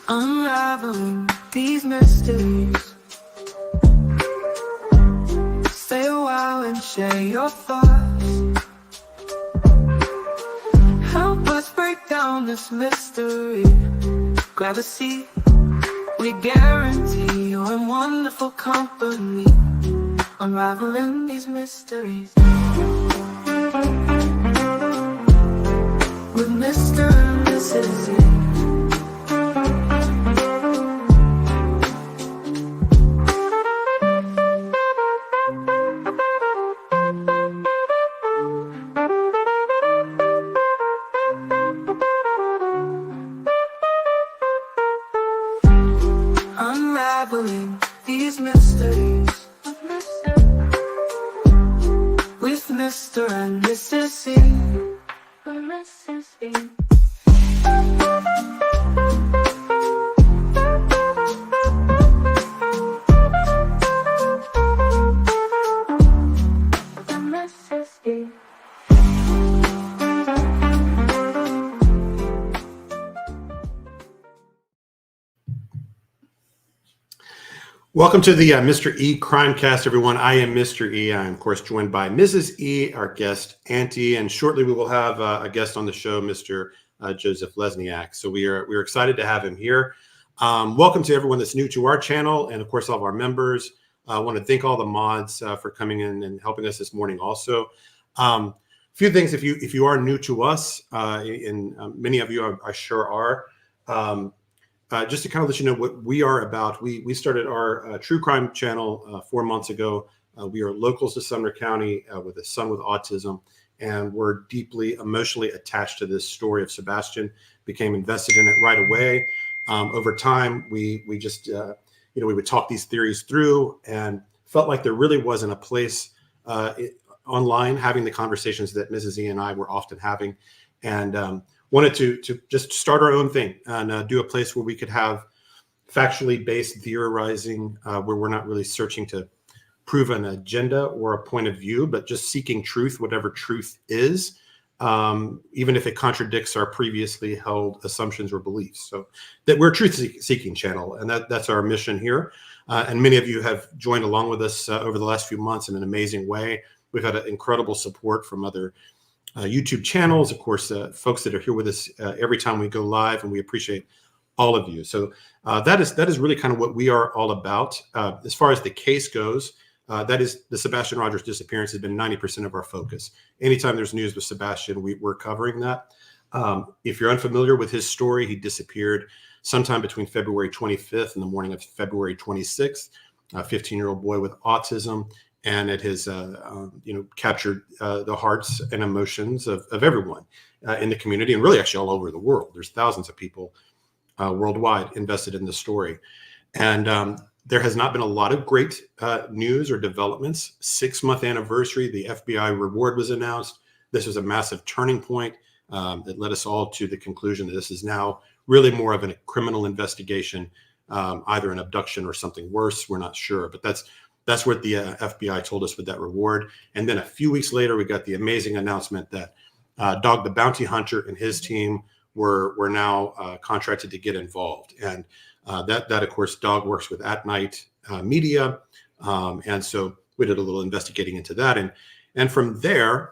Unraveling these mysteries. Stay a while and share your thoughts. Help us break down this mystery. Grab a seat, we guarantee you're in wonderful company. Unraveling these mysteries with Mr. and Mrs. E. Unraveling these mysteries with Mr. and Mrs. E. Mrs. E. Mrs. E. Welcome to the Mr. E Crimecast, everyone. I am Mr. E. I am, of course, joined by Mrs. E, our guest, Auntie, and shortly we will have a guest on the show, Mr. Joseph Lesniak. So we're excited to have him here. Welcome to everyone that's new to our channel, and of course, all of our members. I want to thank all the mods for coming in and helping us this morning. Also, a few things if you are new to us, and many of you I'm sure are. Just to kind of let you know what we are about, we started our true crime channel 4 months ago. We are locals to Sumner County with a son with autism, and we're deeply emotionally attached to this story of Sebastian. Became invested in it right away. Over time, we just we would talk these theories through, and felt like there really wasn't a place online having the conversations that Mrs. E and I were often having, and wanted to just start our own thing and do a place where we could have factually based theorizing, where we're not really searching to prove an agenda or a point of view, but just seeking truth, whatever truth is, even if it contradicts our previously held assumptions or beliefs. So that we're a truth-seeking channel, and that's our mission here. And many of you have joined along with us over the last few months in an amazing way. We've had incredible support from other YouTube channels, of course, folks that are here with us every time we go live, and we appreciate all of you. So that is really kind of what we are all about. As far as the case goes, that is the Sebastian Rogers disappearance has been 90% of our focus. Anytime there's news with Sebastian, we're covering that. If you're unfamiliar with his story, he disappeared sometime between February 25th and the morning of February 26th, a 15-year-old boy with autism. And it has, captured the hearts and emotions of everyone in the community, and really actually all over the world. There's thousands of people worldwide invested in this story. And there has not been a lot of great news or developments. 6-month anniversary, the FBI reward was announced. This was a massive turning point that led us all to the conclusion that this is now really more of a criminal investigation, either an abduction or something worse. We're not sure, but that's what the FBI told us with that reward. And then a few weeks later, we got the amazing announcement that Dog the Bounty Hunter and his team were now contracted to get involved. And that of course, Dog works with AtNight Media. And so we did a little investigating into that. And from there,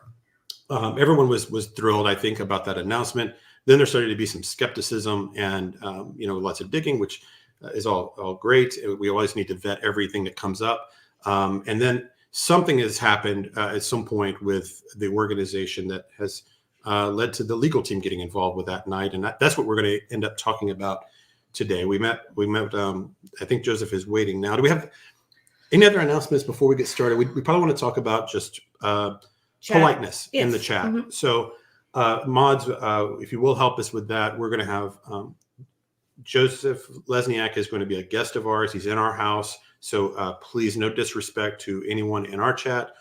everyone was thrilled, I think, about that announcement. Then there started to be some skepticism and, lots of digging, which is all great. We always need to vet everything that comes up. And then something has happened at some point with the organization that has led to the legal team getting involved with that night. And that's what we're going to end up talking about today. We met, I think Joseph is waiting now. Do we have any other announcements before we get started? We probably want to talk about just politeness in the chat. Mm-hmm. So mods, if you will help us with that, we're going to have Joseph Lesniak is going to be a guest of ours. He's in our house. So please, no disrespect to anyone in our chat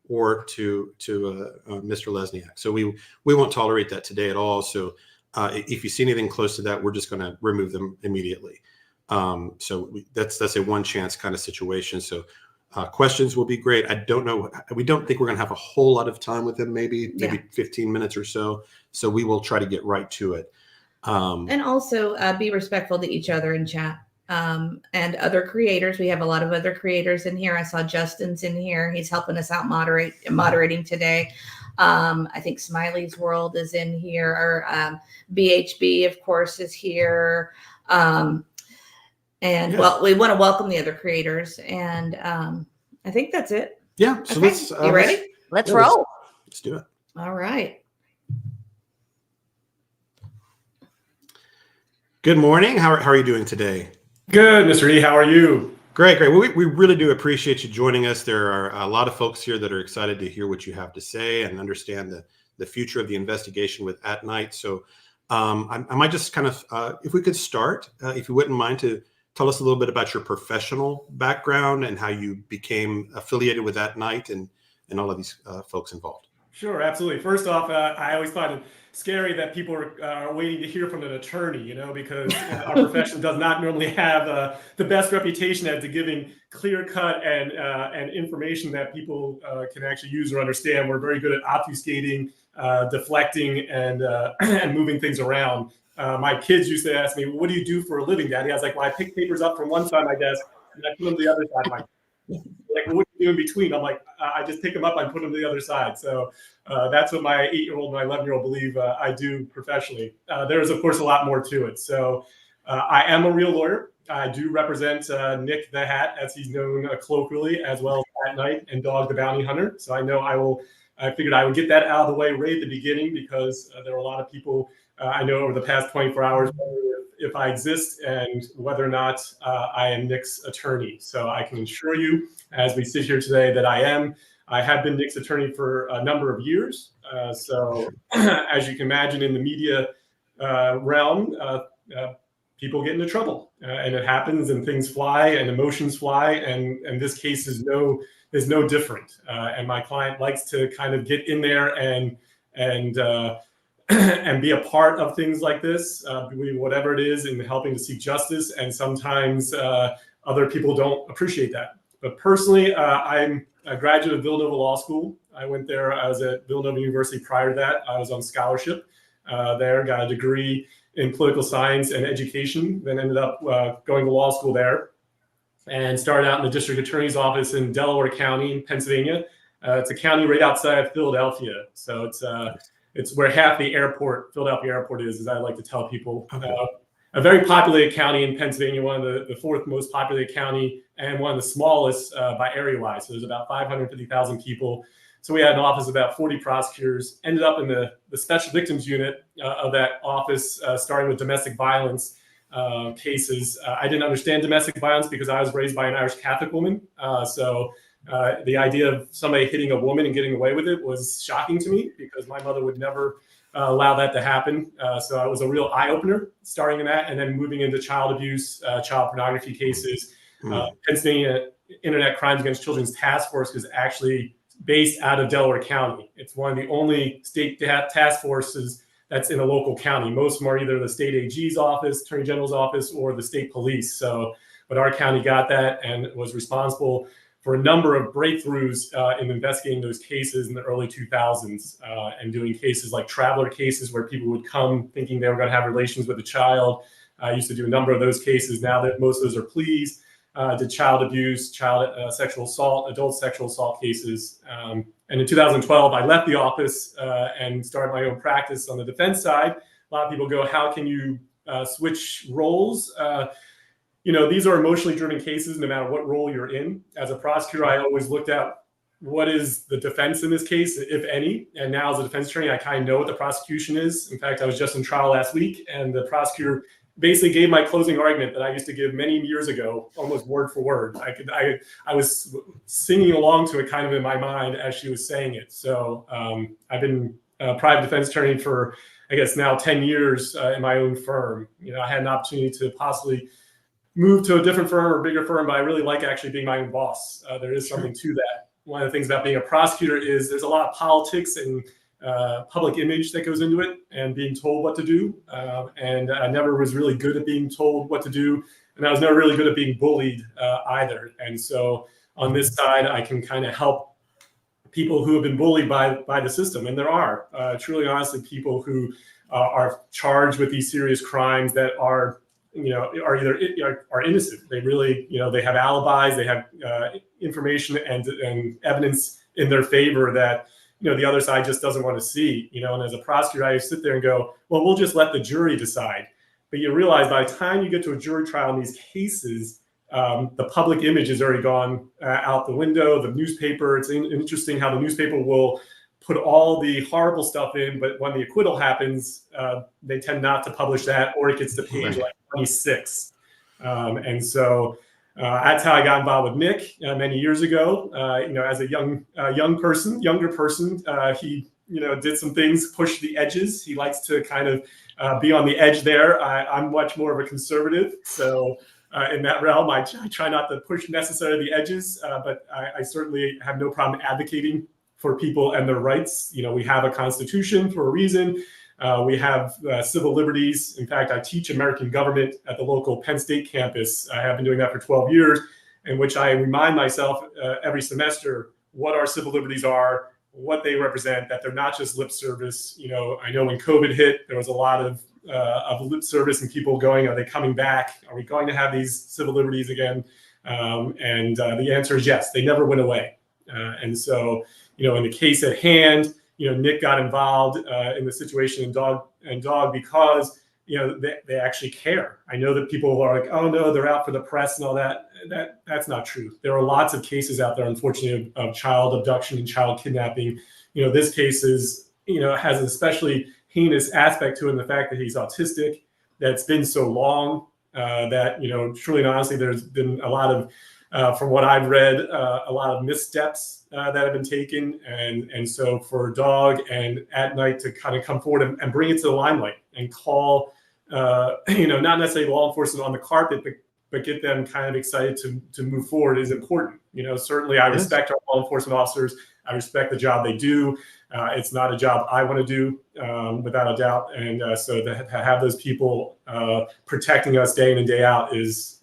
or to Mr. Lesniak. So we won't tolerate that today at all. So if you see anything close to that, we're just going to remove them immediately. That's a one chance kind of situation. So questions will be great. I don't know. We don't think we're going to have a whole lot of time with him, maybe 15 minutes or so. So we will try to get right to it. And also be respectful to each other in chat. And other creators. We have a lot of other creators in here. I saw Justin's in here. He's helping us out moderating today. I think Smiley's World is in here. Or BHB, of course, is here. And well, we want to welcome the other creators. And I think that's it. Yeah. So okay. You ready? Let's roll. Let's do it. All right. Good morning. How are you doing today? Good, Mr. E. How are you? Great. We really do appreciate you joining us. There are a lot of folks here that are excited to hear what you have to say and understand the future of the investigation with AtNight. So I might just kind of, if we could start, if you wouldn't mind, to tell us a little bit about your professional background and how you became affiliated with AtNight and all of these folks involved. Sure, absolutely. First off, I always find it scary that people are waiting to hear from an attorney, because our profession does not normally have the best reputation at giving clear-cut and information that people can actually use or understand. We're very good at obfuscating, deflecting, and moving things around. My kids used to ask me, "What do you do for a living, Daddy?" I was like, "Well, I pick papers up from one side of my desk and I put them to the other side of my desk." Like, what do you do in between? I'm like, I just pick them up and put them to the other side. So that's what my 8-year-old and my 11-year-old believe I do professionally. There is, of course, a lot more to it. So I am a real lawyer. I do represent Nik The Hat, as he's known colloquially, as well as AtNight and Dog the Bounty Hunter. So I know I figured I would get that out of the way right at the beginning, because there are a lot of people I know over the past 24 hours if I exist and whether or not I am Nik's attorney. So I can assure you, as we sit here today, that I have been Nik's attorney for a number of years. So as you can imagine, in the media realm, people get into trouble, and it happens, and things fly, and emotions fly, and this case is no different. And my client likes to kind of get in there and be a part of things like this, whatever it is, in helping to seek justice. And sometimes other people don't appreciate that. But personally, I'm a graduate of Villanova Law School. I went there. I was at Villanova University prior to that. I was on scholarship there, got a degree in political science and education, then ended up going to law school there, and started out in the district attorney's office in Delaware County in Pennsylvania. It's a county right outside of Philadelphia. So it's where half the Philadelphia airport is, as I like to tell people. Okay. A very populated county in Pennsylvania, one of the fourth most populated county, and one of the smallest by area-wise. So there's about 550,000 people. So we had an office of about 40 prosecutors, ended up in the special victims unit of that office, starting with domestic violence cases. I didn't understand domestic violence because I was raised by an Irish Catholic woman. So the idea of somebody hitting a woman and getting away with it was shocking to me, because my mother would never allow that to happen. So it was a real eye-opener, starting in that, and then moving into child abuse, child pornography cases. Pennsylvania Internet Crimes Against Children's Task Force is actually based out of Delaware County. It's one of the only state task forces that's in a local county. Most of them are either the state AG's office, Attorney General's office, or the state police. So, but our county got that and was responsible for a number of breakthroughs in investigating those cases in the early 2000s, and doing cases like traveler cases where people would come thinking they were going to have relations with a child. I used to do a number of those cases. Now that most of those are pleas, did child abuse, child sexual assault, adult sexual assault cases. And in 2012, I left the office and started my own practice on the defense side. A lot of people go, how can you switch roles? These are emotionally driven cases, no matter what role you're in. As a prosecutor, I always looked at what is the defense in this case, if any. And now as a defense attorney, I kind of know what the prosecution is. In fact, I was just in trial last week, and the prosecutor basically gave my closing argument that I used to give many years ago, almost word for word. I was singing along to it kind of in my mind as she was saying it. So I've been a private defense attorney for, I guess, now 10 years in my own firm. I had an opportunity to possibly move to a different firm or bigger firm, but I really like actually being my own boss. There is something to that. One of the things about being a prosecutor is there's a lot of politics and public image that goes into it, and being told what to do. And I never was really good at being told what to do. And I was never really good at being bullied either. And so on this side, I can kind of help people who have been bullied by the system. And there are truly, honestly, people who are charged with these serious crimes that are are innocent. They really, they have alibis, they have information and evidence in their favor that, the other side just doesn't want to see, and as a prosecutor, I sit there and go, well, we'll just let the jury decide. But you realize by the time you get to a jury trial in these cases, the public image has already gone out the window. The newspaper, it's interesting how the newspaper will put all the horrible stuff in, but when the acquittal happens, they tend not to publish that, or it gets to page like 26. And so that's how I got involved with Nik many years ago. As a younger person, he did some things, pushed the edges. He likes to kind of be on the edge there. I'm much more of a conservative, so in that realm, I try not to push necessarily the edges, but I certainly have no problem advocating for people and their rights. We have a constitution for a reason. We have civil liberties. In fact, I teach American government at the local Penn State campus. I have been doing that for 12 years, in which I remind myself every semester what our civil liberties are, what they represent, that they're not just lip service. I know when COVID hit, there was a lot of lip service and people going, are they coming back? Are we going to have these civil liberties again? And the answer is yes, they never went away. And so, in the case at hand, Nik got involved in the situation in dog because, they actually care. I know that people are like, oh no, they're out for the press and all that. That's not true. There are lots of cases out there, unfortunately, of child abduction and child kidnapping. This case is, has an especially heinous aspect to it in the fact that he's autistic, that's been so long, that, truly and honestly, there's been a lot of, from what I've read, a lot of missteps that have been taken. And so for Dog and AtNight to kind of come forward and bring it to the limelight and call, not necessarily law enforcement on the carpet, but get them kind of excited to move forward is important. Certainly I respect our law enforcement officers. I respect the job they do. It's not a job I want to do, without a doubt. And so to have those people protecting us day in and day out is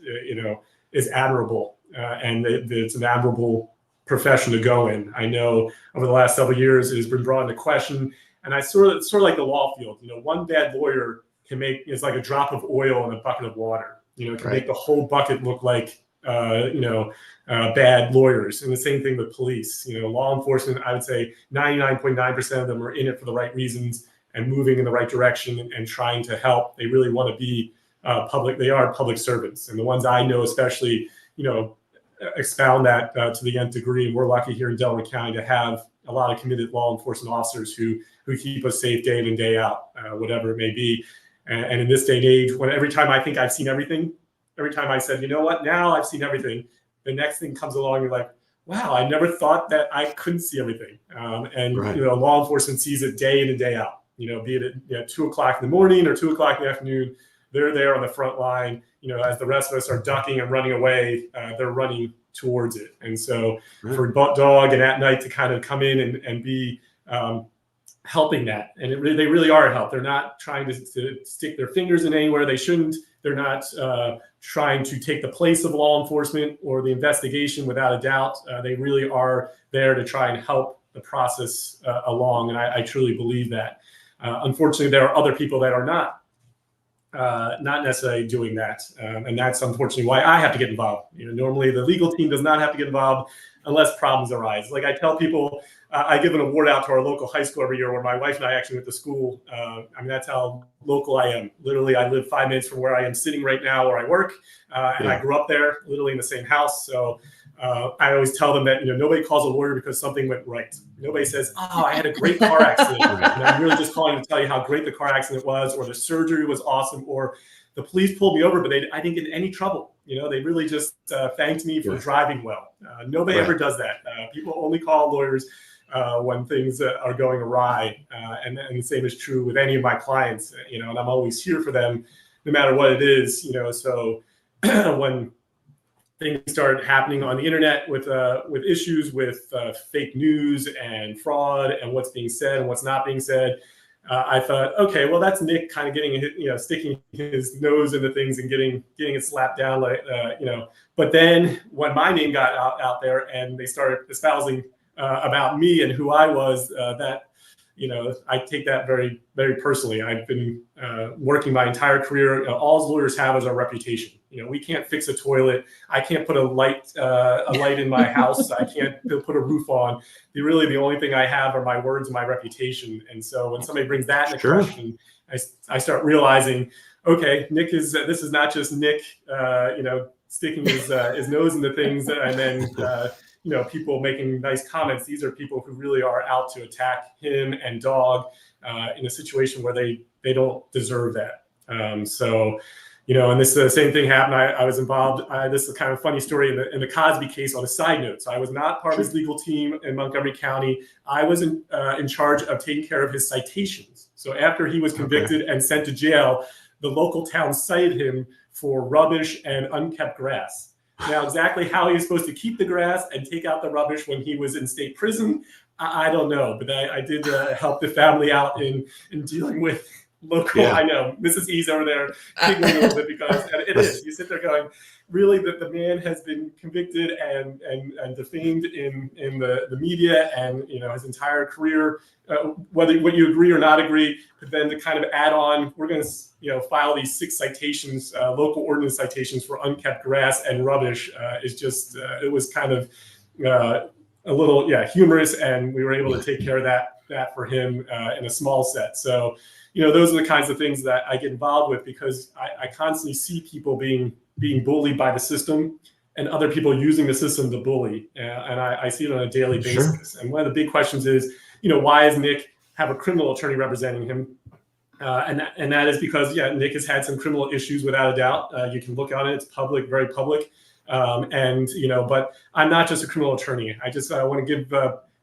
admirable. And it's an admirable profession to go in. I know over the last several years it has been brought into question, and I sort of like the law field. One bad lawyer it's like a drop of oil in a bucket of water. It can make the whole bucket look like bad lawyers. And the same thing with police. Law enforcement, I would say 99.9% of them are in it for the right reasons and moving in the right direction and trying to help. They really want to be public. They are public servants, and the ones I know, especially, expound that to the nth degree. And we're lucky here in Delaware County to have a lot of committed law enforcement officers who keep us safe day in and day out, whatever it may be. And in this day and age, every time I think I've seen everything, every time I said, now I've seen everything, the next thing comes along, you're like, wow, I never thought that I couldn't see everything. Law enforcement sees it day in and day out, be it at 2 o'clock in the morning or 2 o'clock in the afternoon. They're there on the front line, as the rest of us are ducking and running away, they're running towards it. And so for Dog and AtNight to kind of come in and be helping that, and they really are a help. They're not trying to stick their fingers in anywhere they shouldn't. They're not trying to take the place of law enforcement or the investigation, without a doubt. They really are there to try and help the process along, and I truly believe that. Unfortunately, there are other people that are not necessarily doing that. And that's unfortunately why I have to get involved. Normally the legal team does not have to get involved unless problems arise. Like I tell people, I give an award out to our local high school every year where my wife and I actually went to school. That's how local I am. Literally, I live 5 minutes from where I am sitting right now where I work. And I grew up there, literally in the same house. So I always tell them that, nobody calls a lawyer because something went right. Nobody says, oh, I had a great car accident. And I'm really just calling to tell you how great the car accident was, or the surgery was awesome, or the police pulled me over, but I didn't get in any trouble. They really just thanked me for driving well. Nobody ever does that. People only call lawyers when things are going awry. And the same is true with any of my clients, and I'm always here for them no matter what it is, so when things started happening on the internet with issues with fake news and fraud and what's being said and what's not being said, I thought, okay, well, that's Nik kind of getting, sticking his nose into things and getting it slapped down, But then when my name got out there and they started espousing about me and who I was, that I take that very, very personally. I've been working my entire career. All lawyers have is our reputation. We can't fix a toilet. I can't put a light in my house. I can't put a roof on. The only thing I have are my words and my reputation. And so when somebody brings that into question, I start realizing, okay, this is not just Nik, sticking his nose into things and then people making nice comments. These are people who really are out to attack him and dog in a situation where they don't deserve that. And this same thing happened. I was involved. This is a kind of funny story in the Cosby case. On a side note, so I was not part of his legal team in Montgomery County. I was in charge of taking care of his citations. So after he was convicted and sent to jail, the local town cited him for rubbish and unkept grass. Now, exactly how he was supposed to keep the grass and take out the rubbish when he was in state prison, I don't know. But I did help the family out in dealing with local. I know Mrs. E's over there giggling a little bit because it is. You sit there going, really, that the man has been convicted and defamed in the media and his entire career, whether what you agree or not agree. But then to kind of add on, we're going to file these 6 citations, local ordinance citations for unkept grass and rubbish. Is just it was kind of a little humorous, and we were able to take care of that for him in a small set. So. Those are the kinds of things that I get involved with because I constantly see people being bullied by the system and other people using the system to bully. And I see it on a daily basis. And one of the big questions is, why does Nik have a criminal attorney representing him? And that is because, Nik has had some criminal issues without a doubt. You can look on it. It's public, very public. But I'm not just a criminal attorney. I want to give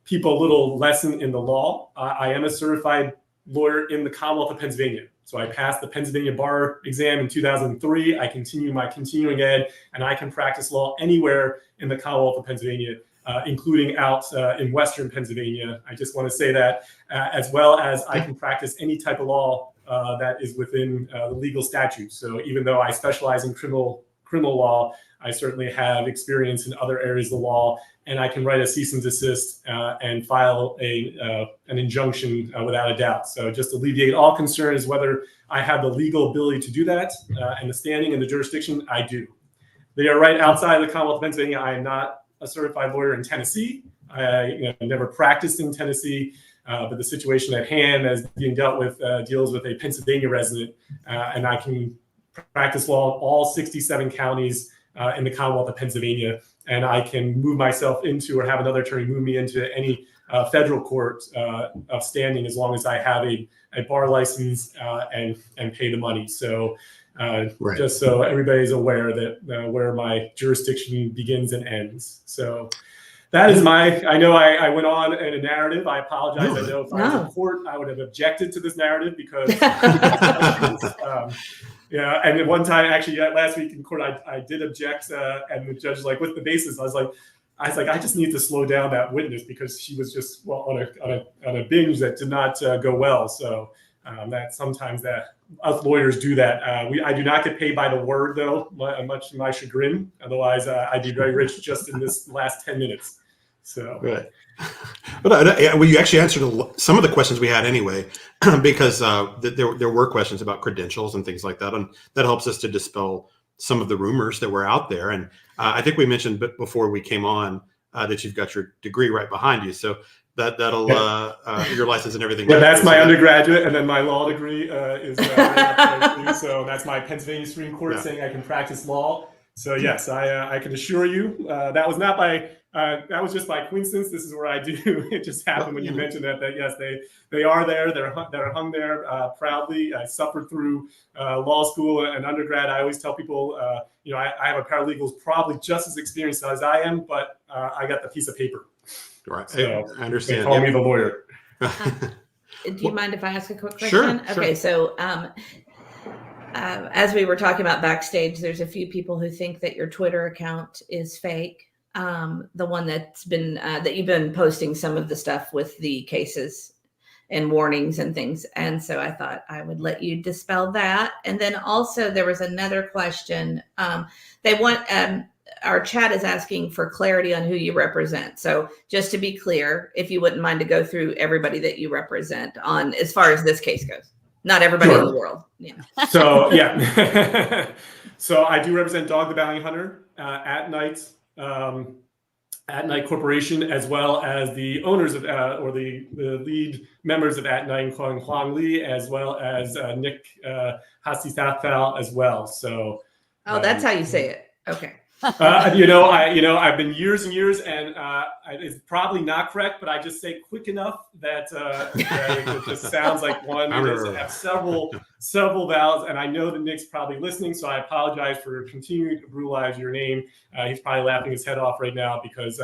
people a little lesson in the law. I am a certified lawyer in the Commonwealth of Pennsylvania. So I passed the Pennsylvania bar exam in 2003. I continue my continuing ed, and I can practice law anywhere in the Commonwealth of Pennsylvania, including out in Western Pennsylvania. I just want to say that, as well as I can practice any type of law that is within the legal statute. So even though I specialize in criminal law, I certainly have experience in other areas of the law, and I can write a cease and desist and file an injunction without a doubt. So just to alleviate all concerns, whether I have the legal ability to do that and the standing and the jurisdiction, I do. They are right outside of the Commonwealth of Pennsylvania. I am not a certified lawyer in Tennessee. I never practiced in Tennessee, but the situation at hand as being dealt with deals with a Pennsylvania resident, and I can practice law in all 67 counties in the Commonwealth of Pennsylvania, and I can move myself into or have another attorney move me into any federal court of standing as long as I have a bar license and pay the money. So just so everybody's aware that where my jurisdiction begins and ends. So that is I know I went on in a narrative. I apologize. I know if I was in court, I would have objected to this narrative because and at one time, actually, last week in court, I did object, and the judge was like, "What's the basis?" I was like, I just need to slow down that witness because she was just on a binge that did not go well. So that sometimes that us lawyers do that. I do not get paid by the word though, much to my chagrin. Otherwise, I'd be very rich just in this last 10 minutes. So. Right. Well, you actually answered some of the questions we had anyway, because there were questions about credentials and things like that, and that helps us to dispel some of the rumors that were out there. And I think we mentioned before we came on that you've got your degree right behind you, so that'll your license and everything. Yeah, that's my undergraduate, and then my law degree is right up there too. So that's my Pennsylvania Supreme Court saying I can practice law. So yes, I can assure you that was not by. That was just by coincidence. This is where I do. It just happened when you mentioned that yes, they are there. They're hung there proudly. I suffered through law school and undergrad. I always tell people, I have a paralegal who's probably just as experienced as I am, but I got the piece of paper. Right. So I understand. They call me the lawyer. Do you mind if I ask a quick question? Sure. Okay, so as we were talking about backstage, there's a few people who think that your Twitter account is fake. The one that's been that you've been posting some of the stuff with the cases and warnings and things. And so I thought I would let you dispel that. And then also there was another question. They want our chat is asking for clarity on who you represent. So just to be clear, if you wouldn't mind to go through everybody that you represent on as far as this case goes. Not everybody in the world. Yeah. So yeah. So I do represent Dog the Bounty Hunter, AtNight Corporation, as well as the owners of or the lead members of AtNight, including Hong Xie, as well as Nik Hatziefstathiou as well. So that's how you say it. Okay. I've been years and years, and it's probably not correct, but I just say quick enough that it just sounds like one that has several vowels. And I know that Nik's probably listening, so I apologize for continuing to brutalize your name. He's probably laughing his head off right now because,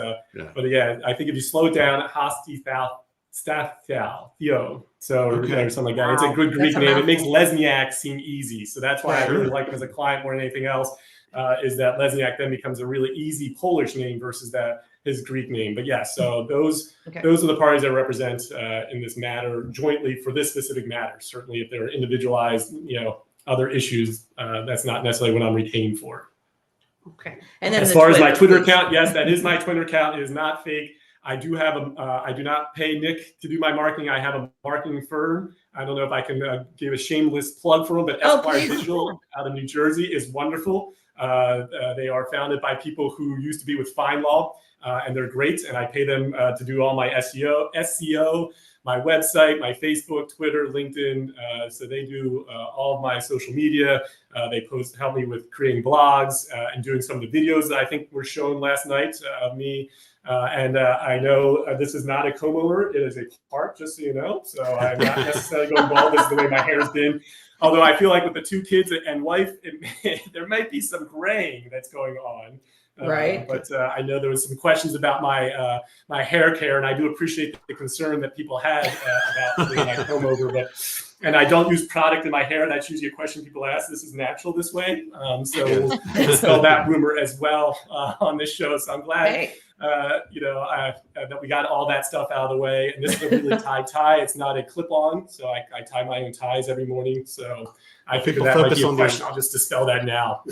but yeah, I think if you slow it down, Hatziefstathiou, so or something like that. It's a good Greek name. It makes Lesniak seem easy, so that's why I really like him as a client more than anything else. Is that Lesniak then becomes a really easy Polish name versus his Greek name. But yeah, so those are the parties I represent in this matter jointly for this specific matter. Certainly, if there are individualized, other issues, that's not necessarily what I'm retained for. Okay. And then as far as my Twitter account, yes, that is my Twitter account. It is not fake. I do have I do not pay Nik to do my marketing. I have a marketing firm. I don't know if I can give a shameless plug for them, but Esquire Digital out of New Jersey is wonderful. They are founded by people who used to be with FindLaw, and they're great. And I pay them to do all my SEO, my website, my Facebook, Twitter, LinkedIn. So they do all of my social media. They help me with creating blogs and doing some of the videos that I think were shown last night of me. And I know this is not a comb over. It is a part, just so you know. So I'm not necessarily going bald. This is the way my hair's been. Although I feel like with the 2 kids and wife, there might be some graying that's going on. Right. But I know there was some questions about my my hair care, and I do appreciate the concern that people had about my comb over. And I don't use product in my hair. That's usually a question people ask. This is natural this way. So we'll dispel that rumor as well on this show. So I'm glad. That we got all that stuff out of the way. And this is a really tight tie. It's not a clip-on, so I tie my own ties every morning. So I figured that might be a question. I'll just dispel that now.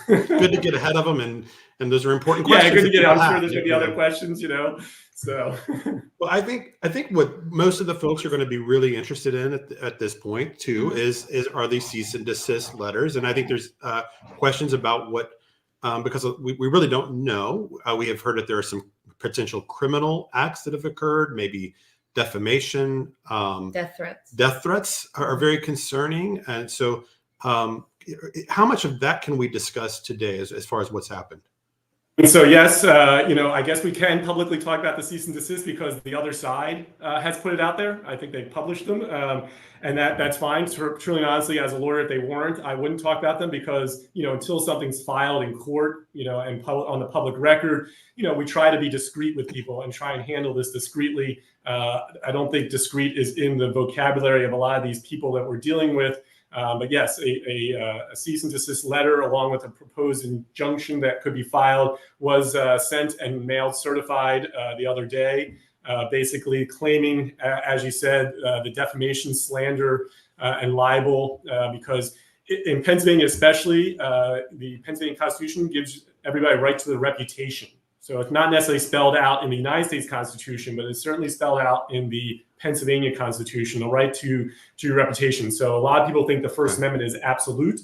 Good to get ahead of them, and those are important questions. Yeah, good to get. I'm sure there's going to be other questions, So, well, I think what most of the folks are going to be really interested in at this point too are these cease and desist letters, and I think there's questions about what. Because we really don't know. We have heard that there are some potential criminal acts that have occurred, maybe defamation. Death threats. Death threats are very concerning. And so how much of that can we discuss today as far as what's happened? And so, yes, I guess we can publicly talk about the cease and desist because the other side has put it out there. I think they published them, and that's fine. Truly and honestly, as a lawyer, if they weren't, I wouldn't talk about them because, until something's filed in court, and on the public record, we try to be discreet with people and try and handle this discreetly. I don't think discreet is in the vocabulary of a lot of these people that we're dealing with. But yes, a cease and desist letter along with a proposed injunction that could be filed was sent and mailed certified the other day, basically claiming, as you said, the defamation, slander, and libel, because in Pennsylvania especially, the Pennsylvania Constitution gives everybody a right to their reputation. So it's not necessarily spelled out in the United States Constitution, but it's certainly spelled out in the Pennsylvania Constitution, the right to your reputation. So a lot of people think the First Amendment is absolute.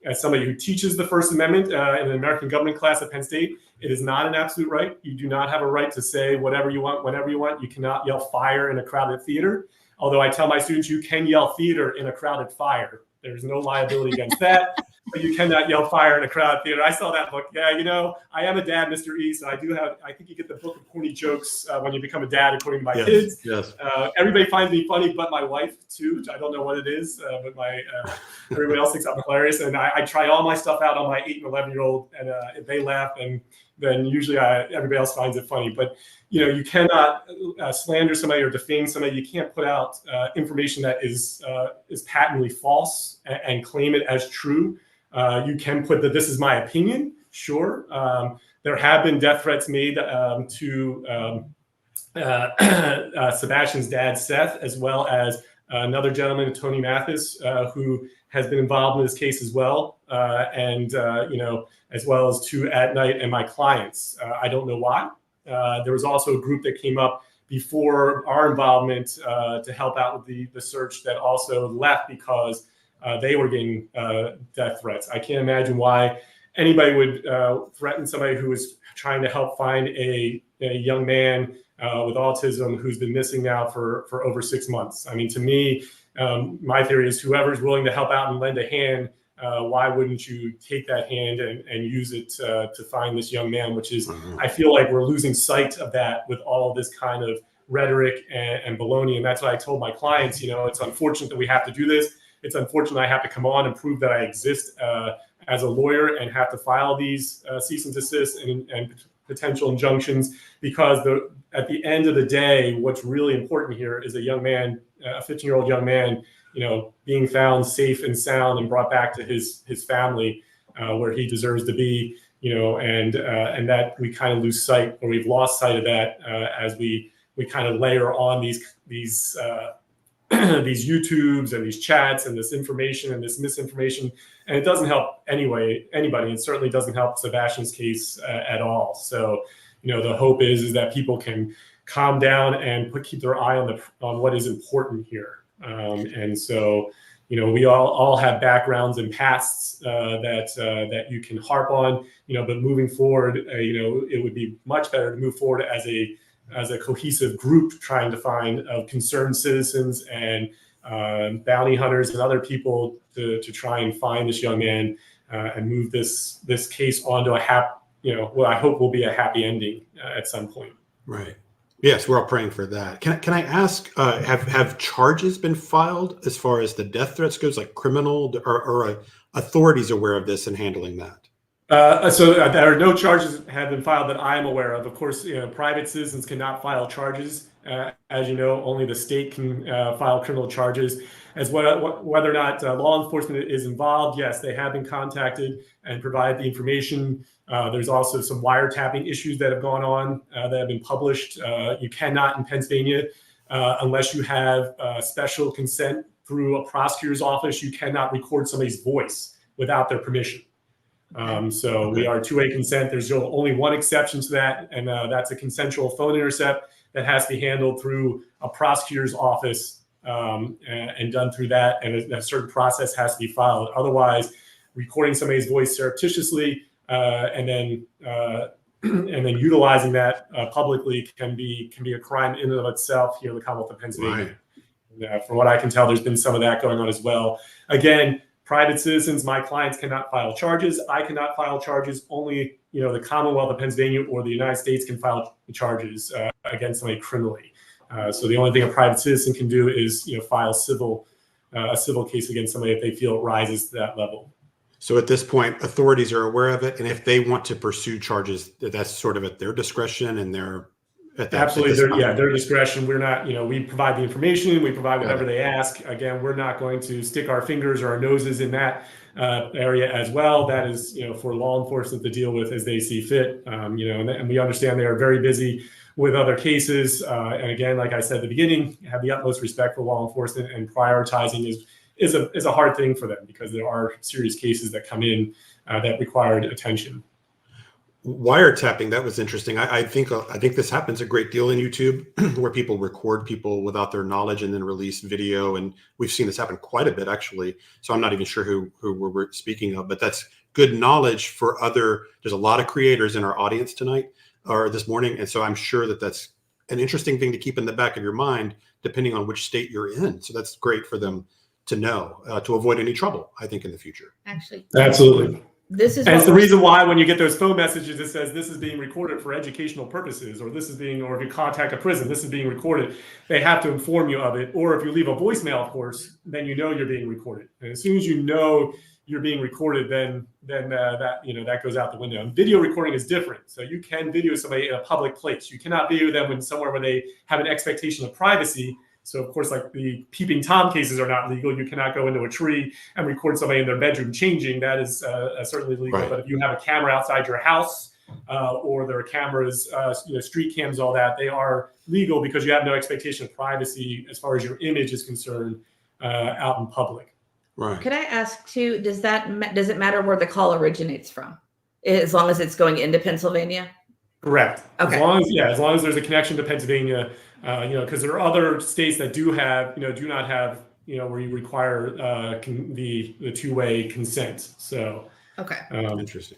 As somebody who teaches the First Amendment in an American government class at Penn State, it is not an absolute right. You do not have a right to say whatever you want, whenever you want. You cannot yell fire in a crowded theater. Although I tell my students you can yell theater in a crowded fire. There's no liability against that. But you cannot yell fire in a crowded theater. I saw that book. Yeah, I am a dad, Mr. E, so I think you get the book of corny jokes when you become a dad, according to my kids. Yes. Everybody finds me funny, but my wife too. I don't know what it is, but everybody else thinks I'm hilarious. And I try all my stuff out on my 8 and 11-year-old, and if they laugh, and then usually everybody else finds it funny. But you cannot slander somebody or defame somebody. You can't put out information that is patently false and claim it as true. You can put that this is my opinion. Sure. There have been death threats made to Sebastian's dad, Seth, as well as another gentleman, Tony Mathis, who has been involved in this case as well, and as well as to AtNight and my clients. I don't know why. There was also a group that came up before our involvement to help out with the search that also left because they were getting death threats. I can't imagine why anybody would threaten somebody who was trying to help find a young man with autism who's been missing now for over 6 months. I mean, to me, my theory is whoever's willing to help out and lend a hand, why wouldn't you take that hand and use it to find this young man, which is, I feel like we're losing sight of that with all this kind of rhetoric and baloney. And that's why I told my clients, it's unfortunate that we have to do this. It's unfortunate I have to come on and prove that I exist as a lawyer and have to file these cease and desist and potential injunctions, because at the end of the day, what's really important here is a young man, a 15-year-old young man, being found safe and sound and brought back to his family where he deserves to be, and that we kind of lose sight, or we've lost sight of that as we kind of layer on these these YouTubes and these chats and this information and this misinformation, and it doesn't help anybody. It certainly doesn't help Sebastian's case at all. So, the hope is that people can calm down and keep their eye on what is important here. And so, we all have backgrounds and pasts that you can harp on, but moving forward, it would be much better to move forward as a cohesive group trying to find concerned citizens and bounty hunters and other people to try and find this young man and move this case onto what I hope will be a happy ending at some point. Right. Yes, we're all praying for that. Can I ask, have charges been filed as far as the death threats goes, like criminal, or authorities aware of this and handling that? So there are no charges have been filed that I am aware of. Of course, private citizens cannot file charges. As you know, only the state can file criminal charges. As whether or not law enforcement is involved, yes, they have been contacted and provided the information. There's also some wiretapping issues that have gone on that have been published. You cannot in Pennsylvania, unless you have special consent through a prosecutor's office, you cannot record somebody's voice without their permission. So we are two-way consent. There's only one exception to that, and that's a consensual phone intercept that has to be handled through a prosecutor's office and done through that, and a certain process has to be followed. Otherwise, recording somebody's voice surreptitiously and then utilizing that publicly can be a crime in and of itself here in the Commonwealth of Pennsylvania. Right. From what I can tell, there's been some of that going on as well. Again, private citizens, my clients cannot file charges. I cannot file charges. Only, the Commonwealth of Pennsylvania or the United States can file charges against somebody criminally. So the only thing a private citizen can do is, file a civil case against somebody if they feel it rises to that level. So at this point, authorities are aware of it, and if they want to pursue charges, that's sort of at their discretion and their absolutely, their discretion. We're not, we provide the information, we provide whatever they ask. Again, we're not going to stick our fingers or our noses in that area as well. That is, for law enforcement to deal with as they see fit. And we understand they are very busy with other cases. And again, like I said at the beginning, have the utmost respect for law enforcement, and prioritizing is a hard thing for them because there are serious cases that come in that required attention. Wiretapping, that was interesting. I think this happens a great deal in YouTube where people record people without their knowledge and then release video, and we've seen this happen quite a bit actually. So I'm not even sure who we're speaking of, but that's good knowledge for there's a lot of creators in our audience tonight or this morning, and so I'm sure that's an interesting thing to keep in the back of your mind depending on which state you're in. So that's great for them to know to avoid any trouble, I think, in the future. Actually, absolutely. This is, and it's the reason why when you get those phone messages, it says this is being recorded for educational purposes, or or if you contact a prison, this is being recorded. They have to inform you of it. Or if you leave a voicemail, of course, then you're being recorded. And as soon as you know you're being recorded, then that goes out the window. And video recording is different. So you can video somebody in a public place. You cannot video them somewhere where they have an expectation of privacy. So, of course, like the peeping Tom cases are not legal. You cannot go into a tree and record somebody in their bedroom changing. That is certainly legal. Right. But if you have a camera outside your house or there are cameras, street cams, all that, they are legal because you have no expectation of privacy as far as your image is concerned out in public. Right. Could I ask too, does it matter where the call originates from? As long as it's going into Pennsylvania? Correct. Okay. As long as there's a connection to Pennsylvania, because there are other states that do not have, where you require the two-way consent. So Okay. Interesting.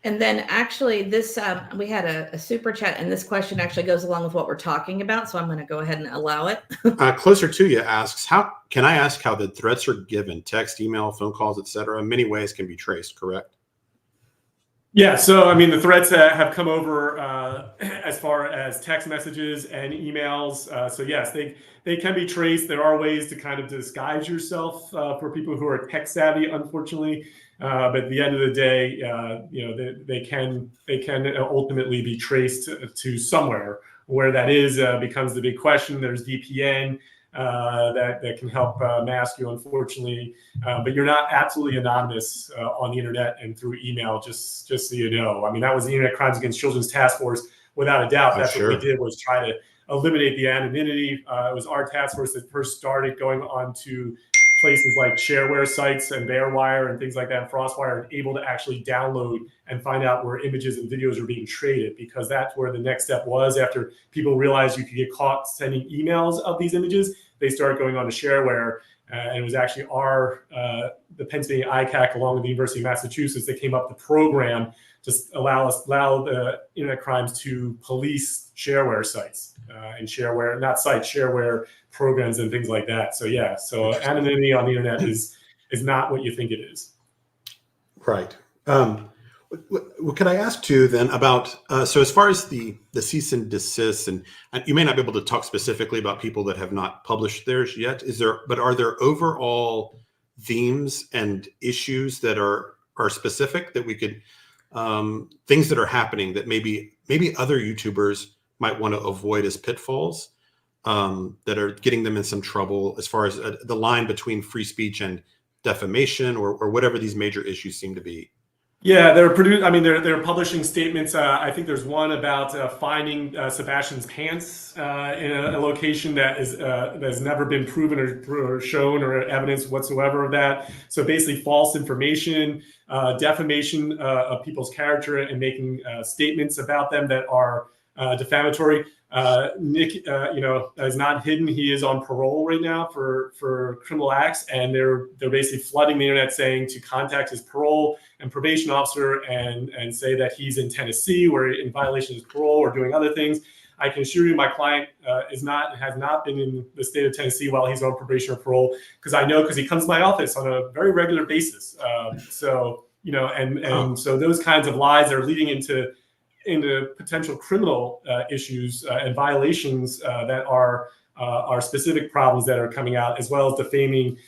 And then actually this, we had a super chat, and this question actually goes along with what we're talking about. So I'm going to go ahead and allow it. Closer to you asks, how can I ask how the threats are given? Text, email, phone calls, etc. In many ways can be traced, correct? Yeah, so I mean, the threats that have come over as far as text messages and emails. So yes, they can be traced. There are ways to kind of disguise yourself for people who are tech savvy, unfortunately. But at the end of the day, they can ultimately be traced to somewhere. Where that is becomes the big question. There's VPN. That can help mask you, unfortunately, but you're not absolutely anonymous on the internet and through email. Just so you know, I mean, that was the Internet Crimes Against Children's Task Force, without a doubt. That's Sure. what we did, was try to eliminate the anonymity. It was our task force that first started going on to places like shareware sites and Bearwire and things like that, and FrostWire, and able to actually download and find out where images and videos are being traded, because that's where the next step was. After people realized you could get caught sending emails of these images, they started going on to shareware. And it was actually the Pennsylvania ICAC, along with the University of Massachusetts, that came up with the program to allow the internet crimes to police shareware sites and shareware programs and things like that. So yeah, so anonymity on the internet is not what you think it is. Right. What could I ask too then about, so as far as the cease and desist, and you may not be able to talk specifically about people that have not published theirs yet, but are there overall themes and issues that are specific that we could, things that are happening that maybe other YouTubers might want to avoid as pitfalls, that are getting them in some trouble as far as the line between free speech and defamation or whatever these major issues seem to be? Yeah, they're publishing statements. I think there's one about finding Sebastian's pants in a location that has never been proven or shown or evidence whatsoever of that. So basically, false information, defamation of people's character, and making statements about them that are defamatory. Nik, is not hidden. He is on parole right now for criminal acts, and they're basically flooding the internet, saying to contact his parole and probation officer and say that he's in Tennessee, where in violation of his parole or doing other things. I can assure you, my client has not been in the state of Tennessee while he's on probation or parole, because he comes to my office on a very regular basis. So those kinds of lies are leading into potential criminal issues and violations that are specific problems that are coming out, as well as defaming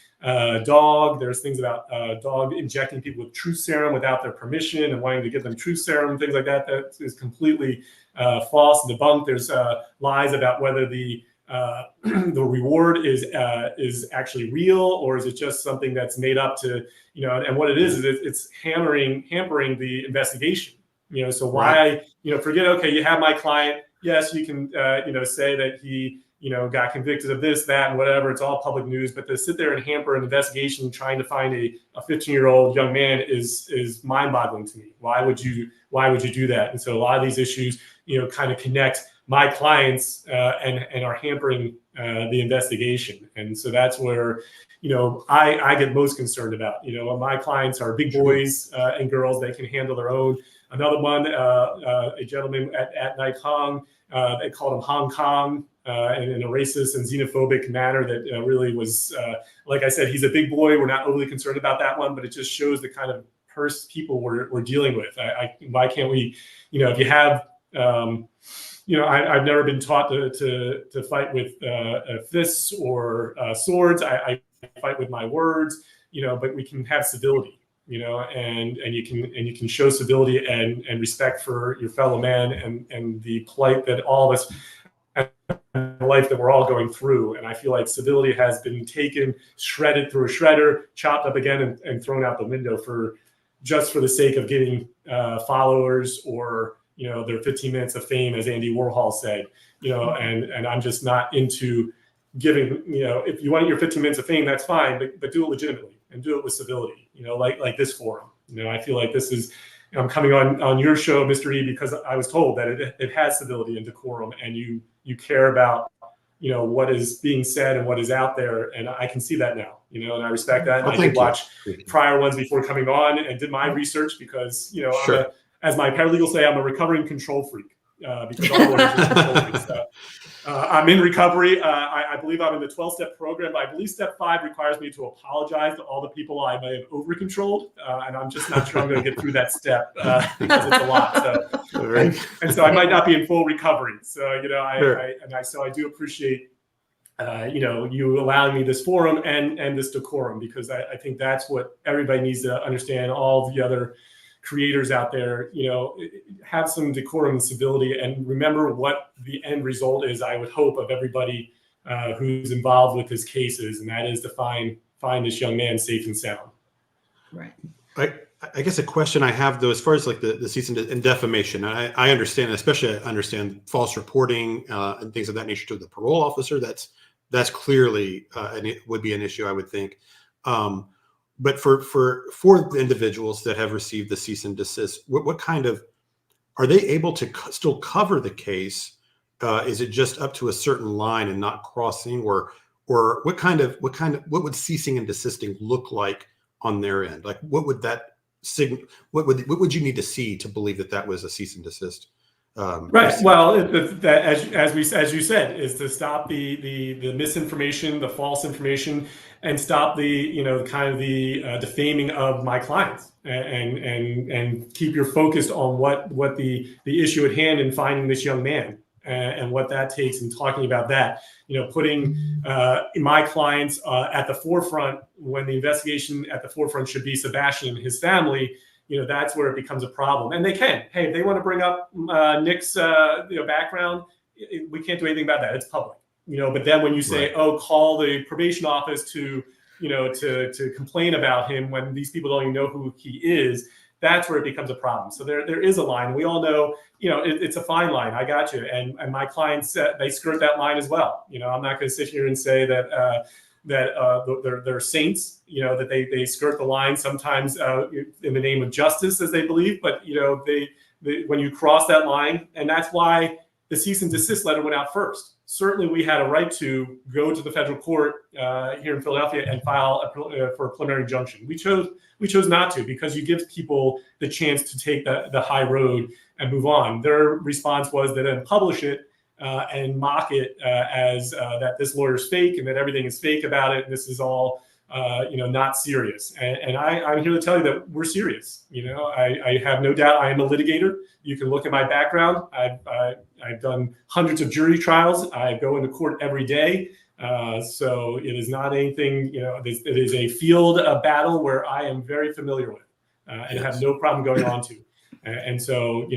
dog. There's things about dog injecting people with truth serum without their permission and wanting to give them truth serum, things like that. That is completely false and debunked. There's lies about whether the reward is actually real, or is it just something that's made up to, and what it is it's hampering the investigation. So why, forget, okay, you have my client. Yes, you can, say that he, got convicted of this, that, and whatever. It's all public news. But to sit there and hamper an investigation trying to find a 15-year-old young man is mind-boggling to me. Why would you do that? And so a lot of these issues, kind of connect my clients and are hampering the investigation. And so that's where, I get most concerned about. My clients are big boys and girls. They can handle their own. Another one, a gentleman at AtNight Hong, they called him Hong Kong, in a racist and xenophobic manner that really was, like I said, he's a big boy. We're not overly concerned about that one, but it just shows the kind of people we're dealing with. Why can't we, if you have, I've never been taught to fight with fists or swords. I fight with my words, but we can have civility. And you can show civility and respect for your fellow man and the plight that all of us, and the life that we're all going through. And I feel like civility has been taken, shredded through a shredder, chopped up again, and thrown out the window for the sake of getting followers or their 15 minutes of fame, as Andy Warhol said. And I'm just not into giving. If you want your 15 minutes of fame, that's fine, but do it legitimately. and do it with civility. Like this forum. I feel like this is. I'm coming on your show, Mr. E, because I was told that it has civility and decorum, and you care about what is being said and what is out there, and I can see that now. And I respect that. And I did watch prior ones before coming on and did my research because Sure. as my paralegal say, I'm a recovering control freak because all lawyers are control freaks. I'm in recovery. I believe I'm in the 12-step program, but I believe step 5 requires me to apologize to all the people I may have over-controlled, and I'm just not sure I'm going to get through that step because it's a lot. And so I might not be in full recovery. So I do appreciate you allowing me this forum and this decorum, because I think that's what everybody needs to understand. All the other creators out there, have some decorum and civility, and remember what the end result is, I would hope, of everybody who's involved with his cases, and that is to find this young man safe and sound. Right. I guess a question I have, though, as far as like the cease and defamation, I understand, especially I understand false reporting and things of that nature to the parole officer. That's clearly and it would be an issue, I would think. But for the individuals that have received the cease and desist, what kind of, are they able to still cover the case? Is it just up to a certain line and not crossing, or what would ceasing and desisting look like on their end? Like what would you need to see to believe that was a cease and desist? Right. Well, as you said, is to stop the misinformation, the false information, and stop the defaming of my clients, and keep your focus on what the issue at hand in finding this young man and what that takes, and talking about that. Putting my clients at the forefront, when the investigation at the forefront should be Sebastian and his family. That's where it becomes a problem. And they can. Hey, if they want to bring up Nik's background, we can't do anything about that. It's public. But then when you say, right, call the probation office to complain about him, when these people don't even know who he is, that's where it becomes a problem. So there is a line. We all know, it's a fine line. I got you. And my clients, they skirt that line as well. I'm not going to sit here and say that they're saints, that they skirt the line sometimes in the name of justice, as they believe. But they when you cross that line, and that's why the cease and desist letter went out first. Certainly, we had a right to go to the federal court here in Philadelphia and file for a preliminary injunction. We chose not to, because you give people the chance to take the high road and move on. Their response was to then publish it and mock it as that this lawyer's fake and that everything is fake about it, and this is all not serious. And I'm here to tell you that we're serious. I have no doubt I am a litigator. You can look at my background. I've done hundreds of jury trials. I go into court every day. So it is not anything, it is a field of battle where I am very familiar with and have no problem going on to. And so,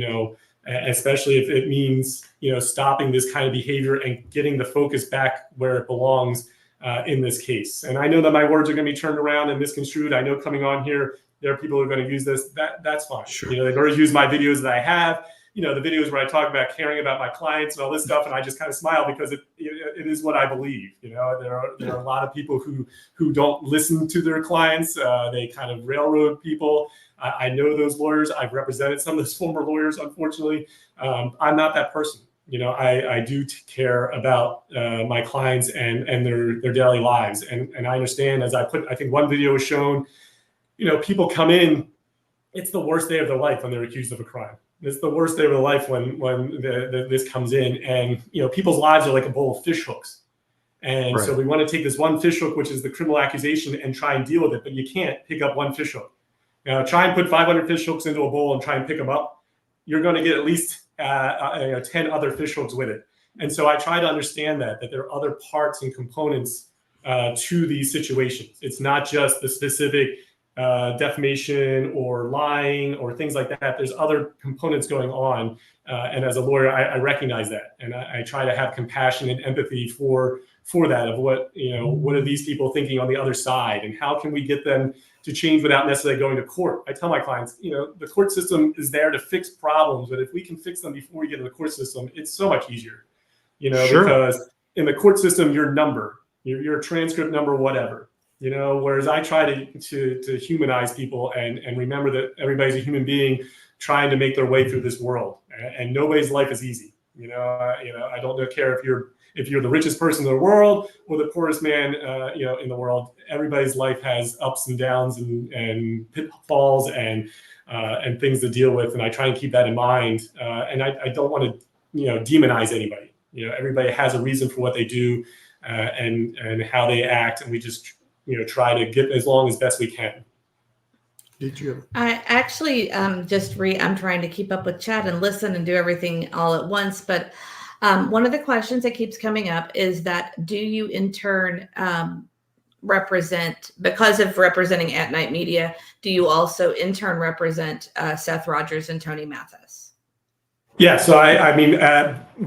especially if it means, stopping this kind of behavior and getting the focus back where it belongs in this case. And I know that my words are going to be turned around and misconstrued. I know coming on here, there are people who are going to use this. That's fine. Sure. They've already used my videos that I have, the videos where I talk about caring about my clients and all this stuff. And I just kind of smile because it is what I believe. There are a lot of people who don't listen to their clients. They kind of railroad people. I know those lawyers. I've represented some of those former lawyers, unfortunately. I'm not that person. I do care about my clients and their daily lives. And I understand, as I think one video was shown, people come in, it's the worst day of their life when they're accused of a crime. It's the worst day of their life when this comes in, and people's lives are like a bowl of fish hooks. And right. So we want to take this one fish hook, which is the criminal accusation, and try and deal with it. But you can't pick up one fish hook. Try and put 500 fish hooks into a bowl and try and pick them up. You're going to get at least 10 other fish hooks with it. And so I try to understand that there are other parts and components to these situations. It's not just the specific defamation or lying or things like that. There's other components going on. And as a lawyer, I recognize that. And I try to have compassion and empathy for that, of what are these people thinking on the other side, and how can we get them to change without necessarily going to court. I tell my clients, the court system is there to fix problems, but if we can fix them before we get in the court system, it's so much easier, sure. Because in the court system, your number, your transcript number, whatever, whereas I try to humanize people and remember that everybody's a human being trying to make their way through this world, and nobody's life is easy. I don't care if you're the richest person in the world or the poorest man, in the world. Everybody's life has ups and downs and pitfalls and things to deal with, and I try and keep that in mind. And I don't want to, demonize anybody. Everybody has a reason for what they do and how they act, and we just, try to get as long as best we can. Did you? I actually I'm trying to keep up with chat and listen and do everything all at once. But one of the questions that keeps coming up is that, do you in turn represent, because of representing AtNight Media, do you also in turn represent Seth Rogers and Tony Mathis? Yeah, so I mean,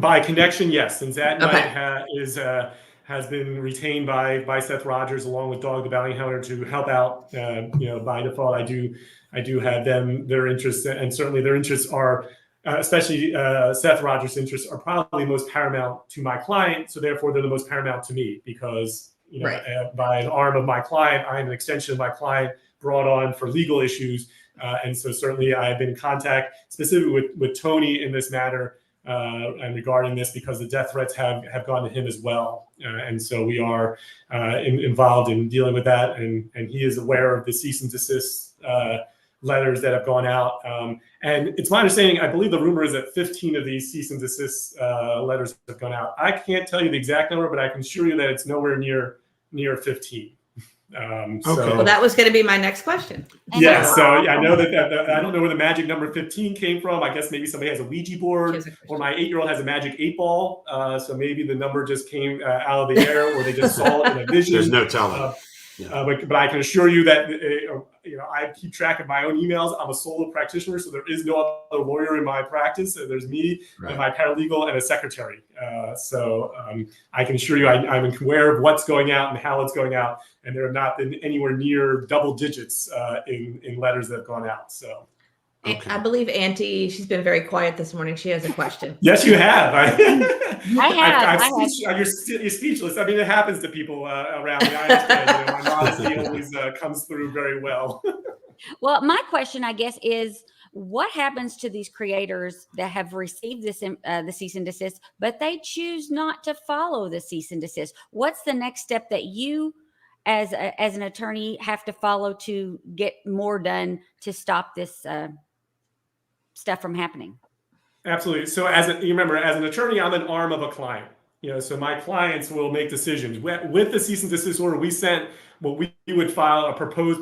by connection, yes, since AtNight has been retained by Seth Rogers along with Dog the Bounty Hunter to help out. By default, I do have their interests, and certainly their interests are, especially Seth Rogers' interests, are probably most paramount to my client. So therefore, they're the most paramount to me because Right. By an arm of my client, I am an extension of my client brought on for legal issues, and so certainly I have been in contact specifically with Tony in this matter. And regarding this, because the death threats have gone to him as well. And so we are involved in dealing with that. And he is aware of the cease and desist letters that have gone out. And it's my understanding, I believe the rumor is that 15 of these cease and desist letters have gone out. I can't tell you the exact number, but I can assure you that it's nowhere near 15. Okay. Well, that was going to be my next question. Yeah, so I know that I don't know where the magic number 15 came from. I guess maybe somebody has a Ouija board, or my 8-year-old has a magic 8-ball. So maybe the number just came out of the air, or they just saw it in a vision. There's no telling. But I can assure you that I keep track of my own emails. I'm a solo practitioner, so there is no other lawyer in my practice. There's me and my paralegal and a secretary. So I can assure you I'm aware of what's going out and how it's going out, and there have not been anywhere near double digits in letters that have gone out. So. Okay. I believe Auntie, she's been very quiet this morning. She has a question. Yes, you have. You're speechless. I mean, it happens to people around me. I understand. My modesty always comes through very well. Well, my question, I guess, is what happens to these creators that have received this the cease and desist, but they choose not to follow the cease and desist? What's the next step that you, as an attorney, have to follow to get more done to stop this stuff from happening? Absolutely. So you remember, as an attorney, I'm an arm of a client. So my clients will make decisions. With the cease and desist order, we sent what we would file a proposed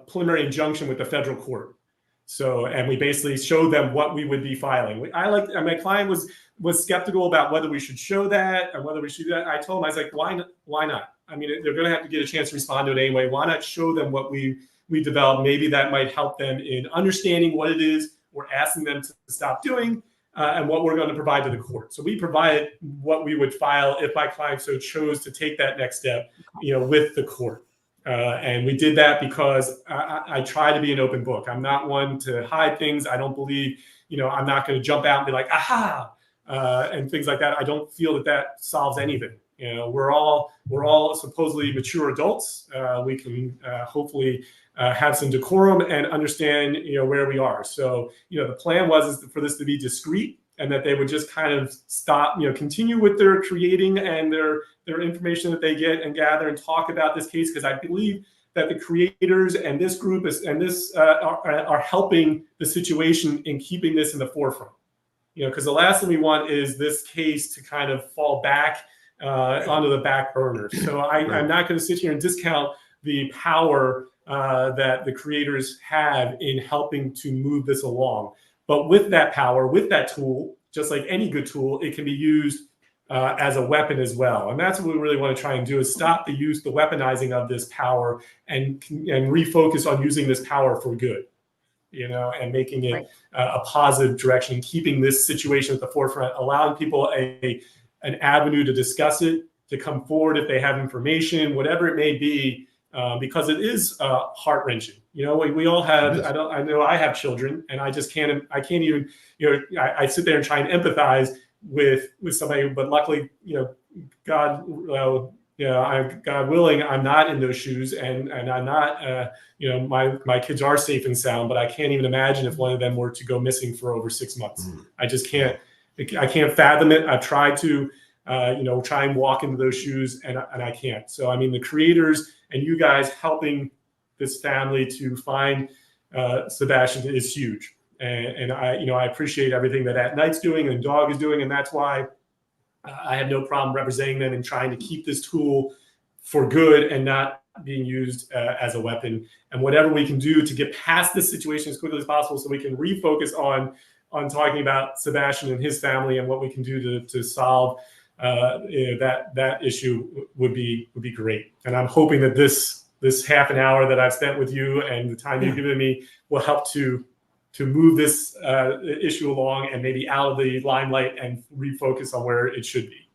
preliminary injunction with the federal court. So, and we basically showed them what we would be filing. My client was skeptical about whether we should show that and whether we should do that. I told him, I was like, why not? I mean, they're going to have to get a chance to respond to it anyway. Why not show them what we developed? Maybe that might help them in understanding what it is we're asking them to stop doing, and what we're going to provide to the court. So we provided what we would file if my client so chose to take that next step, with the court. And we did that because I try to be an open book. I'm not one to hide things. I don't believe, I'm not going to jump out and be like, aha, and things like that. I don't feel that solves anything. We're all supposedly mature adults. We can hopefully have some decorum and understand, where we are. So, the plan was for this to be discreet, and that they would just kind of stop, continue with their creating and their information that they get and gather and talk about this case, because I believe that the creators and this group are helping the situation in keeping this in the forefront. Because the last thing we want is this case to kind of fall back onto the back burner. So I'm not going to sit here and discount the power that the creators have in helping to move this along. But with that power, with that tool, just like any good tool, it can be used as a weapon as well. And that's what we really want to try and do, is stop the weaponizing of this power and refocus on using this power for good, and making it a positive direction, keeping this situation at the forefront, allowing people an avenue to discuss it, to come forward if they have information, whatever it may be, because it is heart-wrenching. We all have, I know I have children, and I can't even, I sit there and try and empathize with somebody, but luckily, God God willing, I'm not in those shoes, and I'm not, my kids are safe and sound, but I can't even imagine if one of them were to go missing for over 6 months. I just can't. I can't fathom it. I've tried to, try and walk into those shoes, and I can't. So, I mean, the creators and you guys helping this family to find Sebastian is huge. And I appreciate everything that AtNight's doing and Dog is doing, and that's why I have no problem representing them and trying to keep this tool for good and not being used as a weapon. And whatever we can do to get past this situation as quickly as possible, so we can refocus on talking about Sebastian and his family and what we can do to solve that issue would be great. And I'm hoping that this half an hour that I've spent with you and the time you've given me will help to move this issue along and maybe out of the limelight and refocus on where it should be.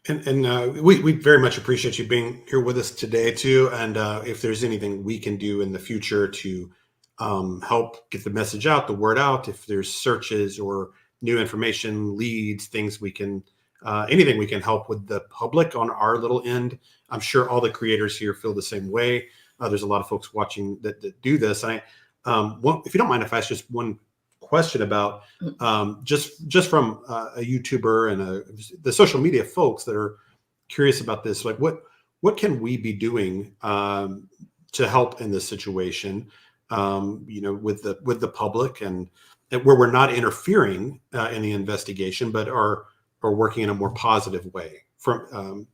And we very much appreciate you being here with us today too. And if there's anything we can do in the future to help get the message out, the word out, if there's searches or new information, leads, things we can, anything we can help with the public on our little end. I'm sure all the creators here feel the same way. There's a lot of folks watching that do this. If you don't mind if I ask just one question about just from a YouTuber and the social media folks that are curious about this, like what can we be doing to help in this situation, with the public and where we're not interfering in the investigation, but are working in a more positive way from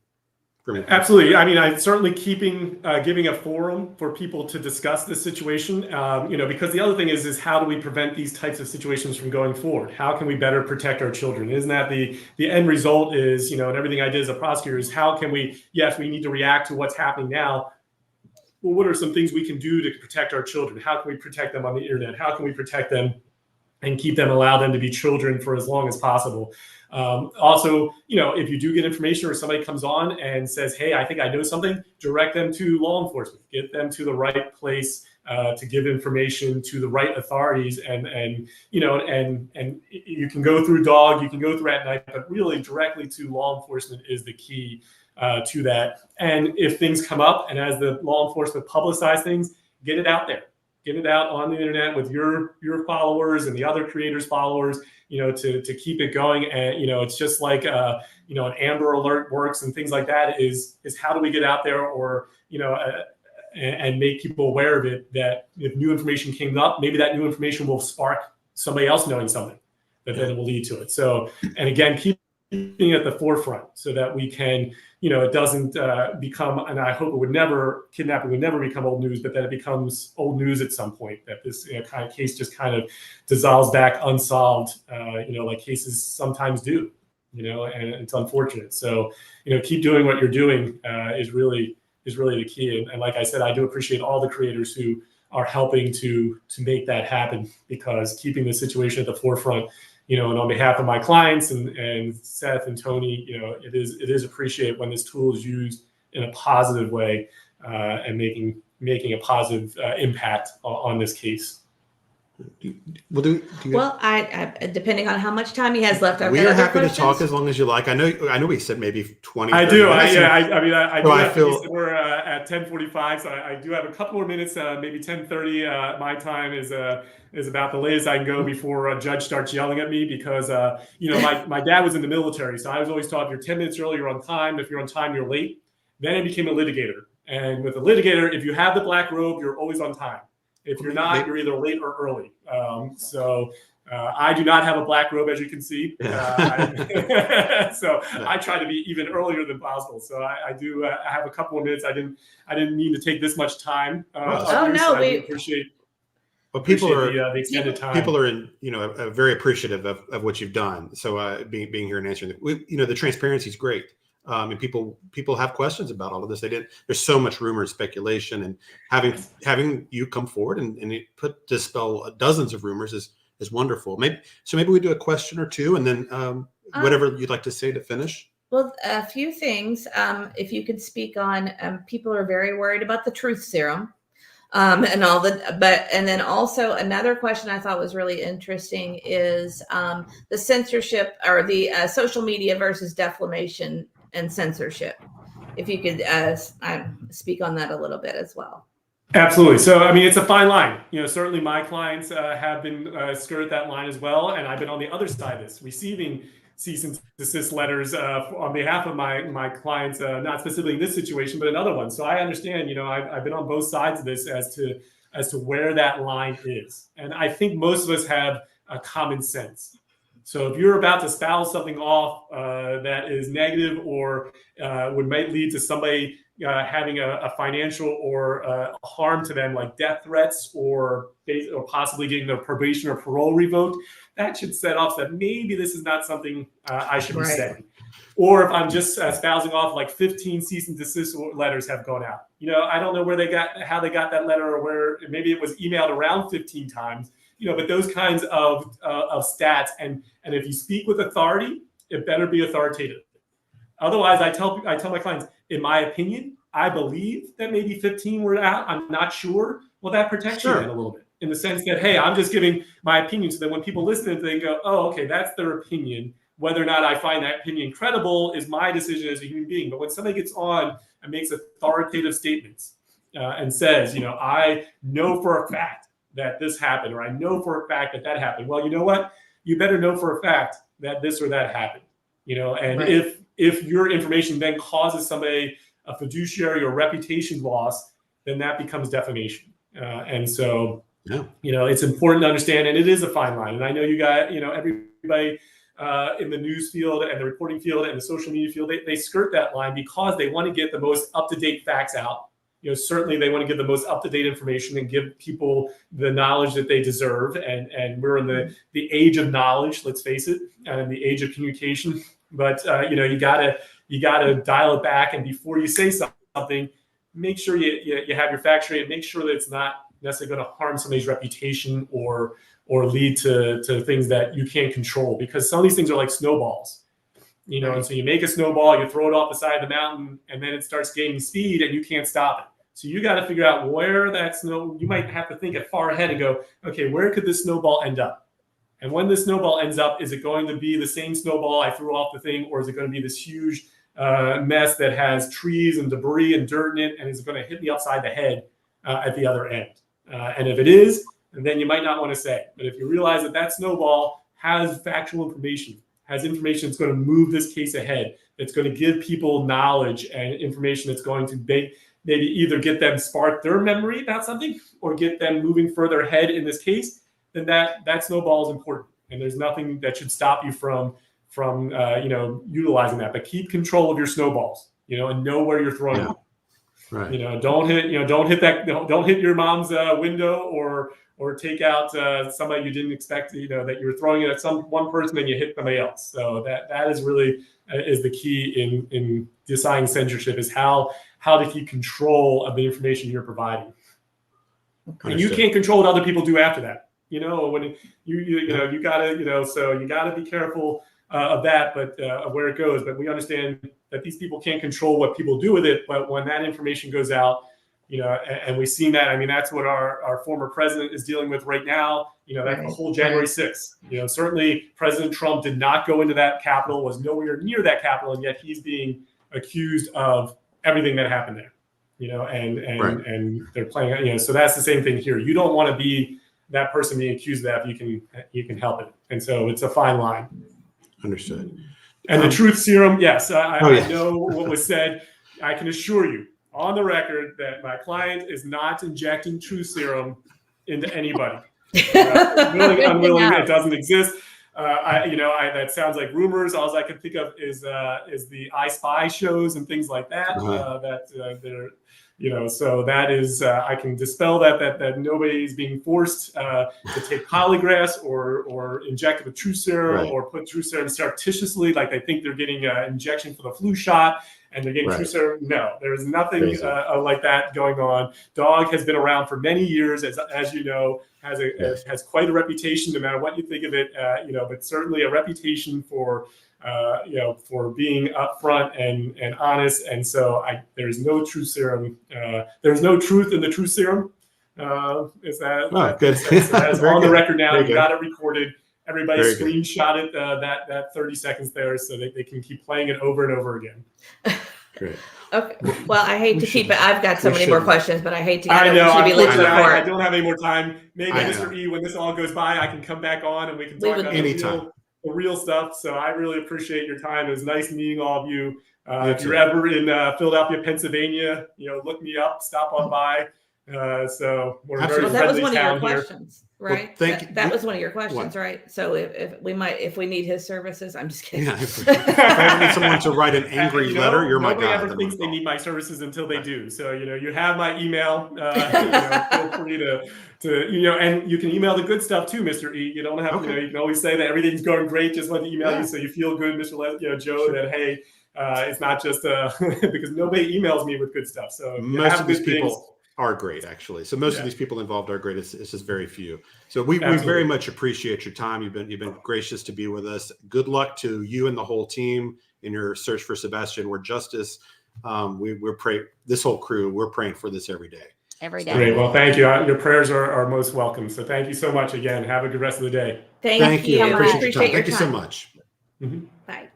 Absolutely. I mean, I'm certainly giving a forum for people to discuss this situation, because the other thing is how do we prevent these types of situations from going forward? How can we better protect our children? Isn't that the end result is, and everything I did as a prosecutor is how can we, yes, we need to react to what's happening now. Well, what are some things we can do to protect our children? How can we protect them on the internet? How can we protect them and allow them to be children for as long as possible? Also, if you do get information or somebody comes on and says, hey, I think I know something, direct them to law enforcement, get them to the right place to give information to the right authorities. And you can go through Dog, you can go through AtNight, but really directly to law enforcement is the key to that. And if things come up and as the law enforcement publicize things, get it out there. Get it out on the internet with your followers and the other creators' followers, to keep it going. And, it's just like, an Amber Alert works and things like that is how do we get out there or, and make people aware of it, that if new information came up, maybe that new information will spark somebody else knowing something that then it will lead to it. So, and again, keeping it at the forefront so that we can, it doesn't become, and I hope kidnapping would never become old news, but that it becomes old news at some point, that this kind of case just kind of dissolves back unsolved, like cases sometimes do, and it's unfortunate. So, keep doing what you're doing is really the key. And like I said, I do appreciate all the creators who are helping to make that happen, because keeping the situation at the forefront, and on behalf of my clients and Seth and Tony, it is appreciated when this tool is used in a positive way and making a positive impact on this case. Well, I depending on how much time he has left, we are happy to talk as long as you like. I know we said maybe 20. I do. I feel we're at 10:45, so I do have a couple more minutes. Maybe 10:30. My time is about the latest I can go before a judge starts yelling at me, because my dad was in the military, so I was always taught if you're 10 minutes early, you're on time. If you're on time, you're late. Then I became a litigator, and with a litigator, if you have the black robe, you're always on time. If you're not, you're either late or early. I do not have a black robe, as you can see. So I try to be even earlier than possible. So I do. I have a couple of minutes. I didn't mean to take this much time. I appreciate. But people are the extended time. People are very appreciative of what you've done. So being here and answering, the transparency is great. And people have questions about all of this. There's so much rumor and speculation, and having you come forward and dispel dozens of rumors is wonderful. Maybe we do a question or two, and then whatever you'd like to say to finish. Well, a few things. If you could speak on, people are very worried about the truth serum. And all and then also another question I thought was really interesting is the censorship or the social media versus defamation and censorship. if you could speak on that a little bit as well. Absolutely. So, I mean, it's a fine line. Certainly my clients have been skirted that line as well. And I've been on the other side of this, receiving cease and desist letters on behalf of my clients, not specifically in this situation, but in other ones. So I understand, I've been on both sides of this as to where that line is. And I think most of us have a common sense. So if you're about to spout something off that is negative or might lead to somebody having a financial or harm to them, like death threats or possibly getting their probation or parole revoked, that should set off that maybe this is not something I should be saying. Or if I'm just spousing off like 15 cease and desist letters have gone out. I don't know how they got that letter, or where maybe it was emailed around 15 times. But those kinds of stats, and if you speak with authority, it better be authoritative. Otherwise, I tell my clients, in my opinion, I believe that maybe 15 were out. I'm not sure. Well, that protects you then a little bit, in the sense that, hey, I'm just giving my opinion, so that when people listen to it, they go, oh, okay, that's their opinion. Whether or not I find that opinion credible is my decision as a human being. But when somebody gets on and makes authoritative statements and says, I know for a fact that this happened, or I know for a fact that happened. Well, you know what? You better know for a fact that this or that happened. And if your information then causes somebody a fiduciary or reputation loss, then that becomes defamation. And so, it's important to understand, and it is a fine line. And I know you guys, everybody in the news field and the reporting field and the social media field, they skirt that line because they want to get the most up-to-date facts out. Certainly they want to give the most up-to-date information and give people the knowledge that they deserve. And we're in the age of knowledge, let's face it, and the age of communication. But you gotta dial it back, and before you say something, make sure you have your facts straight, and make sure that it's not necessarily going to harm somebody's reputation or lead to things that you can't control, because some of these things are like snowballs. And so you make a snowball, you throw it off the side of the mountain, and then it starts gaining speed and you can't stop it. So you got to figure out where you might have to think far ahead and go, okay, where could this snowball end up? And when this snowball ends up, is it going to be the same snowball I threw off the thing, or is it going to be this huge mess that has trees and debris and dirt in it, and is it going to hit me upside the head at the other end? And if it is, then you might not want to say. But if you realize that snowball has factual information, has information that's going to move this case ahead, that's going to give people knowledge and information that's going to maybe either get them spark their memory about something or get them moving further ahead in this case, then that snowball is important. And there's nothing that should stop you from utilizing that. But keep control of your snowballs, and know where you're throwing them. Right. Don't hit your mom's window or take out somebody you didn't expect, that you were throwing it at one person and you hit somebody else. So that is really is the key in deciding censorship, is how to keep control of the information you're providing. Okay. And you can't control what other people do after that. When you gotta be careful of that, but of where it goes. But we understand that these people can't control what people do with it. But when that information goes out, and we've seen that. I mean, that's what our former president is dealing with right now. That's the whole January 6th. Certainly President Trump did not go into that Capitol, was nowhere near that Capitol, and yet he's being accused of everything that happened there. And they're playing. So that's the same thing here. You don't want to be that person being accused of that if you can help it. And so it's a fine line. Understood. And the truth serum, yes, I know what was said. I can assure you, on the record, that my client is not injecting truth serum into anybody. Unwilling, it doesn't exist. That sounds like rumors. All I can think of is the I Spy shows and things like that. So that is, I can dispel that nobody's being forced to take polygraphs or inject with true serum or put true serum surreptitiously, like they think they're getting an injection for the flu shot and they're getting true serum. No, there's nothing like that going on. Dog has been around for many years, as you know, has quite a reputation, no matter what you think of it, but certainly a reputation for being upfront and honest. And so there's no true serum. There's no truth in the true serum. Is that that's on the record now? You got it recorded. Everybody screenshot it, that 30 seconds there, so they can keep playing it over and over again. Great. Okay. Well, I hate We to keep should- it. I've got so we many more shouldn't. questions, but I hate to. I don't know. want you to be late to the Unfortunately, I court. don't have any more time. Maybe I Mr. know. E, when this all goes by, I can come back on and we can We talk would- about Anytime. the real stuff. So I really appreciate your time. It was nice meeting all of you. You If too. you're ever in Philadelphia, Pennsylvania, look me up, stop on by. So we're a very Absolutely. Well, that was friendly one of your town here. questions, right? Well, thank you. That was one of your questions, What? right? So if we need his services, I'm just kidding. Yeah. If I ever need someone to write an angry You know, letter, you're my nobody guy. ever I'm thinks on they call. need my services until they do. So you have my email. Feel free to and you can email the good stuff too, Mr. E. You don't have Okay. you can always say that everything's going great. Just want to email Yeah. you so you feel good, Mr. Joe. Sure. That hey, it's not just because nobody emails me with good stuff. So if you Most have of these good things, people are great, actually. So most of Yeah. these people involved are great. It's just very few. So we Absolutely. very much appreciate your time. You've been gracious to be with us. Good luck to you and the whole team in your search for Sebastian or justice. We're praying, this whole crew, we're praying for this every day. Every day. great. Well, thank you. Your prayers are most welcome. So thank you so much again. Have a good rest of the day. Thank you. I We appreciate your appreciate time. your Thank you so time. much. Mhm. Bye.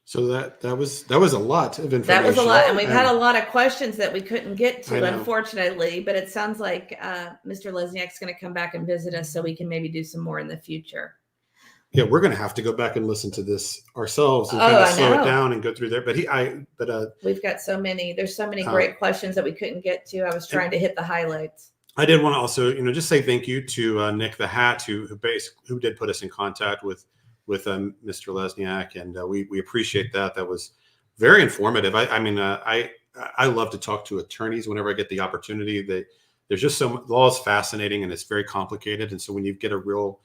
So that was a lot of information. That was a lot, and we've had a lot of questions that we couldn't get I to, know. unfortunately. But it sounds like Mr. Lesniak's going to come back and visit us, so we can maybe do some more in the future. Yeah, we're going to have to go back and listen to this ourselves and Oh, kind of I slow know. it down and go through there. We've got so many. There's so many Uh, great questions that we couldn't get to. I was trying to hit the highlights. I did want to also, just say thank you to Nik The Hat, who did put us in contact with Mr. Lesniak, and we appreciate that. That was very informative. I love to talk to attorneys whenever I get the opportunity. There's just so much, law is fascinating and it's very complicated, and so when you get a real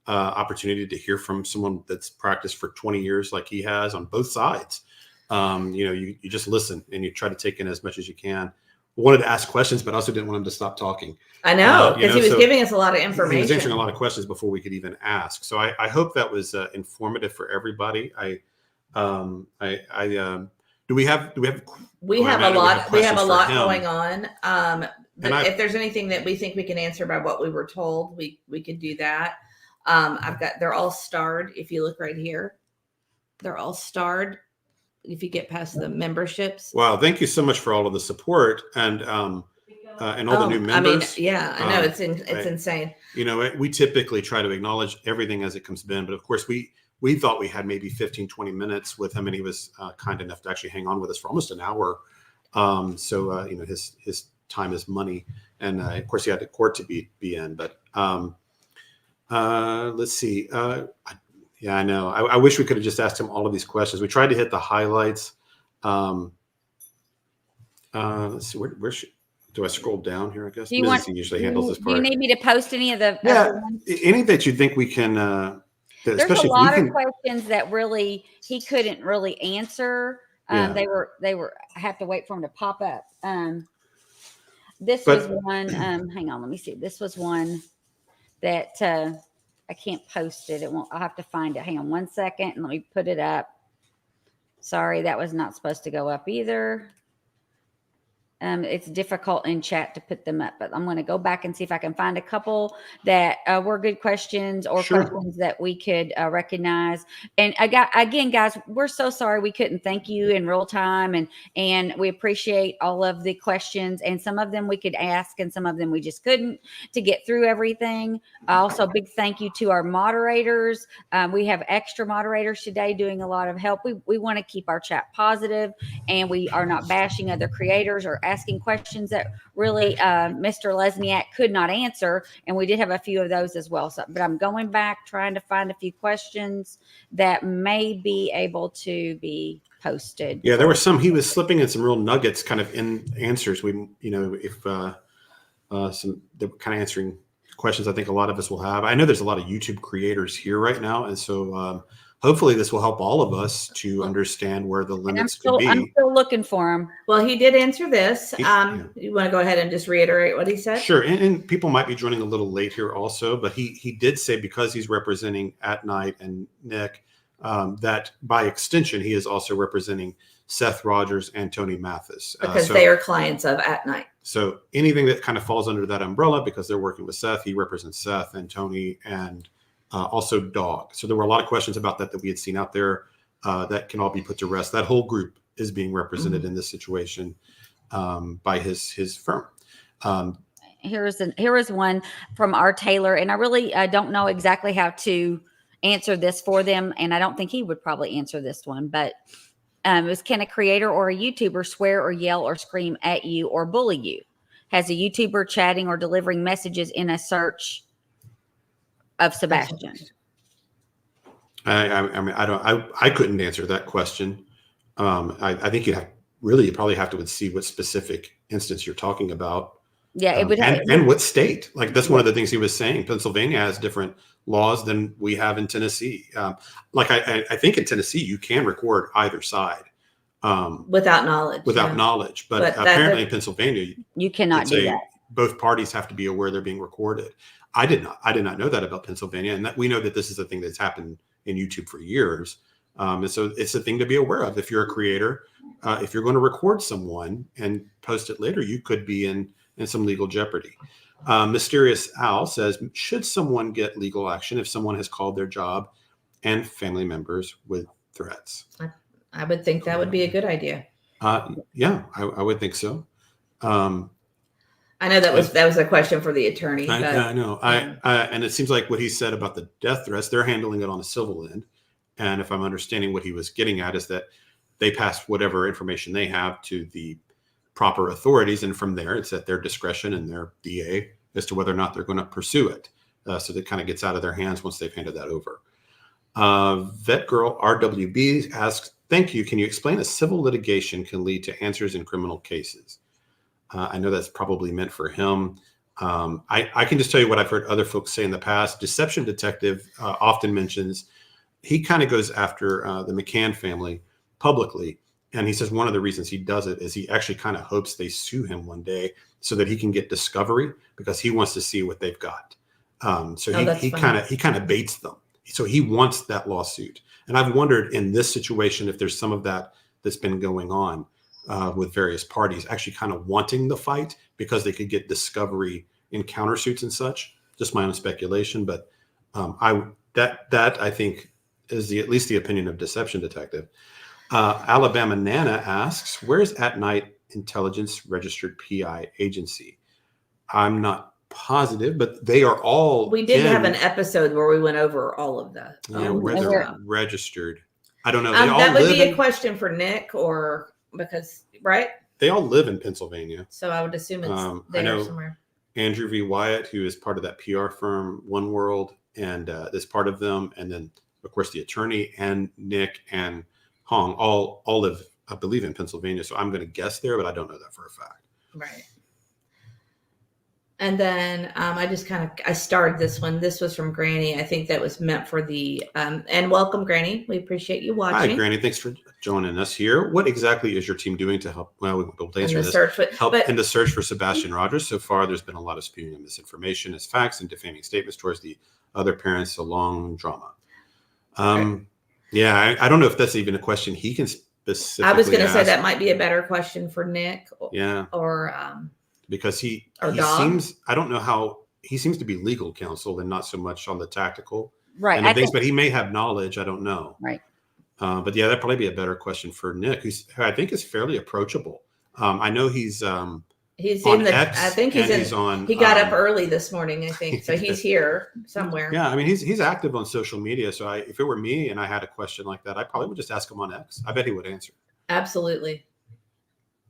opportunity to hear from someone that's practiced for 20 years like he has on both sides, you just listen and you try to take in as much as you can. Wanted to ask questions, but also didn't want him to stop talking. I know, because he was so giving us a lot of He was information. answering a lot of questions before we could even ask. So I hope that was informative for everybody. Do we have We have I a know lot. We have a questions lot for him. going on. And If there's anything that we think we can answer by what we were told, we could do that. They're all starred. If you look right here, they're all starred. If you get past the memberships. Wow, thank you so much for all of the support and all the new members. Yeah, I know it's insane. We typically try to acknowledge everything as it comes in, but of course we thought we had maybe 15, 20 minutes with him, and he was kind enough to actually hang on with us for almost an hour. His time is money, and of course he had the court to be in. But let's see. Yeah, I know. I wish we could have just asked him all of these questions. We tried to hit the highlights. Let's see. Where do I scroll down here? I guess Mrs. usually handles this part. Do you need me to post any of the? Yeah, any that you think we can. There's especially a lot if we of questions that really he couldn't really answer. Yeah. They were. I have to wait for them to pop up. This was one. Hang on, let me see. This was one that I can't post it. It won't. I'll have to find it. Hang on 1 second and let me put it up. Sorry, that was not supposed to go up either. It's difficult in chat to put them up, but I'm going to go back and see if I can find a couple that were good questions or Sure. questions that we could recognize. And again, guys, we're so sorry we couldn't thank you in real time, and we appreciate all of the questions, and some of them we could ask and some of them we just couldn't to get through everything. Also, big thank you to our moderators. We have extra moderators today doing a lot of help. We want to keep our chat positive, and we are not bashing other creators or asking questions that really Mr. Lesniak could not answer. And we did have a few of those as well. So, but I'm going back, trying to find a few questions that may be able to be posted. Yeah, there were some, he was slipping in some real nuggets kind of in answers. Some they were kind of answering questions I think a lot of us will have. I know there's a lot of YouTube creators here right now. And so hopefully this will help all of us to understand where the limits could be. I'm still looking for him. Well, he did answer this. Yeah. You want to go ahead and just reiterate what he said? Sure. And people might be joining a little late here also, but he did say, because he's representing AtNight and Nik, that by extension, he is also representing Seth Rogers and Tony Mathis. Because they are clients of AtNight. So anything that kind of falls under that umbrella, because they're working with Seth, he represents Seth and Tony and also Dog. So there were a lot of questions about that we had seen out there. that can all be put to rest. That whole group is being represented in this situation by his firm. Here is one from our Taylor, and I really don't know exactly how to answer this for them, and I don't think he would probably answer this one, but it was, can a creator or a YouTuber swear or yell or scream at you or bully you? Has a YouTuber chatting or delivering messages in a search of Sebastian? I mean, I couldn't answer that question. I think you probably have to see what specific instance you're talking about. Yeah, it would and what state. Like that's one of the things he was saying. Pennsylvania has different laws than we have in Tennessee. I think in Tennessee you can record either side without knowledge. But apparently in Pennsylvania you cannot do that. Both parties have to be aware they're being recorded. I did not know that about Pennsylvania, and that we know that this is a thing that's happened in YouTube for years. And so it's a thing to be aware of. If you're a creator, if you're going to record someone and post it later, you could be in some legal jeopardy. Mysterious Al says, should someone get legal action if someone has called their job and family members with threats? I would think that would be a good idea. Yeah, I would think so. I know that was a question for the attorney. I know. And it seems like what he said about the death threats, they're handling it on a civil end. And if I'm understanding what he was getting at is that they pass whatever information they have to the proper authorities. And from there, it's at their discretion and their DA as to whether or not they're going to pursue it. So that kind of gets out of their hands once they've handed that over. Vet Girl RWB asks, thank you. Can you explain a civil litigation can lead to answers in criminal cases? I know that's probably meant for him. I can just tell you what I've heard other folks say in the past. Deception Detective often mentions, he kind of goes after the McCann family publicly. And he says one of the reasons he does it is he actually kind of hopes they sue him one day so that he can get discovery because he wants to see what they've got. So he kind of baits them. So he wants that lawsuit. And I've wondered in this situation if there's some of that that's been going on with various parties actually kind of wanting the fight because they could get discovery in countersuits and such. Just my own speculation, but that I think is at least the opinion of Deception Detective. Alabama Nana asks, where's AtNight Intelligence Registered PI Agency? I'm not positive, but they are all. We did have an episode where we went over all of that. They're registered. I don't know. That would be a question for Nik, or because right? They all live in Pennsylvania, so I would assume it's there somewhere. Andrew V. Wyatt, who is part of that PR firm One World, and is part of them, and then of course the attorney and Nik and Hong all live, I believe, in Pennsylvania. So I'm going to guess there, but I don't know that for a fact. Right. And then I starred this one. This was from Granny. I think that was meant for the, and welcome, Granny. We appreciate you watching. Hi, Granny. Thanks for joining us here. What exactly is your team doing to help? Well, we won't be able to answer this. In the search for Sebastian Rogers. So far, there's been a lot of spewing of misinformation as facts and defaming statements towards the other parents, a long drama. Right. Yeah, I don't know if that's even a question he can specifically I was going to say ask. that might be a better question for Nik. Yeah. Or because he seems, I don't know how, he seems to be legal counsel and not so much on the tactical but he may have knowledge. I don't know. Right. But yeah, that'd probably be a better question for Nik, who I think is fairly approachable. I know he's on X, I think he's on. He got up early this morning, I think, so he's here somewhere. Yeah, I mean he's active on social media. So if it were me and I had a question like that, I probably would just ask him on X. I bet he would answer. Absolutely,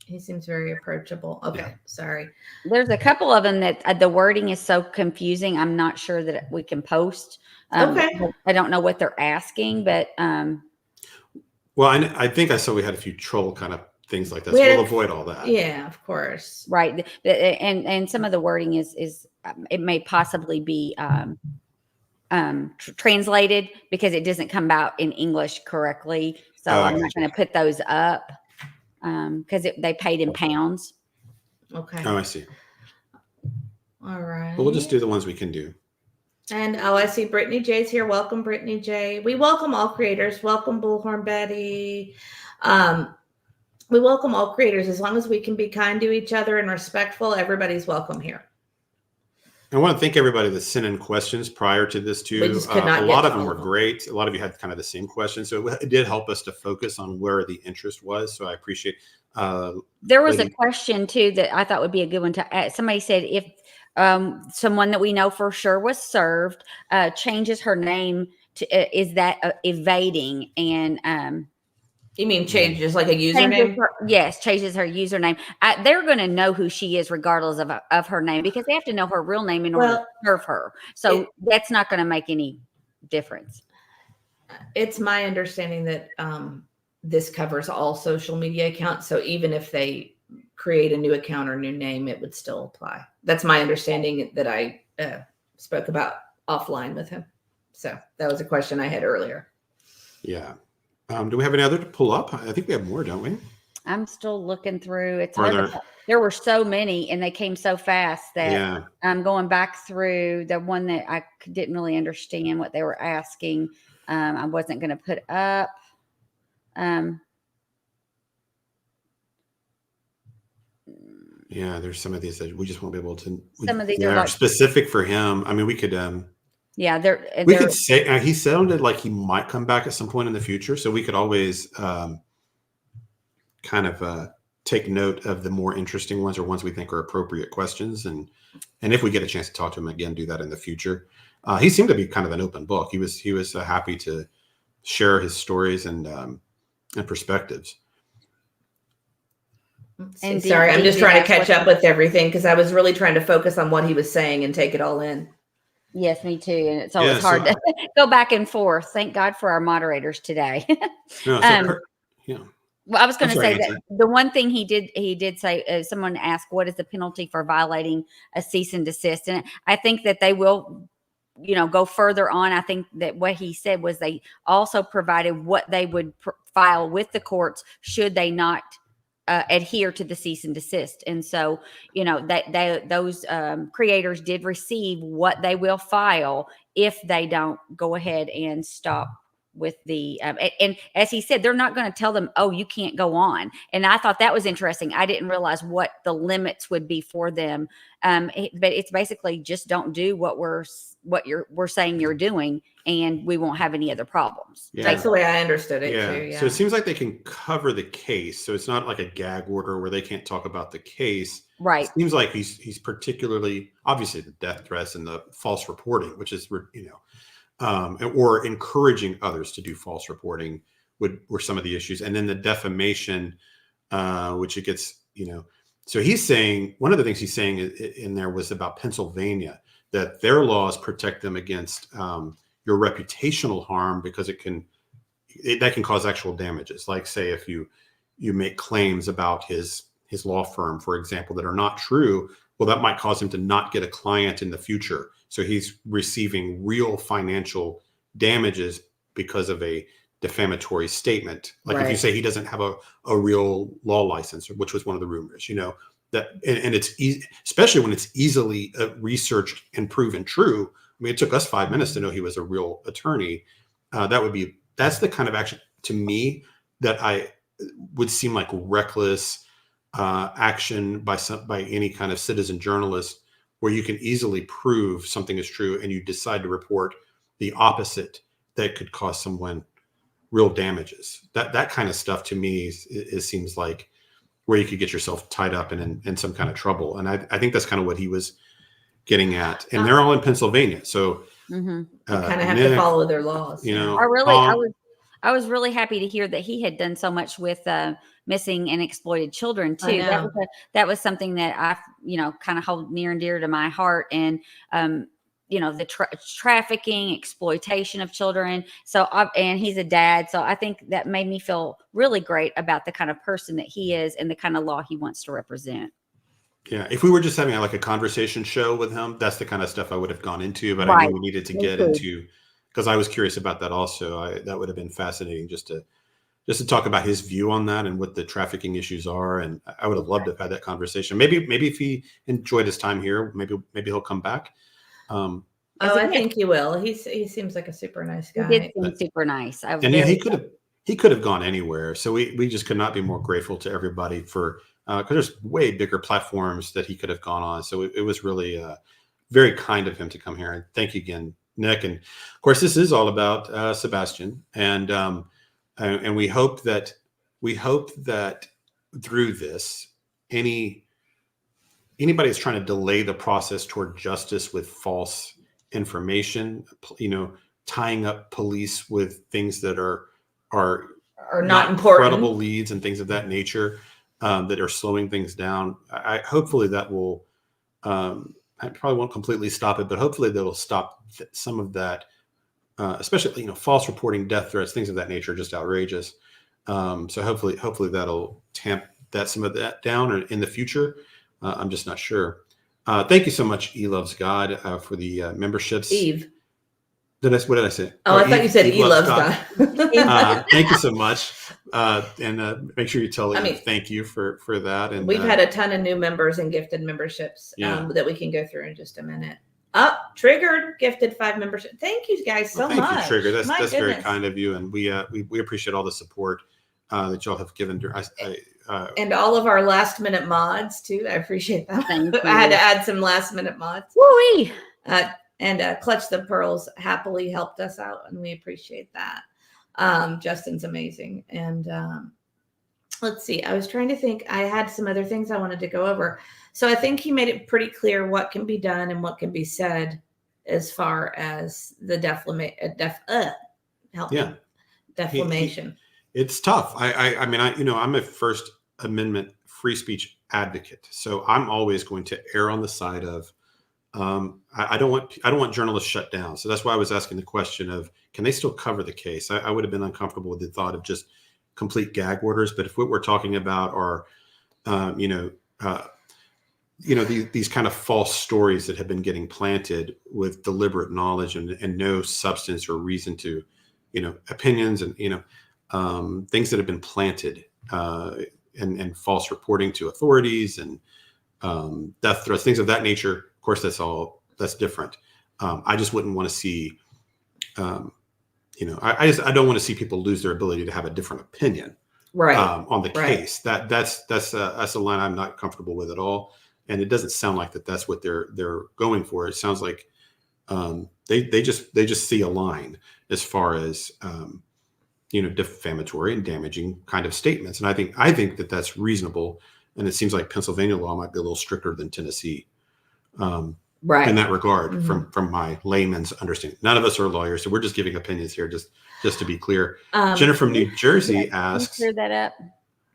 he seems very approachable. Okay, yeah. Sorry. There's a couple of them that the wording is so confusing. I'm not sure that we can post. Okay. I don't know what they're asking, but well, I think I saw we had a few troll kind of things like that. So we'll avoid all that. Yeah, of course. Right. And some of the wording is it may possibly be translated because it doesn't come out in English correctly. So I'm not going to put those up because they paid in pounds. Okay. Oh, I see. All right. Well, we'll just do the ones we can do. And I see Brittany J's here. Welcome, Brittany J. We welcome all creators. Welcome, Bullhorn Betty. We welcome all creators as long as we can be kind to each other and respectful. Everybody's welcome here. I want to thank everybody that sent in questions prior to this too. We just could not A get lot to of them all were of them. great. A lot of you had kind of the same questions, so it did help us to focus on where the interest was. So I appreciate. There was a Lady- question too that I thought would be a good one to ask. Somebody said if someone that we know for sure was served changes her name to is that evading and You mean changes like a changes username? yes, changes her username. They're going to know who she is regardless of her name because they have to know her real name in order to serve her. So that's not going to make any difference. It's my understanding that this covers all social media accounts. So even if they create a new account or new name, it would still apply. That's my understanding that I spoke about offline with him. So that was a question I had earlier. Yeah. Do we have any other to pull up? I think we have more, don't we? I'm still looking through. It's Are hard. There were so many, and they came so fast that I'm going back through the one that I didn't really understand what they were asking. I wasn't going to put up. Yeah, there's some of these that we just won't be able to. Some of these are are like specific for him. I mean, we could. Yeah, We could say he sounded like he might come back at some point in the future, so we could always kind of take note of the more interesting ones or ones we think are appropriate questions, and if we get a chance to talk to him again, do that in the future. He seemed to be kind of an open book. He was happy to share his stories and perspectives. And sorry, I'm just trying to catch up with everything because I was really trying to focus on what he was saying and take it all in. Yes, me too. And it's always hard to go back and forth. Thank God for our moderators today. Yeah. Well, I was going to say that the one thing he did say, someone asked, what is the penalty for violating a cease and desist? And I think that they will, go further on. I think that what he said was they also provided what they would file with the courts should they not adhere to the cease and desist. And so, those creators did receive what they will file if they don't go ahead and stop with the and as he said, they're not going to tell them, oh, you can't go on. And I thought that was interesting. I didn't realize what the limits would be for them. But it's basically just don't do what we're saying you're doing, and we won't have any other problems. Yeah. That's the way I understood it too. Yeah. So it seems like they can cover the case. So it's not like a gag order where they can't talk about the case. Right. It seems like he's particularly, obviously, the death threats and the false reporting, which is, or encouraging others to do false reporting were some of the issues. And then the defamation, which it gets, so he's saying, one of the things he's saying in there was about Pennsylvania, that their laws protect them against your reputational harm because that can cause actual damages. Like say if you make claims about his law firm, for example, that are not true, well, that might cause him to not get a client in the future. So he's receiving real financial damages because of a defamatory statement. Like if you say he doesn't have a real law license, which was one of the rumors, that, and it's easy, especially when it's easily researched and proven true. I mean, it took us 5 minutes to know he was a real attorney. That's the kind of action to me that I would seem like reckless action by any kind of citizen journalist, where you can easily prove something is true and you decide to report the opposite that could cause someone real damages. That kind of stuff to me seems like where you could get yourself tied up in some kind of trouble. And I think that's kind of what he was getting at. And they're all in Pennsylvania. So you kind of have to follow their laws. I was really happy to hear that he had done so much with missing and exploited children too. That was something that I, kind of hold near and dear to my heart. And, the trafficking, exploitation of children. So, and he's a dad. So I think that made me feel really great about the kind of person that he is and the kind of law he wants to represent. Yeah. If we were just having like a conversation show with him, that's the kind of stuff I would have gone into, but Right. I knew we needed to get into, because I was curious about that also. That would have been fascinating just to talk about his view on that and what the trafficking issues are. And I would have loved to have had that conversation. Maybe if he enjoyed his time here, maybe he'll come back. I think he will. He seems like a super nice guy. He did seem super nice. And he could have gone anywhere. So we just could not be more grateful to everybody for, because there's way bigger platforms that he could have gone on. So it was really very kind of him to come here. And thank you again, Nik. And of course, this is all about Sebastian, and we hope that through this, anybody that's trying to delay the process toward justice with false information, tying up police with things that are not important, credible leads and things of that nature, that are slowing things down. Hopefully that will. I probably won't completely stop it, but hopefully that'll stop some of that, especially false reporting, death threats, things of that nature, are just outrageous. So hopefully that'll tamp some of that down, or in the future. I'm just not sure. Thank you so much, E Loves God, for the memberships. Eve. What did I say? Oh, I thought you said E Loves God. Thank you so much. And make sure you tell Eve thank you for that. And we've had a ton of new members and gifted memberships that we can go through in just a minute. Triggered gifted 5 membership. Thank you guys so much. Thank you, Trigger. That's very kind of you, and we appreciate all the support that y'all have given. And all of our last minute mods too. I appreciate that. Thank you. I had to add some last minute mods. Woo-wee. And Clutch the Pearls happily helped us out, and we appreciate that. Justin's amazing. And let's see. I was trying to think. I had some other things I wanted to go over. So I think he made it pretty clear what can be done and what can be said as far as the defamation. It's tough. I mean, I'm a First Amendment free speech advocate, so I'm always going to err on the side of I don't want journalists shut down. So that's why I was asking the question of, can they still cover the case? I would have been uncomfortable with the thought of just complete gag orders. But if what we're talking about are, these kind of false stories that have been getting planted with deliberate knowledge and no substance or reason to, opinions and, things that have been planted and false reporting to authorities and death threats, things of that nature. Of course, that's different. I just wouldn't want to see, I don't want to see people lose their ability to have a different opinion, right, on the case. That's a line I'm not comfortable with at all. And it doesn't sound like that's what they're going for. It sounds like they just see a line as far as defamatory and damaging kind of statements. And I think that's reasonable. And it seems like Pennsylvania law might be a little stricter than Tennessee. Right. In that regard, from my layman's understanding. None of us are lawyers, so we're just giving opinions here, just to be clear. Jennifer from New Jersey asks, clear that up.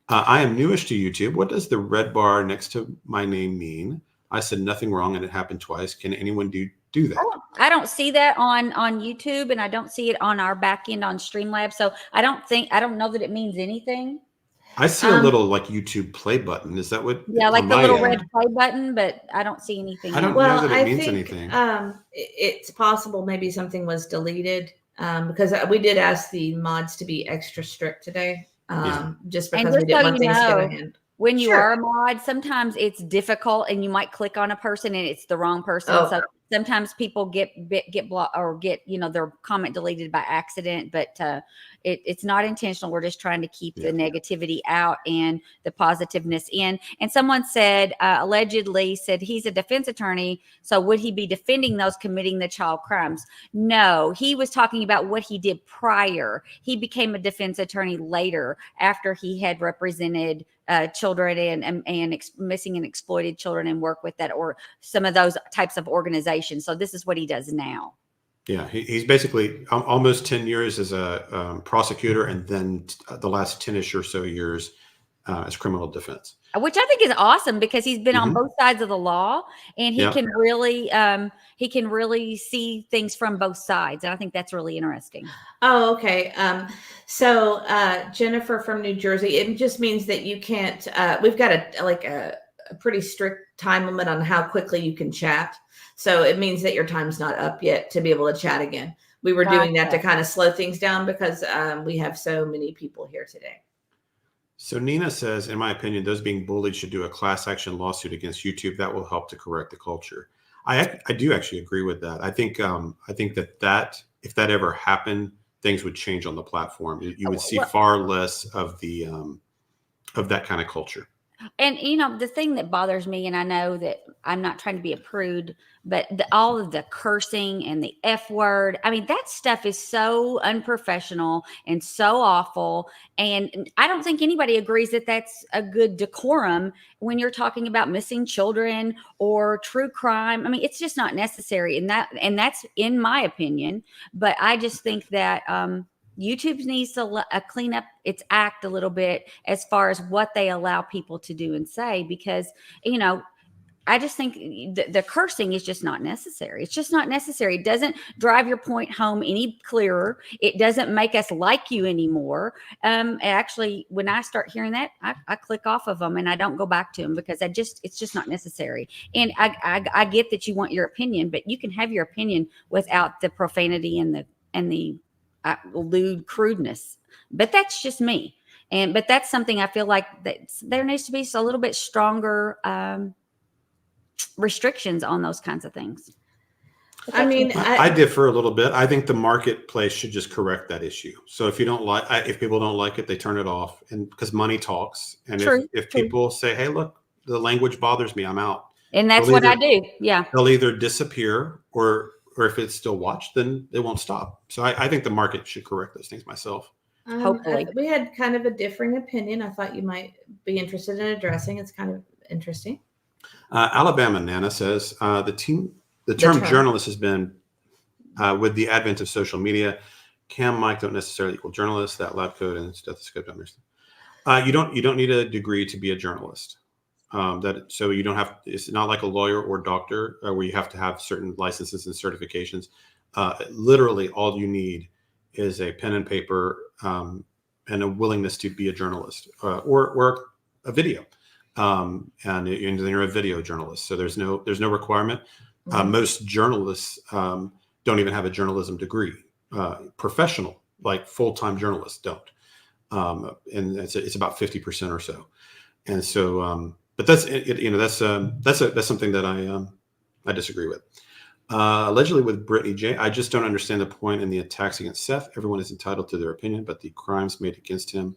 I am newish to YouTube. What does the red bar next to my name mean? I said nothing wrong and it happened twice. Can anyone do that? I don't see that on YouTube, and I don't see it on our back end on Streamlabs. So I don't know that it means anything. I see a little like YouTube play button. Is that what? Yeah, like the little red play button, but I don't see anything. I don't know that it means anything. It's possible maybe something was deleted because we did ask the mods to be extra strict today, just because we didn't want things to get ahead. When you are a mod, sometimes it's difficult, and you might click on a person and it's the wrong person. Oh. So sometimes people get blocked or get their comment deleted by accident, but it's not intentional. We're just trying to keep the negativity out and the positiveness in. And someone said, allegedly said he's a defense attorney, so would he be defending those committing the child crimes? No, he was talking about what he did prior. He became a defense attorney later, after he had represented children and missing and exploited children and work with that, or some of those types of organizations. So this is what he does now. Yeah, he's basically almost 10 years as a prosecutor, and then the last 10-ish or so years as criminal defense. Which I think is awesome, because he's been on both sides of the law, and he can really see things from both sides. And I think that's really interesting. Oh, okay. So Jennifer from New Jersey, it just means that you can't, we've got a pretty strict time limit on how quickly you can chat. So it means that your time's not up yet to be able to chat again. We were doing that to kind of slow things down because we have so many people here today. So Nina says, in my opinion, those being bullied should do a class action lawsuit against YouTube. That will help to correct the culture. I do actually agree with that. I think that if that ever happened, things would change on the platform. You would see far less of the of that kind of culture. And the thing that bothers me, and I know that I'm not trying to be a prude, but all of the cursing and the F word, I mean, that stuff is so unprofessional and so awful. And I don't think anybody agrees that that's a good decorum when you're talking about missing children or true crime. I mean, it's just not necessary. And that's in my opinion. But I just think that YouTube needs to clean up its act a little bit as far as what they allow people to do and say, because, I just think the cursing is just not necessary. It's just not necessary. It doesn't drive your point home any clearer. It doesn't make us like you anymore. Actually, when I start hearing that, I click off of them and I don't go back to them because it's just not necessary. And I get that you want your opinion, but you can have your opinion without the profanity and the lewd crudeness. But that's just me. But that's something I feel like that there needs to be a little bit stronger restrictions on those kinds of things. I mean, I differ a little bit. I think the marketplace should just correct that issue. So if people don't like it, they turn it off, and because money talks. And if people say, "Hey, look, the language bothers me, I'm out," and that's what I do. Yeah, they'll either disappear or if it's still watched, then it won't stop. So I think the market should correct those things myself. Hopefully. We had kind of a differing opinion. I thought you might be interested in addressing. It's kind of interesting. Alabama Nana says the term journalist has been with the advent of social media. Cam, mic don't necessarily equal journalist. That lab coat and stethoscope don't understand. You don't need a degree to be a journalist. So you don't have. It's not like a lawyer or doctor where you have to have certain licenses and certifications. Literally, all you need is a pen and paper and a willingness to be a journalist or a video. And you're a video journalist, so there's no requirement. Most journalists don't even have a journalism degree. Professional, like full-time journalists, don't. And it's about 50% or so. And so, but that's something that I disagree with. Allegedly with Brittany J, I just don't understand the point in the attacks against Seth. Everyone is entitled to their opinion, but the crimes made against him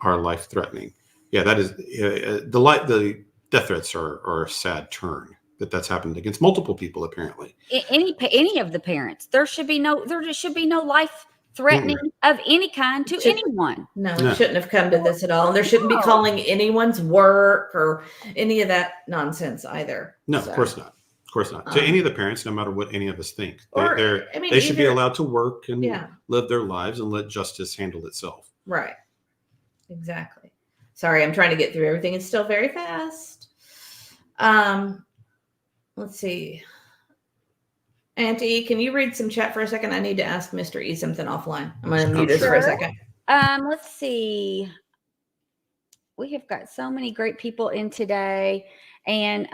are life-threatening. Yeah, that is the death threats are a sad turn that's happened against multiple people apparently. Any of the parents, there should be no life threatening of any kind to anyone. No, it shouldn't have come to this at all. And there shouldn't be calling anyone's work or any of that nonsense either. No, so. Of course not. Of course not. To any of the parents, no matter what any of us think, they should be allowed to work and live their lives and let justice handle itself. Right. Exactly. Sorry, I'm trying to get through everything. It's still very fast. Let's see. Auntie, can you read some chat for a second? I need to ask Mr. E something offline. I'm going to mute us for a second. Let's see. We have got so many great people in today. And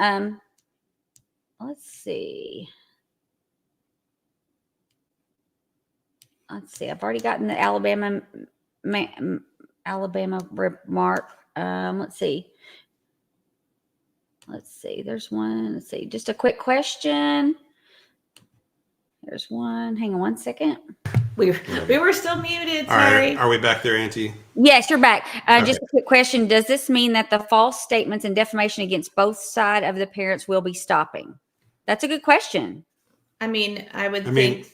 let's see. I've already gotten the Alabama remark. Let's see. There's one. Let's see. Just a quick question. There's one. Hang on one second. We were still muted. Sorry. Are we back there, Auntie? Yes, you're back. Just a quick question. Does this mean that the false statements and defamation against both sides of the parents will be stopping? That's a good question. I mean, I think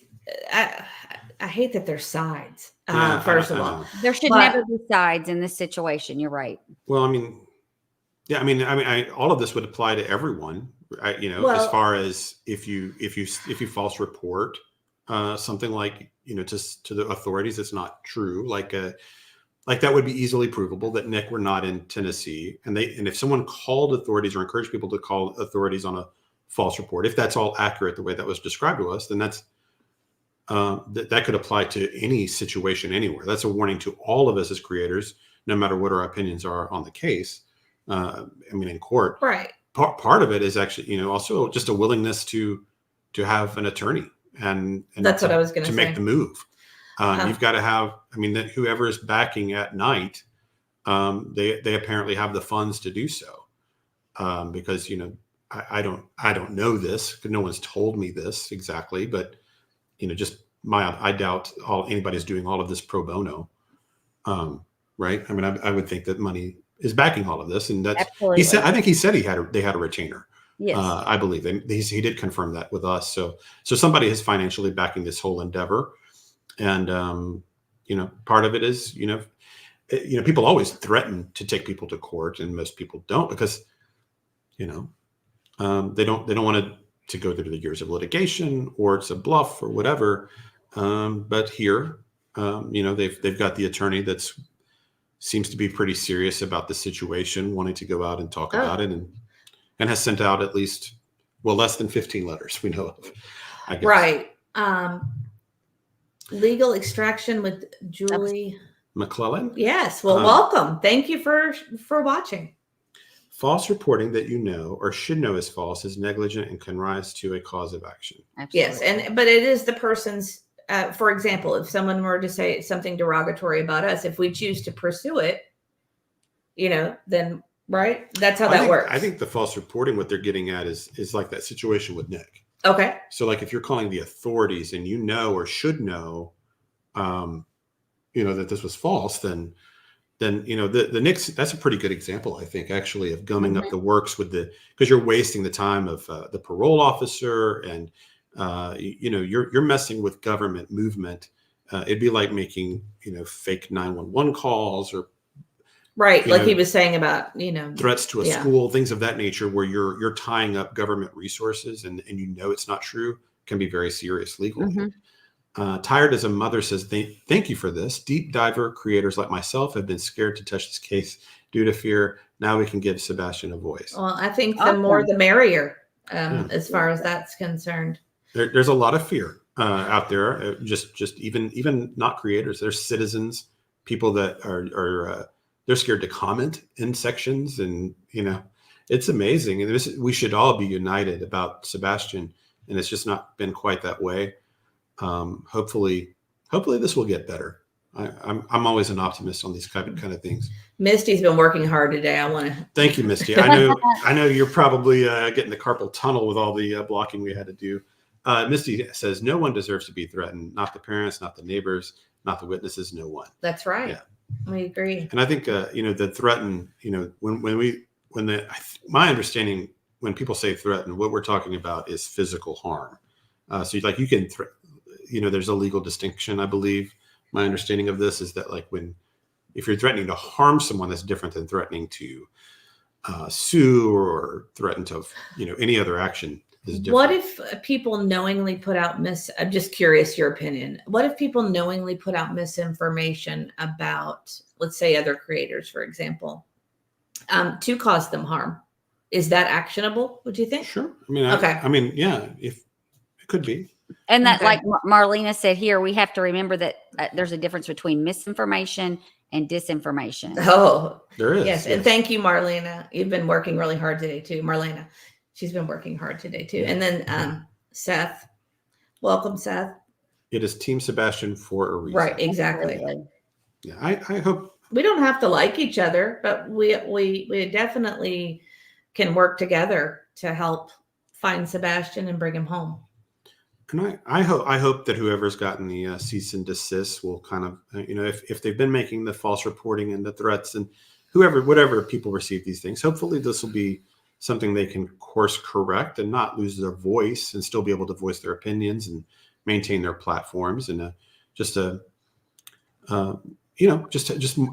I hate that there's sides. First of all, there should never be sides in this situation. You're right. Well, all of this would apply to everyone, right? As far as if you false report something like to the authorities, it's not true. Like that would be easily provable that Nik were not in Tennessee, and if someone called authorities or encouraged people to call authorities on a false report, if that's all accurate the way that was described to us, then that's that could apply to any situation anywhere. That's a warning to all of us as creators, no matter what our opinions are on the case. In court, right? Part of it is actually, also just a willingness to have an attorney, and that's what I was going to say. Make the move. You've got to have. That whoever is backing AtNight, they apparently have the funds to do so, because I don't know this because no one's told me this exactly, but I doubt anybody's doing all of this pro bono, right? I would think that money is backing all of this, and that's Absolutely. he said. I think he said they had a retainer. Yes. I believe he did confirm that with us. So somebody is financially backing this whole endeavor, and part of it is people always threaten to take people to court, and most people don't because they don't want to go through the years of litigation, or it's a bluff or whatever. But here, they've got the attorney that's seems to be pretty serious about the situation, wanting to go out and talk about it, and has sent out at least, less than 15 letters we know of, I guess. Right. Legal extraction with Julie McClellan. Yes. Well, welcome. Thank you for watching. False reporting that you know or should know is false is negligent and can rise to a cause of action. Absolutely. Yes, but it is the person's. For example, if someone were to say something derogatory about us, if we choose to pursue it, then right, that's how that works. I think the false reporting, what they're getting at is like that situation with Nik. Okay. So like if you're calling the authorities and or should know, that this was false, then the Nik's, that's a pretty good example, I think, actually, of gumming up the works because you're wasting the time of the parole officer, and you're messing with government movement. It'd be like making fake 911 calls, or right, like he was saying about threats to a school, things of that nature, where you're tying up government resources, and it's not true, can be very serious legally. Tired as a mother says, thank you for this. Deep diver creators like myself have been scared to touch this case due to fear. Now we can give Sebastian a voice. Well, I think the more the merrier, as far as that's concerned. There's a lot of fear out there. Just even not creators. There's citizens, people that are they're scared to comment in sections, and it's amazing. And we should all be united about Sebastian, and it's just not been quite that way. Hopefully this will get better. I'm always an optimist on these kind of things. Misty's been working hard today. I want to thank you, Misty. I know you're probably getting the carpal tunnel with all the blocking we had to do. Misty says no one deserves to be threatened. Not the parents, not the neighbors, not the witnesses. No one. That's right. Yeah, we agree. And I think the threaten. My understanding, when people say threaten, what we're talking about is physical harm. So you can there's a legal distinction, I believe. My understanding of this is that if you're threatening to harm someone, that's different than threatening to sue or threaten to, any other action is different. What if people knowingly put out I'm just curious your opinion. What if people knowingly put out misinformation about, let's say, other creators, for example, to cause them harm? Is that actionable, would you think? Sure. Yeah, if it could be. And that, like Marlena said here, we have to remember that there's a difference between misinformation and disinformation. Oh, there is. Yes. And thank you, Marlena. You've been working really hard today too. Marlena, she's been working hard today too. And then Seth, welcome, Seth. It is Team Sebastian for a reason. Right. Exactly. Yeah. I hope we don't have to like each other, but we definitely can work together to help find Sebastian and bring him home. And I hope that whoever's gotten the cease and desist will kind of, if they've been making the false reporting and the threats, and whatever people receive these things, hopefully this will be something they can course correct and not lose their voice, and still be able to voice their opinions and maintain their platforms in just a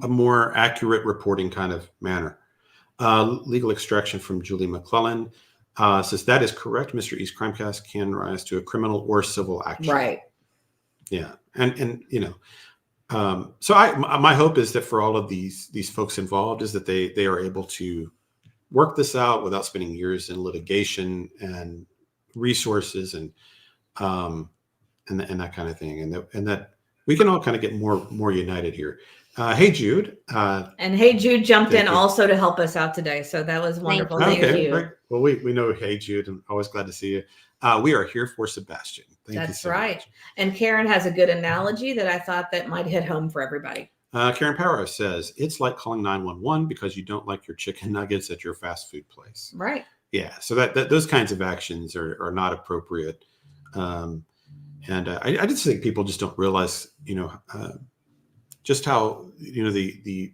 more accurate reporting kind of manner. Legal extraction from Julie McClellan. Says that is correct. Mr. E's Crimecast can rise to a criminal or civil action. Right. Yeah. And so my hope is that for all of these folks involved is that they are able to work this out without spending years in litigation and resources and that kind of thing. And that we can all kind of get more united here. Hey, Jude. And Hey Jude jumped in also to help us out today. So that was wonderful. Thank you. Right. Well, we know Hey Jude, and always glad to see you. We are here for Sebastian. Thank you so right. much. And Karen has a good analogy that I thought that might hit home for everybody. Karen Power says, it's like calling 911 because you don't like your chicken nuggets at your fast food place. Right. Yeah. So that those kinds of actions are not appropriate. And I just think people just don't realize, just how, the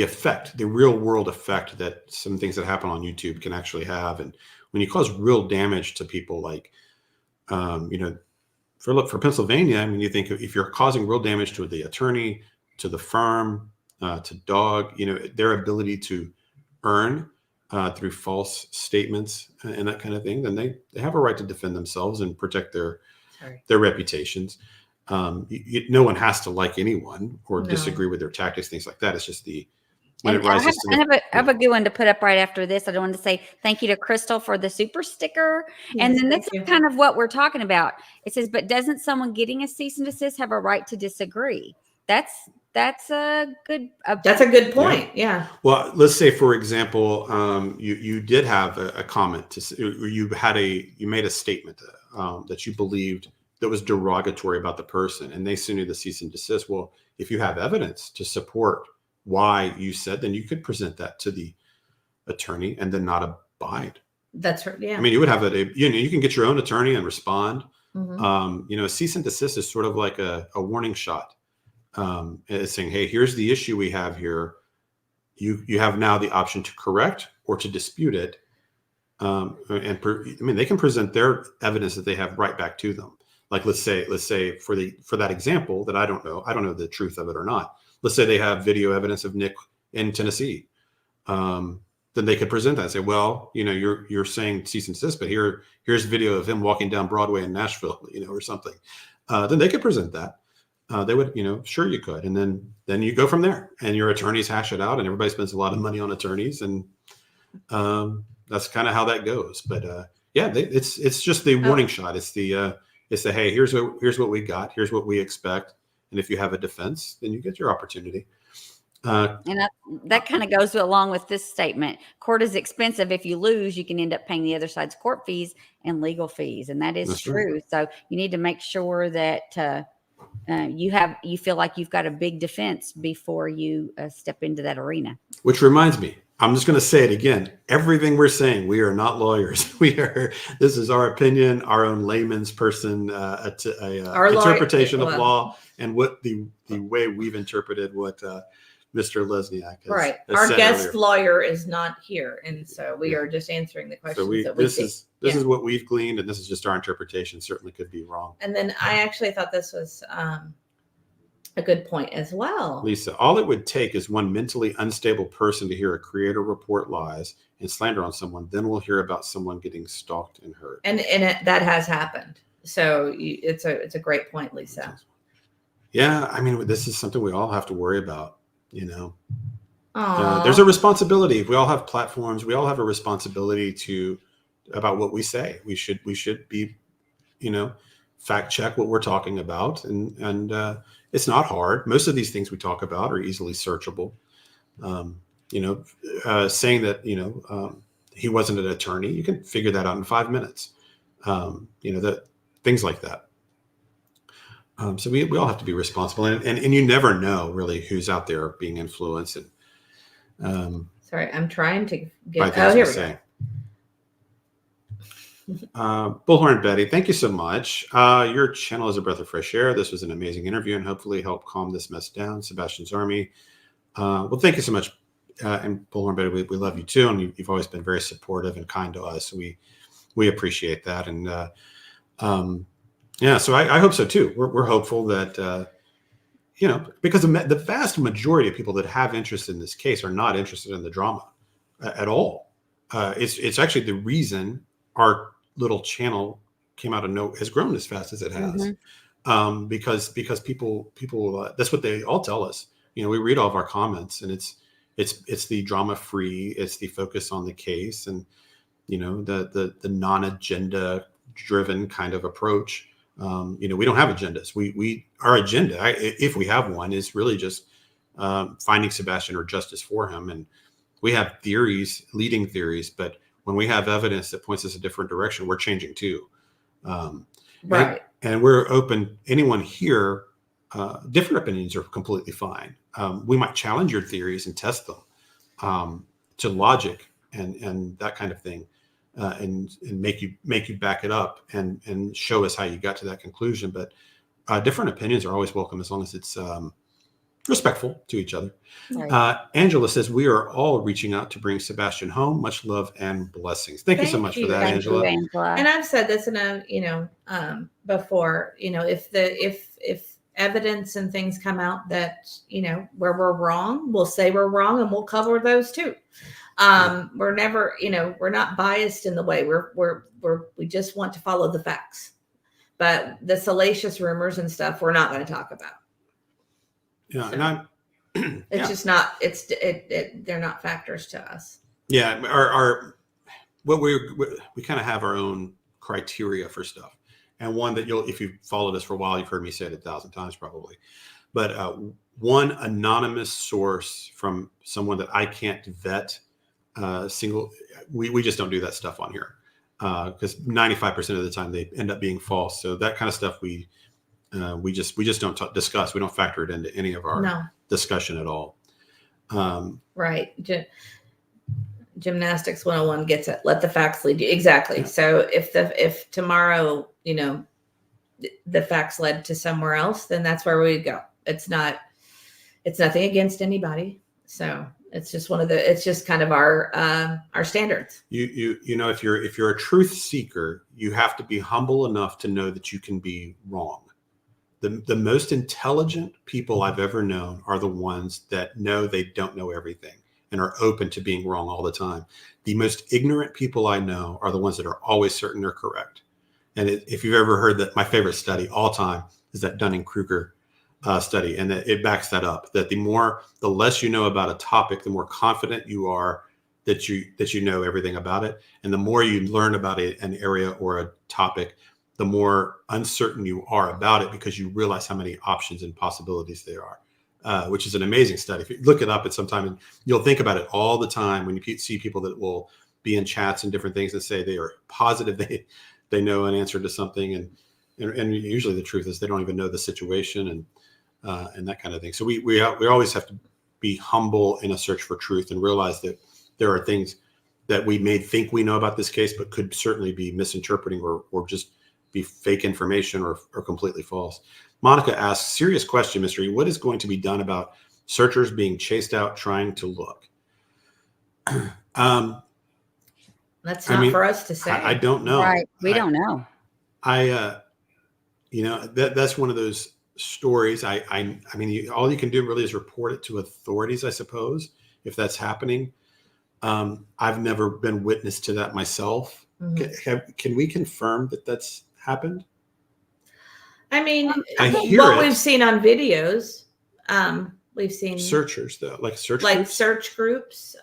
effect, the real world effect that some things that happen on YouTube can actually have. And when you cause real damage to people, like, for Pennsylvania, I mean, you think if you're causing real damage to the attorney, to the firm, to dog, their ability to earn through false statements and that kind of thing, then they have a right to defend themselves and protect their reputations. No one has to like anyone or disagree with their tactics, things like that. It's just when it rises to I have a good one to put up right after this. I don't want to say thank you to Crystal for the super sticker. Yes, and then that's kind of what we're talking about. It says, but doesn't someone getting a cease and desist have a right to disagree? That's a good point. Yeah. Well, let's say, for example, you did have a comment you made a statement that you believed that was derogatory about the person, and they send you the cease and desist. Well, if you have evidence to support why you said, then you could present that to the attorney and then not abide. That's right. Yeah. I mean, you would have you can get your own attorney and respond. Mm-hmm. A cease and desist is sort of like a warning shot. It's saying, hey, here's the issue we have here. You have now the option to correct or to dispute it. They can present their evidence that they have right back to them. Like, let's say for that example that I don't know the truth of it or not. Let's say they have video evidence of Nik in Tennessee. Then they could present that and say, well, you're saying cease and desist, but here's video of him walking down Broadway in Nashville, or something. Then they could present that. They would, sure you could. And then you go from there, and your attorneys hash it out, and everybody spends a lot of money on attorneys. And that's kind of how that goes. But it's just the warning shot. It's the hey, here's what we got. Here's what we expect. And if you have a defense, then you get your opportunity. And that kind of goes along with this statement. Court is expensive. If you lose, you can end up paying the other side's court fees and legal fees. And that is true. Right. So you need to make sure that you feel like you've got a big defense before you step into that arena. Which reminds me, I'm just going to say it again. Everything we're saying, we are not lawyers. This is our opinion, our own layman's person, interpretation of law, and what the way we've interpreted what Mr. Lesniak has. Right. Has our said guest earlier. Lawyer is not here, and so we are just answering the questions that we see. This is what we've gleaned, and this is just our interpretation. Certainly could be wrong. And then I actually thought this was a good point as well. Lisa, all it would take is one mentally unstable person to hear a creator report lies and slander on someone. Then we'll hear about someone getting stalked and hurt. And that has happened. So it's a great point, Lisa. Yeah, I mean, this is something we all have to worry about. There's a responsibility. If we all have platforms, we all have a responsibility about what we say. We should be, fact check what we're talking about, and it's not hard. Most of these things we talk about are easily searchable. Saying that he wasn't an attorney, you can figure that out in 5 minutes. That things like that. So we all have to be responsible, and you never know really who's out there being influenced. And sorry, I'm trying to get. Here we go. Bullhorn Betty, thank you so much. Your channel is a breath of fresh air. This was an amazing interview, and hopefully help calm this mess down. Sebastian's Army. Well, thank you so much, and Bullhorn Betty, we love you too, and you've always been very supportive and kind to us. We appreciate that, and so I hope so too. We're hopeful that because the vast majority of people that have interest in this case are not interested in the drama at all. It's actually the reason our little channel came out of nowhere, has grown as fast as it has. Mm-hmm. Because people that's what they all tell us. We read all of our comments, and it's the drama free, it's the focus on the case, and the non-agenda driven kind of approach. We don't have agendas. Our agenda, if we have one, is really just finding Sebastian or justice for him. And we have leading theories, but when we have evidence that points us a different direction, we're changing too. Right. And we're open. Anyone here, different opinions are completely fine. We might challenge your theories and test them to logic and that kind of thing. And make you back it up and show us how you got to that conclusion. But different opinions are always welcome, as long as it's respectful to each other. Right. Angela says, we are all reaching out to bring Sebastian home. Much love and blessings. Thank you so Thank much you. for that, Thank Angela. you, Angela. And I've said this in before, if evidence and things come out that, where we're wrong, we'll say we're wrong and we'll cover those too. We're never, we're not biased in the way we just want to follow the facts, but the salacious rumors and stuff, we're not going to talk about. Yeah. So, And I'm, it's just not, they're not factors to us. yeah. We kind of have our own criteria for stuff. And one that if you've followed us for a while, you've heard me say it 1,000 times probably. But one anonymous source from someone that I can't vet, we just don't do that stuff on here because 95% of the time they end up being false. So that kind of stuff we just don't discuss. We don't factor it into any of our discussion at all. Right. Gymnastics 101 gets it. Let the facts lead you. Exactly. Yeah. So if tomorrow, the facts led to somewhere else, then that's where we go. It's nothing against anybody. So it's just kind of our standards. If you're a truth seeker, you have to be humble enough to know that you can be wrong. The most intelligent people I've ever known are the ones that know they don't know everything and are open to being wrong all the time. The most ignorant people I know are the ones that are always certain they're correct. And if you've ever heard that, my favorite study all time is that Dunning-Kruger study, and that it backs that up. That the less you know about a topic, the more confident you are that you know everything about it, and the more you learn about an area or a topic, the more uncertain you are about it because you realize how many options and possibilities there are, which is an amazing study. If you look it up at some time, and you'll think about it all the time when you see people that will be in chats and different things and say they are positive they know an answer to something, and usually the truth is they don't even know the situation and that kind of thing. So we always have to be humble in a search for truth and realize that there are things that we may think we know about this case, but could certainly be misinterpreting or just be fake information or completely false. Monica asks, serious question, Mr. E. What is going to be done about searchers being chased out trying to look? That's not for us to say. I don't know. Right. We don't know. That's one of those stories. I mean, all you can do really is report it to authorities, I suppose, if that's happening. I've never been witness to that myself. Mm-hmm. Can we confirm that that's happened? I mean, we've seen on videos, we've seen searchers though, like search groups.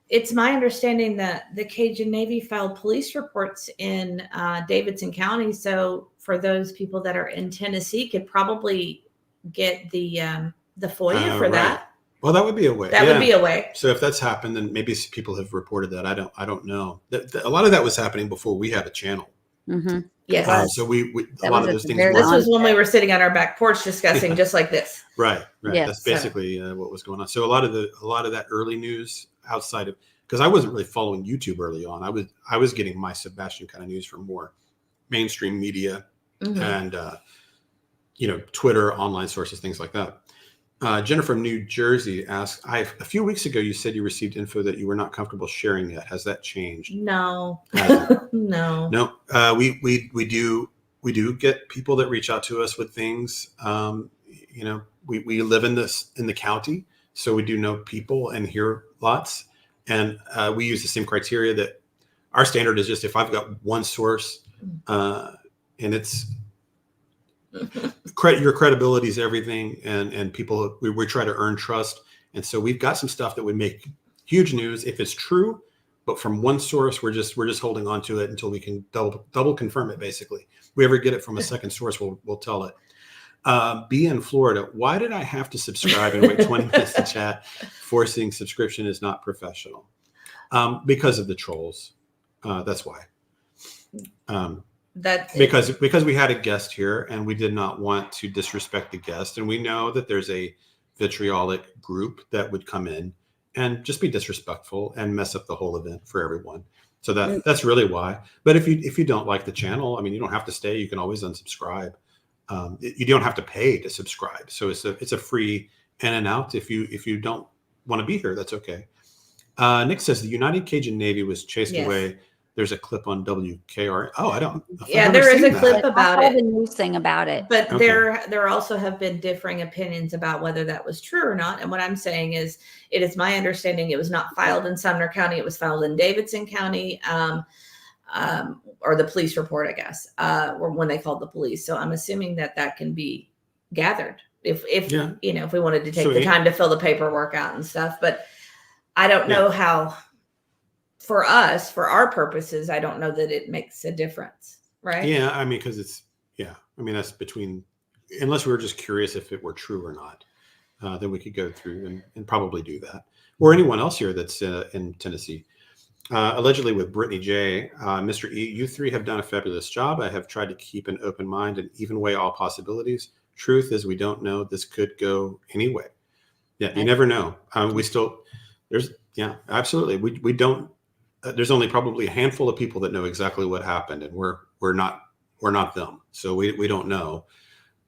It's my understanding that the Cajun Navy filed police reports in Davidson County. So for those people that are in Tennessee, could probably get the FOIA for that. Well, that would be a way. That would be a way. So if that's happened, then maybe people have reported that. I don't know. A lot of that was happening before we had a channel. Mm-hmm. Yes. So a lot of those things. This was when we were sitting on our back porch discussing just like this. Right. Yes, that's basically what was going on. So a lot of that early news outside of, because I wasn't really following YouTube early on. I was getting my Sebastian kind of news from more mainstream media and Twitter, online sources, things like that. Jennifer from New Jersey asks, a few weeks ago you said you received info that you were not comfortable sharing yet. Has that changed? No. No. We do get people that reach out to us with things. We live in the county, so we do know people and hear lots. And we use the same criteria that our standard is just if I've got one source and it's your credibility is everything, and people we try to earn trust. And so we've got some stuff that would make huge news if it's true, but from one source we're just holding on to it until we can double confirm it. Basically, if we ever get it from a second source, we'll tell it. B in Florida, why did I have to subscribe and wait 20 minutes to chat? Forcing subscription is not professional. Because of the trolls. That's why. Because we had a guest here and we did not want to disrespect the guest, and we know that there's a vitriolic group that would come in and just be disrespectful and mess up the whole event for everyone. So that's really why. But if you don't like the channel, I mean, you don't have to stay. You can always unsubscribe. You don't have to pay to subscribe. So it's a free in and out. If you don't want to be here, that's okay. Nik says the United Cajun Navy was chased away. There's a clip on WKR. Oh, I don't. Yeah, there is a clip about I saw it. the news thing about it. But Okay. there also have been differing opinions about whether that was true or not. And what I'm saying is, it is my understanding it was not filed in Sumner County. It was filed in Davidson County, or the police report, I guess, or when they called the police. So I'm assuming that can be gathered if if we wanted to take the time to fill the paperwork out and stuff. But I don't know how. For us, for our purposes, I don't know that it makes a difference, right? Yeah, I mean, because that's between, unless we were just curious if it were true or not, then we could go through and probably do that. Or anyone else here that's in Tennessee. Allegedly with Brittany J. Mr. E, you three have done a fabulous job. I have tried to keep an open mind and even weigh all possibilities. Truth is, we don't know. This could go anyway. Yeah, you never know. Absolutely. We don't. There's only probably a handful of people that know exactly what happened, and we're not them, so we don't know.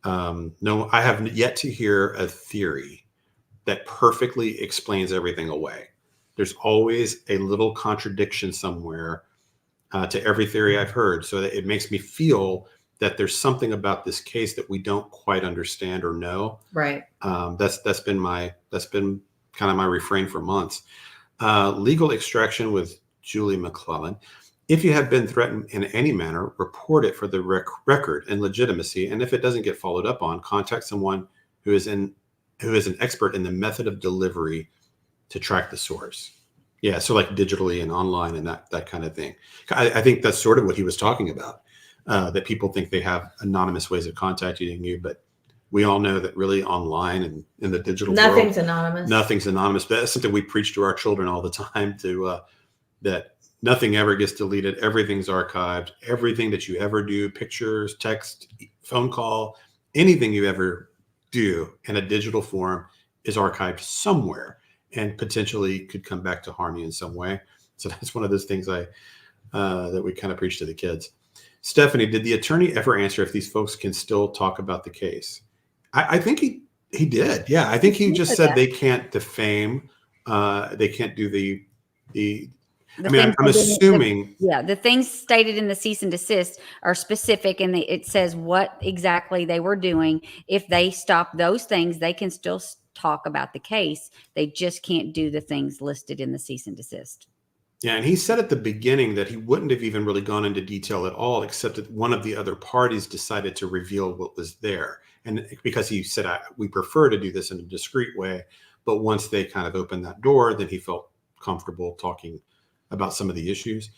No, I have yet to hear a theory that perfectly explains everything away. There's always a little contradiction somewhere to every theory I've heard, so that it makes me feel that there's something about this case that we don't quite understand or know. Right. That's been kind of my refrain for months. Legal extraction with Julie McClellan. If you have been threatened in any manner, report it for the record and legitimacy. And if it doesn't get followed up on, contact someone who is an expert in the method of delivery to track the source. Yeah, so like digitally and online and that kind of thing. I think that's sort of what he was talking about. That people think they have anonymous ways of contacting you, but we all know that really online and in the digital Nothing's world, anonymous. Nothing's anonymous. But that's something we preach to our children all the time, that nothing ever gets deleted. Everything's archived. Everything that you ever do, pictures, text, phone call, anything you ever do in a digital form is archived somewhere and potentially could come back to harm you in some way. So that's one of those things that we kind of preach to the kids. Stephanie, did the attorney ever answer if these folks can still talk about the case? I think he did. Yeah, I think he just said they can't defame. They can't do the I'm assuming. The things stated in the cease and desist are specific, and it says what exactly they were doing. If they stop those things, they can still talk about the case. They just can't do the things listed in the cease and desist. Yeah, and he said at the beginning that he wouldn't have even really gone into detail at all, except that one of the other parties decided to reveal what was there. And because he said, we prefer to do this in a discreet way. But once they kind of opened that door, then he felt comfortable talking about some of the issues.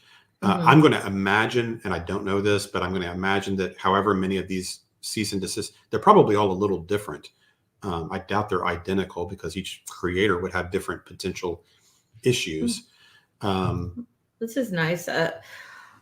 I'm going to imagine, and I don't know this, but I'm going to imagine that however many of these cease and desist, they're probably all a little different. I doubt they're identical because each creator would have different potential issues. This is nice.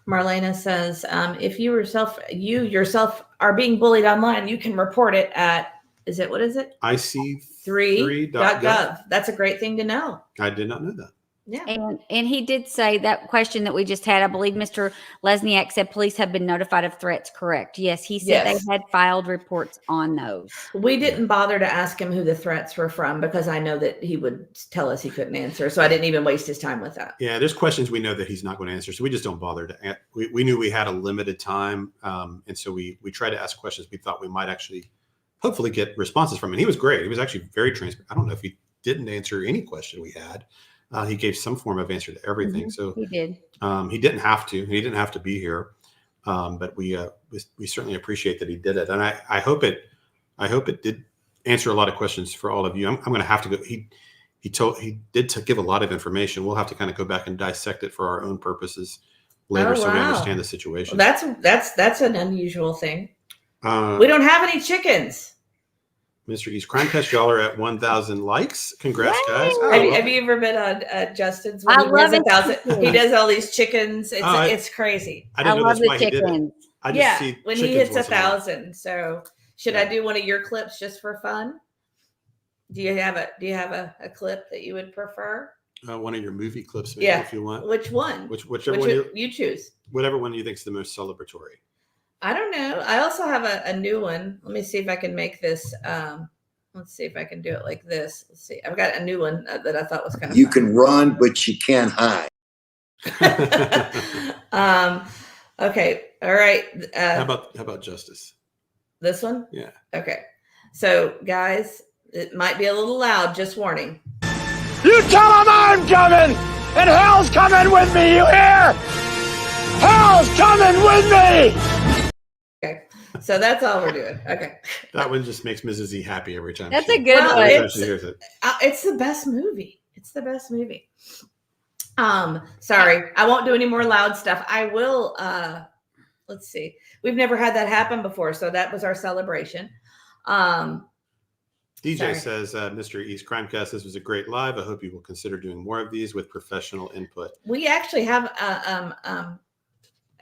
Marlena says, if you yourself are being bullied online, you can report it at, what is it? IC3.gov. That's a great thing to know. I did not know that. Yeah. And he did say that question that we just had. I believe Mr. Lesniak said police have been notified of threats. Correct. Yes. He said they had filed reports on those. We didn't bother to ask him who the threats were from because I know that he would tell us he couldn't answer. So I didn't even waste his time with that. Yeah. There's questions we know that he's not going to answer. So we just don't bother to. We knew we had a limited time. And so we tried to ask questions we thought we might actually hopefully get responses from. And he was great. He was actually very transparent. I don't know if he didn't answer any question we had. He gave some form of answer to everything. So he did. He didn't have to. He didn't have to be here, but we certainly appreciate that he did it. And I hope it did answer a lot of questions for all of you. I'm going to have to go. He did give a lot of information. We'll have to kind of go back and dissect it for our own purposes later, so we understand the situation. Well, that's an unusual thing. We don't have any chickens. Mr. East Crimecast, y'all are at 1,000 likes. Congrats, guys. Have you ever been on Justin's? I love it. He does all these chickens. It's crazy. I didn't know that's why he did it. When he hits 1,000. So should I do one of your clips just for fun? Do you have a clip that you would prefer? One of your movie clips, maybe, if you want. Which one? Whichever one you choose. Whatever one you think is the most celebratory. I don't know. I also have a new one. Let me see if I can make this. Let's see if I can do it like this. Let's see. I've got a new one that I thought was kind of You fun. can run, but you can't hide. Okay. All right. How about justice? This one? Yeah. Okay. So, guys, it might be a little loud. Just warning. You tell them I'm coming, and hell's coming with me, you hear? Hell's coming with me! Okay. So that's all we're doing. Okay. That one just makes Mrs. E happy every time. That's she- a good Well, one. every time she hears it. It's the best movie. It's the best movie. Sorry, I won't do any more loud stuff. I will. Let's see. We've never had that happen before, so that was our celebration. DJ Sorry. says, Mr. E's Crimecast, this was a great live. I hope you will consider doing more of these with professional input. We actually have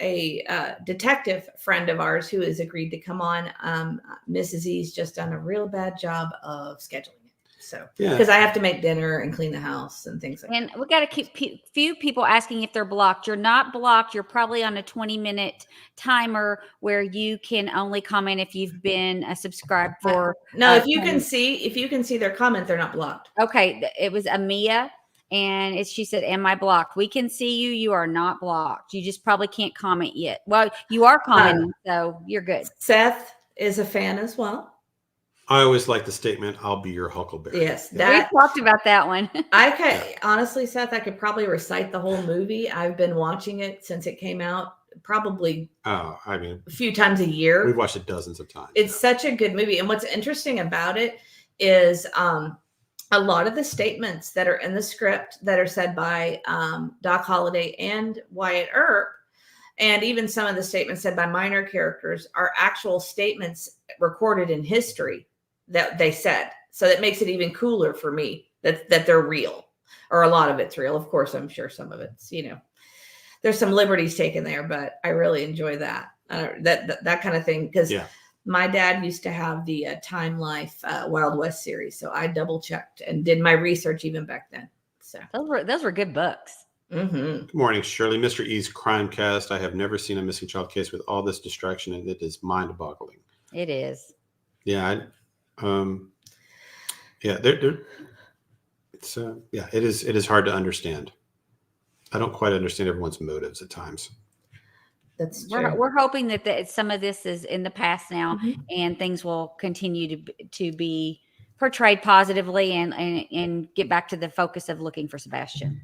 a detective friend of ours who has agreed to come on. Mrs. E's just done a real bad job of scheduling it. So, Yeah. because I have to make dinner and clean the house and things like And that. we got to keep few people asking if they're blocked. You're not blocked. You're probably on a 20-minute timer where you can only comment if you've been subscribed for. No, if you 20 can see their comment, they're not blocked. Okay, it was Amia, and she said, "Am I blocked? We can see you. You are not blocked. You just probably can't comment yet. Well, you are commenting, so you're good." Seth is a fan as well. I always like the statement, I'll be your Huckleberry. Yes, Yeah. that We talked about that one. I could honestly, Seth, I could probably recite the whole movie. I've been watching it since it came out, probably Oh, I mean, a few times a year. we've watched it dozens of times. It's such a good movie. And what's interesting about it is a lot of the statements that are in the script that are said by Doc Holliday and Wyatt Earp, and even some of the statements said by minor characters, are actual statements recorded in history that they said. So that makes it even cooler for me that they're real, or a lot of it's real. Of course, I'm sure some of it's, there's some liberties taken there, but I really enjoy that. That kind of thing, because Yeah. my dad used to have the Time Life Wild West series, so I double checked and did my research even back then. So, Those were good books. mhm. Good morning, Shirley. Mr. E's Crimecast. I have never seen a missing child case with all this distraction, and it is mind-boggling. It is. Yeah, it is hard to understand. I don't quite understand everyone's motives at times. That's true. We're hoping that some of this is in the past now, Mhm. and things will continue to be portrayed positively, and get back to the focus of looking for Sebastian.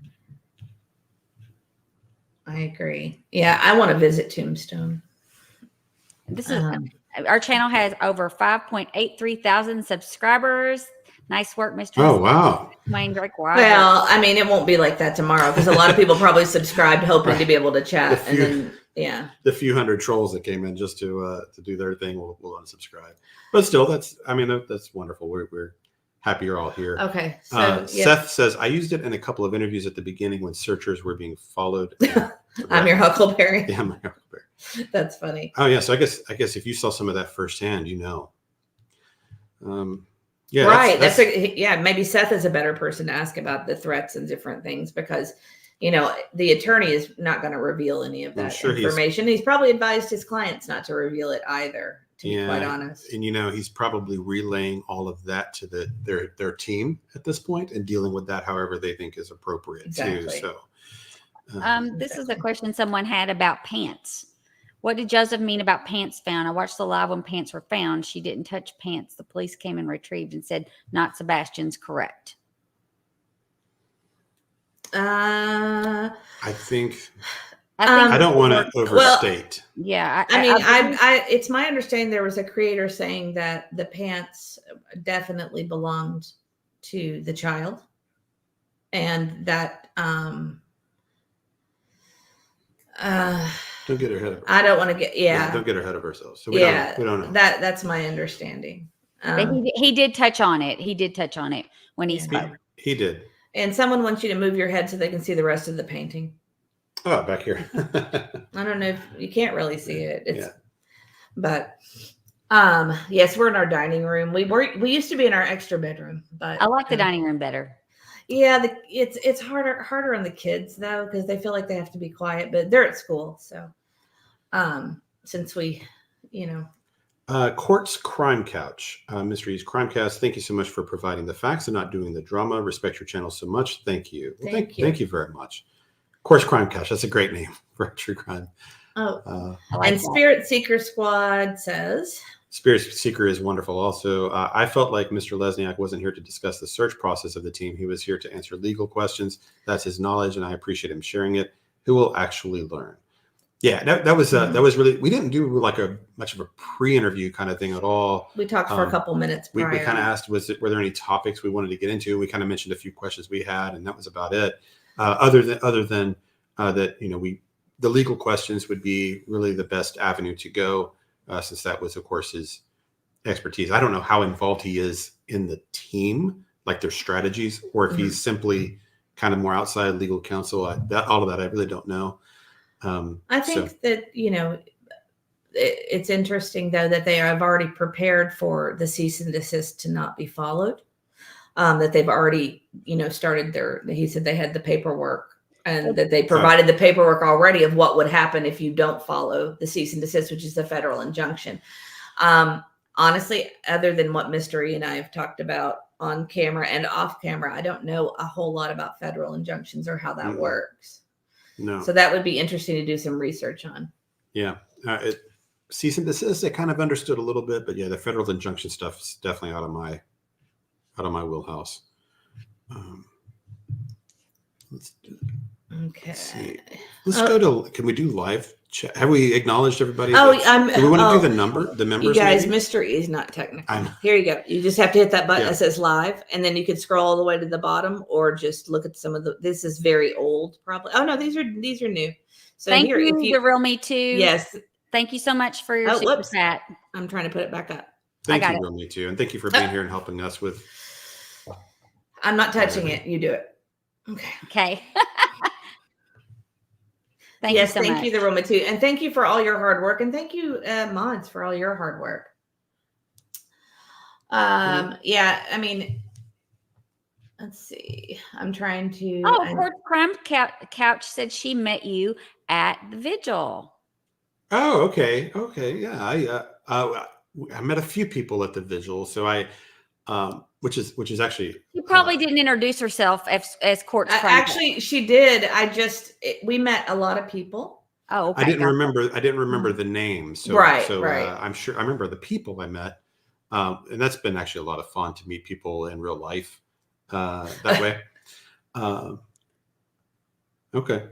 I agree. Yeah, I want to visit Tombstone. This is our channel has over 5.83 thousand subscribers. Nice work, Mr. Oh, wow. Wayne Drake. Wow. Well, I mean, it won't be like that tomorrow because a lot of people probably subscribed hoping to be able to chat, The and few- then The few hundred trolls that came in just to do their thing will unsubscribe. But still, that's wonderful. We're happy you're all here. Okay. So Seth says, I used it in a couple of interviews at the beginning when searchers were being followed. I'm your Huckleberry. Yeah, my Huckleberry. That's funny. Oh yeah, so I guess if you saw some of that firsthand, Yeah, Right. Maybe Seth is a better person to ask about the threats and different things because, the attorney is not going to reveal any of I'm that sure information. He's probably advised his clients not to reveal it either, to be quite honest. And he's probably relaying all of that to their team at this point and dealing with that however they think is appropriate too. Exactly. So This is a question someone had about pants. What did Joseph mean about pants found? I watched the live when pants were found. She didn't touch pants. The police came and retrieved and said, not Sebastian's, correct. I think I I don't want to overstate. Yeah. I it's my understanding there was a creator saying that the pants definitely belonged to the child, and that Don't get ahead of I don't want to get don't get ahead of ourselves. So we don't know. That's my understanding. he did touch on it. He did touch on it when he spoke. He did. And someone wants you to move your head so they can see the rest of the painting. Oh, back here. I don't know if you can't really see it. Yeah. But yes, we're in our dining room. We used to be in our extra bedroom, but I like the dining room better. yeah, it's harder on the kids though because they feel like they have to be quiet, but they're at school, so since we Court's Crime Couch, Mr. E's Crimecast. Thank you so much for providing the facts and not doing the drama. Respect your channel so much. Thank you. Well, thank you very much. Court's Crime Couch. That's a great name for a true crime. Oh, like and that. Spirit Seeker Squad says, Spirit Seeker is wonderful. Also, I felt like Mr. Lesniak wasn't here to discuss the search process of the team. He was here to answer legal questions. That's his knowledge, and I appreciate him sharing it. Who will actually learn? Yeah, that was really. We didn't do like much of a pre-interview kind of thing at all. we talked for a couple minutes We prior. kind of asked, were there any topics we wanted to get into? We kind of mentioned a few questions we had, and that was about it. Other than that, the legal questions would be really the best avenue to go, since that was, of course, his expertise. I don't know how involved he is in the team, like their strategies, or if he's simply kind of more outside legal counsel. All of that I really don't know. I think that, it's interesting, though, that they have already prepared for the cease and desist to not be followed. That they've already, started he said they had the paperwork, and that they provided the paperwork already of what would happen if you don't follow the cease and desist, which is the federal injunction. Honestly, other than what Mr. E and I have talked about on camera and off camera, I don't know a whole lot about federal injunctions or how that works. No. So that would be interesting to do some research on. Yeah. Cease and desist, I kind of understood a little bit, but yeah, the federal injunction stuff is definitely out of my wheelhouse. Let's Okay. Let's go to. Can we do live chat? Have we acknowledged everybody? Oh, do we want to do the members? You guys, maybe? Mr. E is not technical. Here you go. You just have to hit that button that says live, and then you can scroll all the way to the bottom, or just look at some of this is very old, probably. Oh no, these are new. So Thank here, you, if The Real Me Too. Yes. Thank you so much for your super chat. I'm trying to put it back up. Thank you, Real Me Too, and thank you for being here and helping us with. I'm not touching it. You do it. Okay. Thank you so much. Thank you, The Real Me Too, and thank you for all your hard work, and thank you, mods, for all your hard work. Yeah, I mean, let's see. I'm trying to. Court Crime Couch said she met you at the vigil. Oh, okay, yeah. I met a few people at the vigil, so which is actually. She probably didn't introduce herself as Court's Crime. Actually, she did. We met a lot of people. Oh, okay. I didn't remember the names. So, right. I'm sure I remember the people I met, and that's been actually a lot of fun to meet people in real life that way. Okay.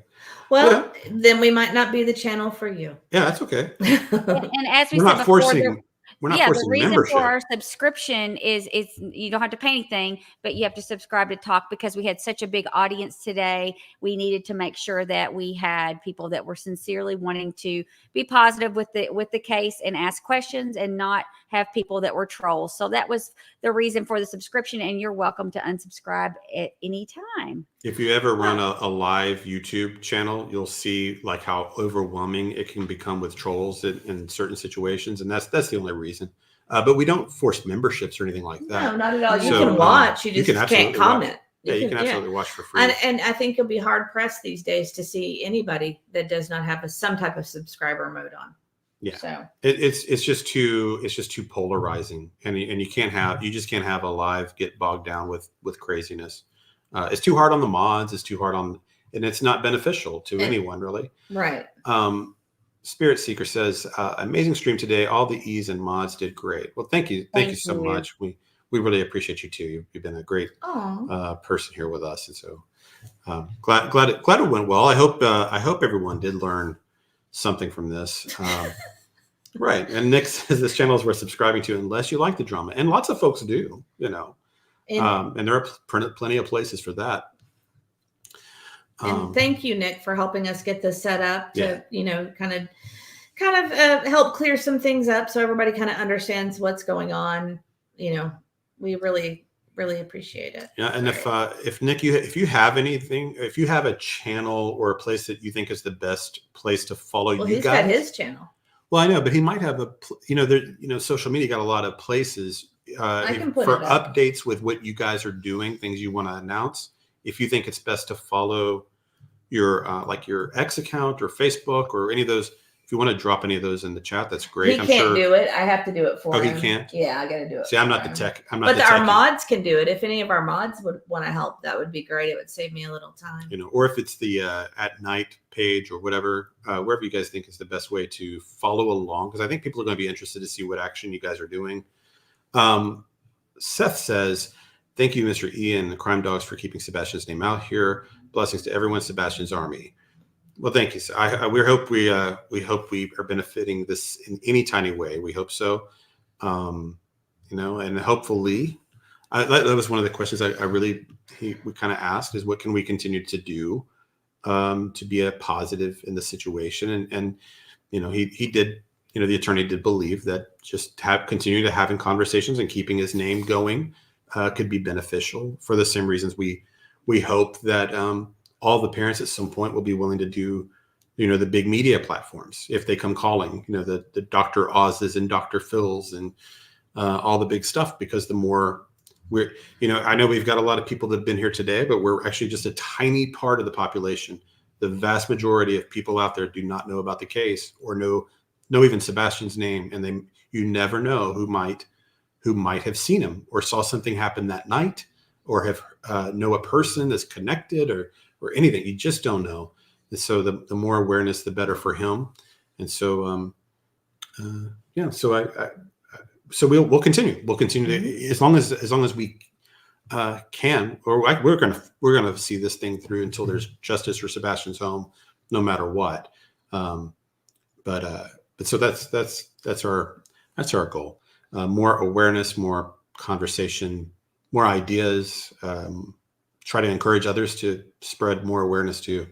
Well, then we might not be the channel for you. Yeah, that's okay. And as we We're said not before, forcing. We're not forcing the reason membership. for our subscription is you don't have to pay anything, but you have to subscribe to talk, because we had such a big audience today. We needed to make sure that we had people that were sincerely wanting to be positive with the case and ask questions, and not have people that were trolls. So that was the reason for the subscription, and you're welcome to unsubscribe at any time. If you ever run a live YouTube channel, you'll see like how overwhelming it can become with trolls in certain situations, and that's the only reason. But we don't force memberships or anything like that. No, not at all. You can watch. You just can't comment. You can absolutely watch for free. And I think you'll be hard pressed these days to see anybody that does not have some type of subscriber mode on. Yeah. So it's just too polarizing, and you just can't have a live get bogged down with craziness. It's too hard on the mods. It's too hard on, and it's not beneficial to anyone really. Right. Spirit Seeker says, amazing stream today. All the E's and mods did great. Well, thank you so much. We really appreciate you too. You've been a great person here with us, and so glad it went well. I hope everyone did learn something from this. Right. And Nik says this channel is worth subscribing to unless you like the drama, and lots of folks do. And there are plenty of places for that. And thank you, Nik, for helping us get this set up to, kind of help clear some things up so everybody kind of understands what's going on. We really, really appreciate it. Yeah. And if Nik, if you have a channel or a place that you think is the best place to follow you guys. He's got his channel. Well, I know, but he might have social media got a lot of places. I can put for it up. updates with what you guys are doing, things you want to announce. If you think it's best to follow your like your X account or Facebook or any of those if you want to drop any of those in the chat, that's great. He I'm can't sure. do it. I have to do it for Oh, him. he can't? Yeah, I got to do it. See, I'm not for the him. tech. I'm not But the our techie. mods can do it. If any of our mods would want to help, that would be great. It would save me a little time. You know, or if it's the AtNight page or whatever, wherever you guys think is the best way to follow along, because I think people are going to be interested to see what action you guys are doing. Seth says, "Thank you, Mr. E and the Crime Dogs, for keeping Sebastian's name out here. Blessings to everyone, Sebastian's army." Well, thank you. We hope we are benefiting this in any tiny way. We hope so. You know, and hopefully, that was one of the questions we kind of asked is what can we continue to do to be a positive in the situation, and you know, he did. You know, the attorney did believe that just continue to having conversations and keeping his name going could be beneficial for the same reasons we hope that all the parents at some point will be willing to do, you know, the big media platforms if they come calling, you know, the Dr. Oz's and Dr. Phil's and all the big stuff, because the more we're, you know, I know we've got a lot of people that have been here today, but we're actually just a tiny part of the population. The vast majority of people out there do not know about the case or know even Sebastian's name, and you never know who might have seen him or saw something happen that night or have know a person that's connected or anything. You just don't know. And so the more awareness, the better for him. And so so we'll continue. We'll continue to, as long as we can, or we're gonna see this thing through until there's justice for Sebastian's home, no matter what. But so that's our goal. More awareness, more conversation, more ideas. Try to encourage others to spread more awareness too.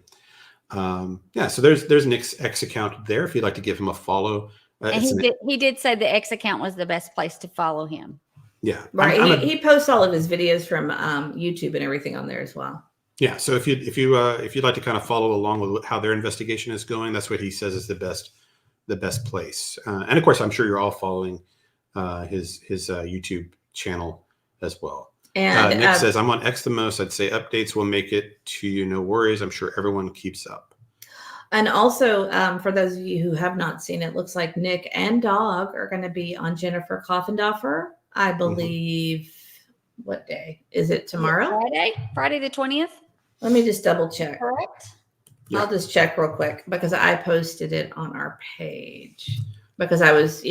So there's Nik's X account there if you'd like to give him a follow. And he did say the X account was the best place to follow him. Yeah, right. He posts all of his videos from YouTube and everything on there as well. Yeah, so if you'd like to kind of follow along with how their investigation is going, that's what he says is the best place. And of course, I'm sure you're all following his YouTube channel as well. And Nik says, "I'm on X the most. I'd say updates will make it to you. No worries. I'm sure everyone keeps up." And also, for those of you who have not seen it, looks like Nik and Dog are going to be on Jennifer Coffendorfer, I believe. What day? Is it tomorrow? Friday the 20th. Let me just double check. Correct. Yeah. I'll just check real quick because I posted it on our page because I was,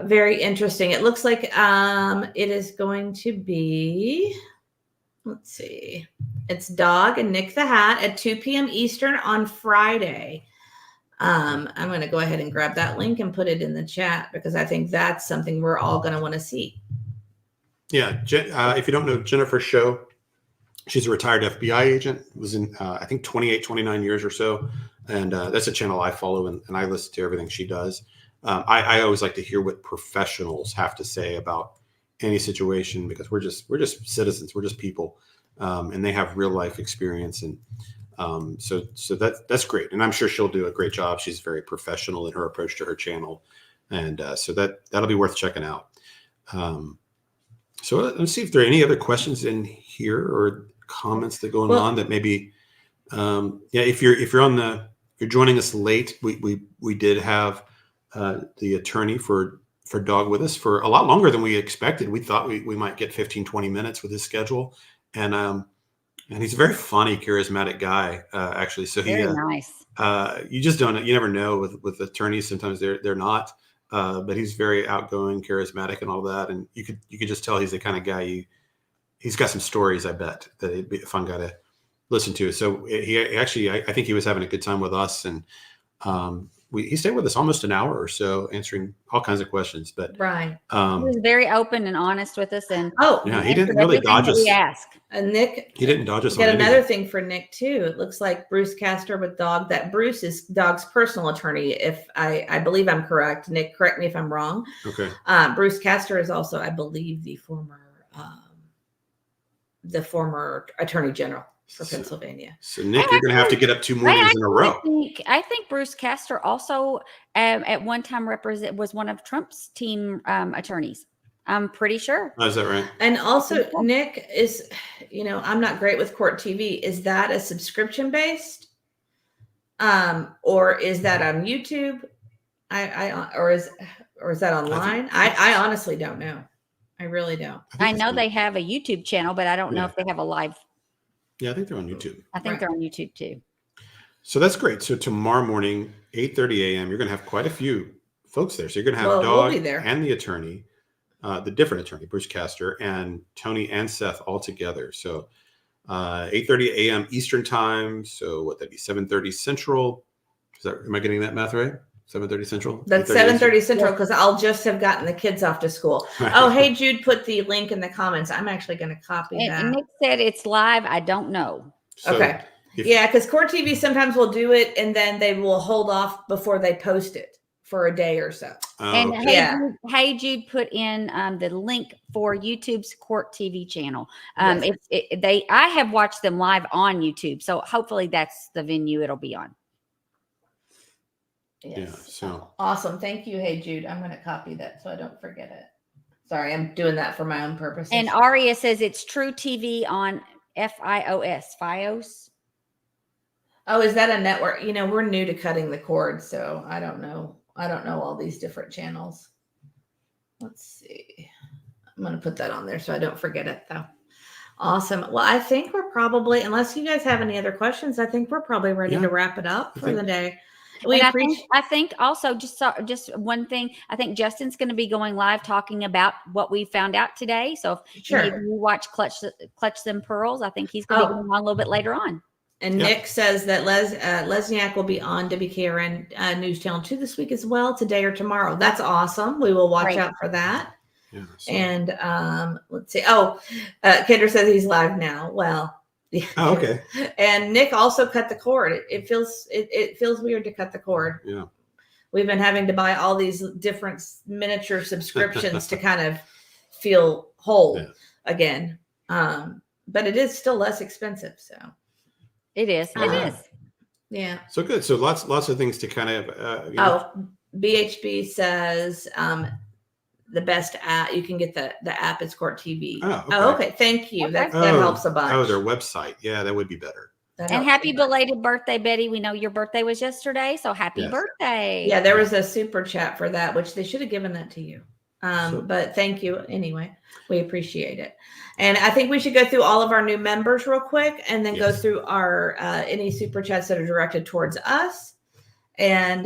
very interesting. It looks like it is going to be, let's see, it's Dog and Nik the Hat at 2 p.m. Eastern on Friday. I'm going to go ahead and grab that link and put it in the chat because I think that's something we're all going to want to see. Yeah. If you don't know Jennifer Show, she's a retired FBI agent, was in, I think, 28, 29 years or so. And that's a channel I follow and I listen to everything she does. I always like to hear what professionals have to say about any situation because we're just citizens. We're just people. And they have real life experience. And so that's great. And I'm sure she'll do a great job. She's very professional in her approach to her channel. And so that'll be worth checking out. So let's see if there are any other questions in here or comments that going on that maybe, if you're joining us late, we did have the attorney for Dog with us for a lot longer than we expected. We thought we might get 15, 20 minutes with his schedule. And he's a very funny, charismatic guy, actually. So very nice. You just you never know with attorneys. Sometimes they're not. But he's very outgoing, charismatic, and all that. And you could just tell he's the kind of guy he's got some stories. I bet that it'd be a fun guy to listen to. So he actually, I think he was having a good time with us, and he stayed with us almost an hour or so, answering all kinds of questions. But right, he was very open and honest with us. And he didn't really dodge us. We asked. And Nik, he didn't dodge us. Got another thing for Nik too. It looks like Bruce Castor with Dog. That Bruce is Dog's personal attorney. If I believe I'm correct, Nik, correct me if I'm wrong. Okay. Bruce Castor is also, I believe, the former Attorney General for Pennsylvania. So Nik, you're going to have to get up 2 mornings in a row. I think Bruce Castor also at one time was one of Trump's team attorneys. I'm pretty sure. Oh, is that right? And also Nik is, I'm not great with court TV. Is that a subscription based Or is that on YouTube? Or is that online? I honestly don't know. I really don't. I know they have a YouTube channel, but I don't know if they have a live. Yeah, I think they're on YouTube. I think they're on YouTube too. So that's great. So tomorrow morning, 8:30 a.m., you're going to have quite a few folks there. So you're going to have Dog and the attorney, the different attorney, Bruce Castor, and Tony and Seth all together. So 8:30 a.m. Eastern time. So what that'd be 7:30 Central. Am I getting that math right? 7:30 Central. That's 7:30 Central because I'll just have gotten the kids off to school. Oh, hey, Jude, put the link in the comments. I'm actually going to copy that. And Nick said it's live. I don't know. So okay. Yeah, because Court TV sometimes will do it and then they will hold off before they post it for a day or so. And hey, Jude put in the link for YouTube's Court TV channel. I have watched them live on YouTube, so hopefully that's the venue it'll be on. Yes. Yeah. So awesome. Thank you. Hey, Jude. I'm going to copy that so I don't forget it. Sorry, I'm doing that for my own purposes. And Aria says it's True TV on FiOS. Oh, is that a network? You know, we're new to cutting the cord, so I don't know. I don't know all these different channels. Let's see. I'm going to put that on there so I don't forget it, though. Awesome. Well, I think we're probably, unless you guys have any other questions, I think we're probably ready to wrap it up for the day. I think also just one thing. I think Justin's going to be going live talking about what we found out today. So if you watch Clutch Them Pearls, I think he's going to be going on a little bit later on. And Nick says that Lesniak will be on WKRN News Channel 2 this week as well, today or tomorrow. That's awesome. We will watch out for that. Yeah, and let's see. Oh, Kendra says he's live now. Well, yeah. Oh, okay. And Nick also cut the cord. It feels weird to cut the cord. Yeah. We've been having to buy all these different miniature subscriptions to kind of feel whole again. But it is still less expensive. So it is. It is. Yeah. So good. So lots of things to kind of. BHB says the best app you can get the app is Court TV. Oh, okay. Thank you. That helps a bunch. Oh, their website. Yeah, that would be better. And happy belated birthday, Betty. We know your birthday was yesterday, so happy birthday. Yeah, there was a super chat for that, which they should have given that to you. But thank you anyway. We appreciate it. And I think we should go through all of our new members real quick and then go through our any super chats that are directed towards us. And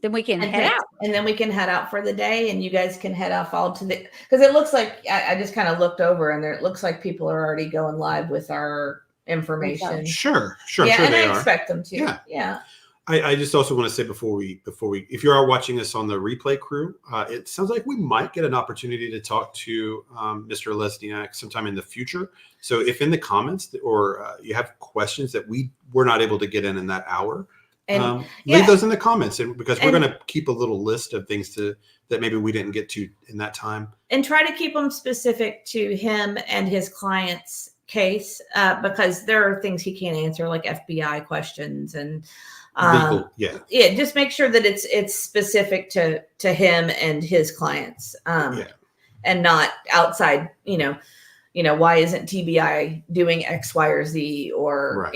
then we can head out. And then we can head out for the day, and you guys can head off all to the, because it looks like I just kind of looked over and it looks like people are already going live with our information. Sure. Yeah, and I expect them to. Yeah. I just also want to say before we, if you are watching us on the replay crew, it sounds like we might get an opportunity to talk to Mr. Lesniak sometime in the future. So if in the comments or you have questions that we were not able to get in that hour, and leave those in the comments, and because we're going to keep a little list of things that maybe we didn't get to in that time, and try to keep them specific to him and his client's case, because there are things he can't answer, like FBI questions and just make sure that it's specific to him and his clients, and not outside. Why isn't TBI doing X, Y, or Z, or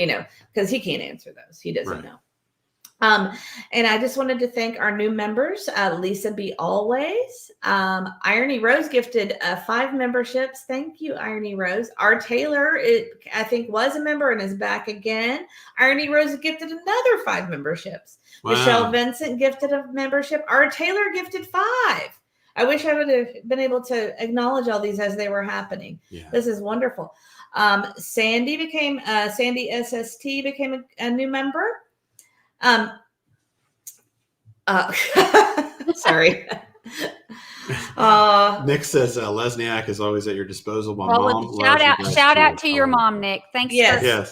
because he can't answer those. He doesn't know. And I just wanted to thank our new members, Lisa B. Always. Irony Rose gifted 5 memberships. Thank you, Irony Rose. R. Taylor, I think, was a member and is back again. Irony Rose gifted another 5 memberships. Wow. Michelle Vincent gifted a membership. R. Taylor gifted 5. I wish I would have been able to acknowledge all these as they were happening. Yeah. This is wonderful. Sandy SST became a new member. Sorry. Nick says Lesniak is always at your disposal. My mom. Shout out to your mom, Nick. Thanks.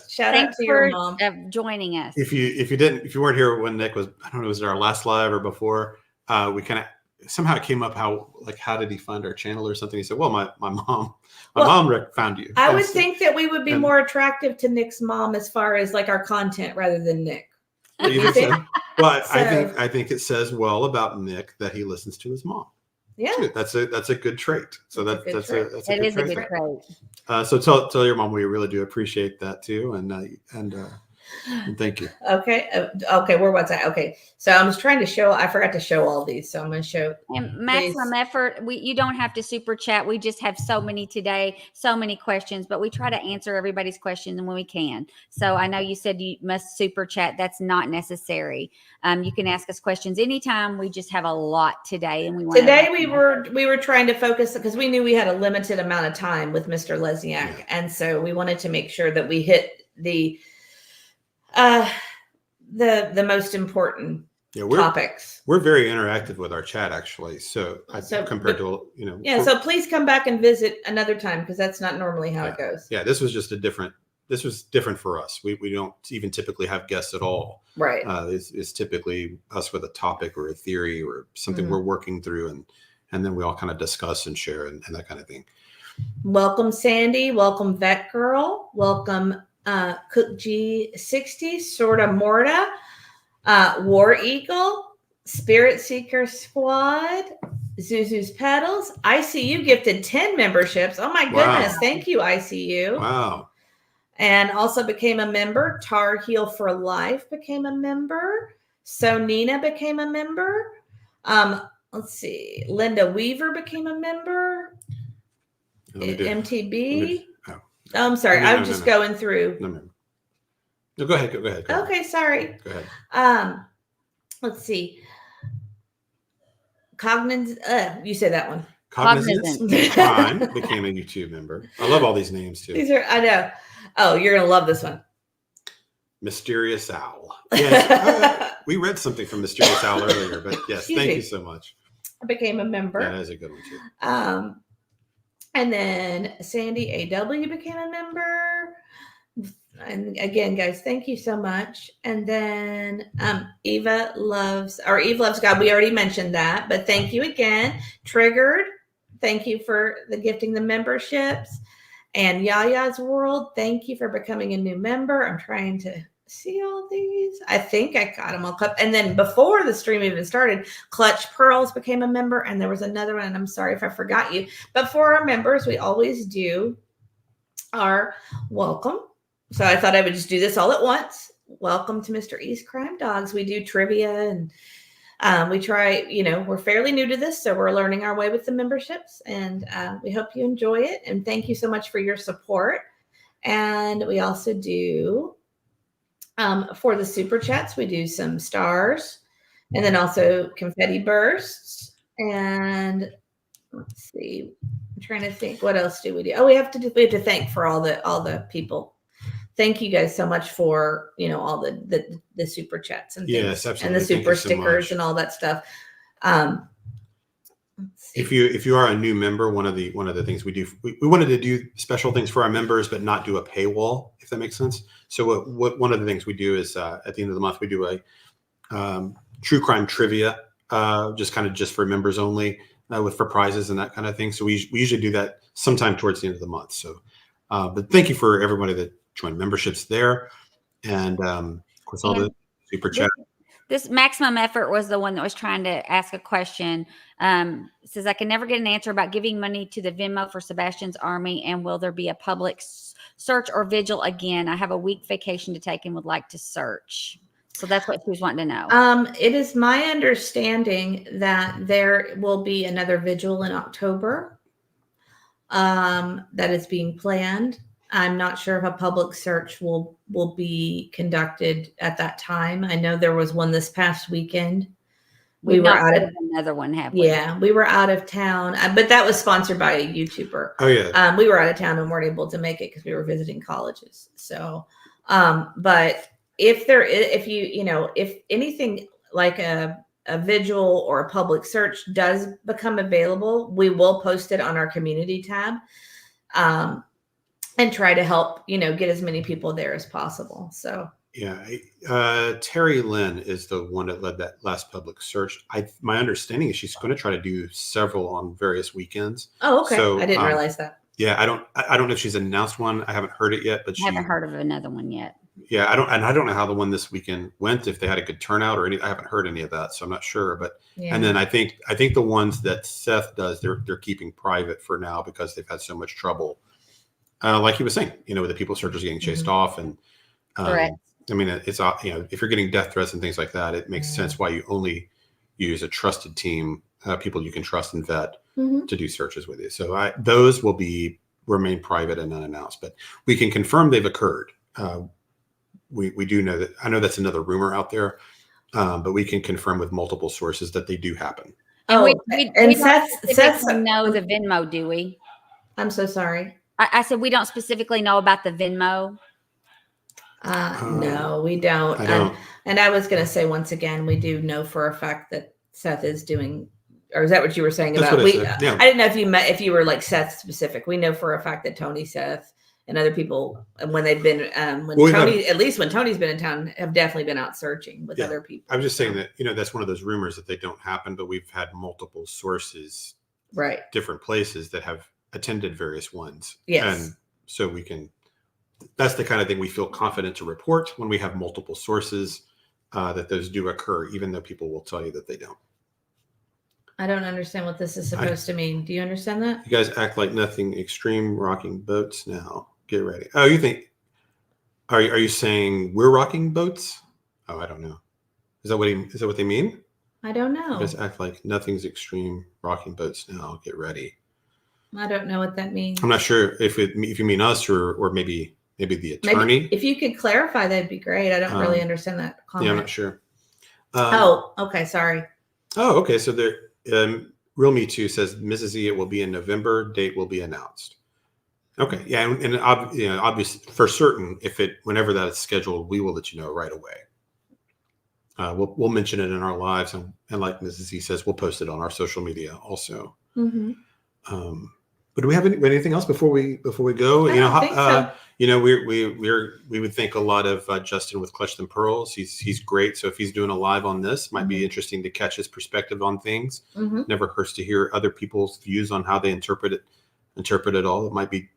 Shout out to your mom joining us. If you weren't here when Nick was, I don't know, was it our last live or before? We kind of somehow it came up how did he find our channel or something? He said, well, my mom found you. I would think that we would be more attractive to Nick's mom as far as like our content rather than Nick. You think? Well, I think it says well about Nick that he listens to his mom. Yeah, too. That's a good trait. So that's a good trait. A good trait. So tell your mom we really do appreciate that too, and Thank you. Okay. Okay. Where was I? Okay. So I was trying to show, I forgot to show all these. So I'm going to show. And maximum effort. You don't have to super chat. We just have so many today, so many questions, but we try to answer everybody's questions when we can. So I know you said you must super chat. That's not necessary. You can ask us questions anytime. We just have a lot today, and we were trying to focus because we knew we had a limited amount of time with Mr. Lesniak, and so we wanted to make sure that we hit the most important topics. We're very interactive with our chat, actually. So compared to, so please come back and visit another time, because that's not normally how it goes. Yeah, this was different for us. We don't even typically have guests at all. Right. It's typically us with a topic or a theory or something we're working through, and then we all kind of discuss and share and that kind of thing. Welcome, Sandy. Welcome, Vet Girl. Welcome, Cook G60, Sorta Morta, War Eagle, Spirit Seeker Squad, Zuzu's Pedals. ICU gifted 10 memberships. Oh my goodness. Wow. Thank you, ICU. Wow. And also became a member. Tar Heel for Life became a member. So Nina became a member. Let's see. Linda Weaver became a member. MTB. I'm sorry. I'm just going through. No, go ahead. Go ahead. Okay, sorry. Go ahead. Let's see. Cognizant. You say that one. Cognizant Prime became a YouTube member. I love all these names too. I know. Oh, you're gonna love this one. Mysterious Owl. Yes, we read something from Mysterious Owl earlier, but yes, thank you so much. I became a member. That is a good one too. And then Sandy AW became a member. And again, guys, thank you so much. And then Eve Loves God. We already mentioned that, but thank you again. Triggered. Thank you for the gifting the memberships. And Yaya's World, thank you for becoming a new member. I'm trying to see all these. I think I got them all cut. And then before the stream even started, Clutch Pearls became a member. And there was another one, and I'm sorry if I forgot you. But for our members, we always do our welcome. So I thought I would just do this all at once. Welcome to Mr. E's Crime Dogs. We do trivia, and we try, we're fairly new to this, so we're learning our way with the memberships, and we hope you enjoy it. And thank you so much for your support. And we also do, for the super chats, we do some stars, and then also confetti bursts. And let's see, I'm trying to think, what else do we do? Oh, we have to thank for all the people. Thank you guys so much for, all the super chats and things, yes, absolutely. And the super stickers and all that stuff. If you are a new member, one of the things we do, we wanted to do special things for our members, but not do a paywall, if that makes sense. So what one of the things we do is at the end of the month, we do a true crime trivia, just for members only, for prizes and that kind of thing. So we usually do that sometime towards the end of the month. So, but thank you for everybody that joined memberships there, and of course all the super chat. This maximum effort was the one that was trying to ask a question. It says, I can never get an answer about giving money to the Venmo for Sebastian's army, and will there be a public search or vigil again? I have a week vacation to take and would like to search. So that's what she was wanting to know. It is my understanding that there will be another vigil in October that is being planned. I'm not sure if a public search will be conducted at that time. I know there was one this past weekend. We were out of another one, have we? Yeah, we were out of town, but that was sponsored by a YouTuber. Oh yeah. We were out of town and weren't able to make it because we were visiting colleges. So, but if there is, if anything like a vigil or a public search does become available, we will post it on our community tab. And try to help, get as many people there as possible. So yeah, Terry Lynn is the one that led that last public search. My understanding is she's going to try to do several on various weekends. Oh, okay. So, I didn't realize that. Yeah, I don't know if she's announced one. I haven't heard it yet, but I haven't heard of another one yet. Yeah, I don't know how the one this weekend went, if they had a good turnout or any. I haven't heard any of that, so I'm not sure. But and then I think the ones that Seth does, they're keeping private for now because they've had so much trouble. Like he was saying, with the people searchers getting chased off and I mean, it's if you're getting death threats and things like that, it makes sense why you only use a trusted team, people you can trust and vet to do searches with you. So those will remain private and unannounced, but we can confirm they've occurred. We do know that. I know that's another rumor out there, but we can confirm with multiple sources that they do happen. And we and don't Seth specifically know the Venmo, do we? I'm so sorry. I said we don't specifically know about the Venmo. No, we don't. I don't. And I was going to say, once again, we do know for a fact that Seth is doing, or is that what you were saying That's about? what I said, yeah. I didn't know if you were like Seth specific. We know for a fact that Tony, Seth, and other people, and when they've been, at least when Tony's been in town, have definitely been out searching with other people. I'm just saying that, that's one of those rumors that they don't happen, but we've had multiple sources, right? Different places that have attended various ones. Yes. And so that's the kind of thing we feel confident to report when we have multiple sources, that those do occur, even though people will tell you that they don't. I don't understand what this is supposed to mean. Do you understand that? You guys act like nothing extreme, rocking boats now. Get ready. Oh, you think, are you saying we're rocking boats? Oh, I don't know. Is that what they mean? I don't know. You guys act like nothing's extreme, rocking boats now. Get ready. I don't know what that means. I'm not sure if you mean us or maybe the attorney. Maybe if you could clarify, that'd be great. I don't really understand that comment. Yeah, I'm not sure. Okay. Sorry. Oh, okay. So Real Me Too says Mrs. E, it will be in November. Date will be announced. Okay. Yeah. And obviously for certain, whenever that is scheduled, we will let you know right away. We'll mention it in our lives. And like Mrs. E says, we'll post it on our social media also. Mm-hmm. But do we have anything else before we go? I don't think so. We would think a lot of Justin with Clutch Them Pearls. He's great. So if he's doing a live on this, might be interesting to catch his perspective on things. Never hurts to hear other people's views on how they interpret it all. It might be,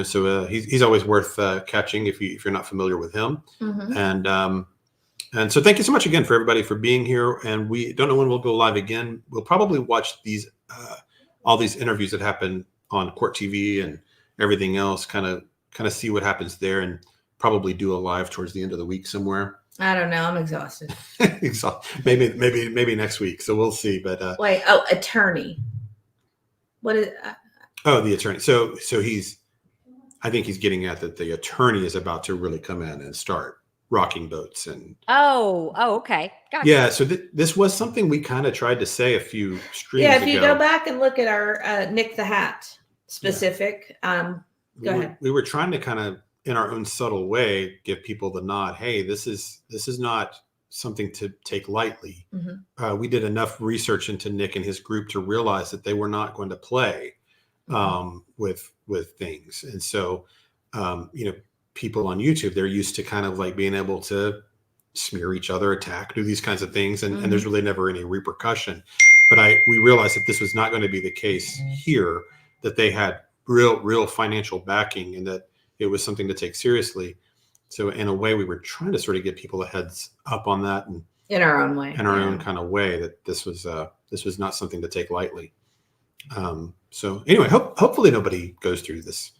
so he's always worth catching if you're not familiar with him. And so thank you so much again for everybody for being here. And we don't know when we'll go live again. We'll probably watch all these interviews that happen on Court TV and everything else, kind of see what happens there, and probably do a live towards the end of the week somewhere. I don't know. I'm exhausted. Maybe next week. So we'll see. But wait. Attorney. What is? The attorney. So I think he's getting at that the attorney is about to really come in and start rocking boats and. Okay. Gotcha. Yeah. So this was something we kind of tried to say a few streams ago. Yeah. If you go back and look at our Nik The Hat specific, go ahead. We were trying to kind of, in our own subtle way, give people the nod. Hey, this is not something to take lightly. We did enough research into Nik and his group to realize that they were not going to play with things. And so, people on YouTube, they're used to kind of like being able to smear each other, attack, do these kinds of things. And there's really never any repercussion. But we realized that this was not going to be the case here, that they had real financial backing and that it was something to take seriously. So in a way, we were trying to sort of get people a heads up on that, and in our own way, own kind of way, that this was not something to take lightly. So anyway, hopefully nobody goes through this.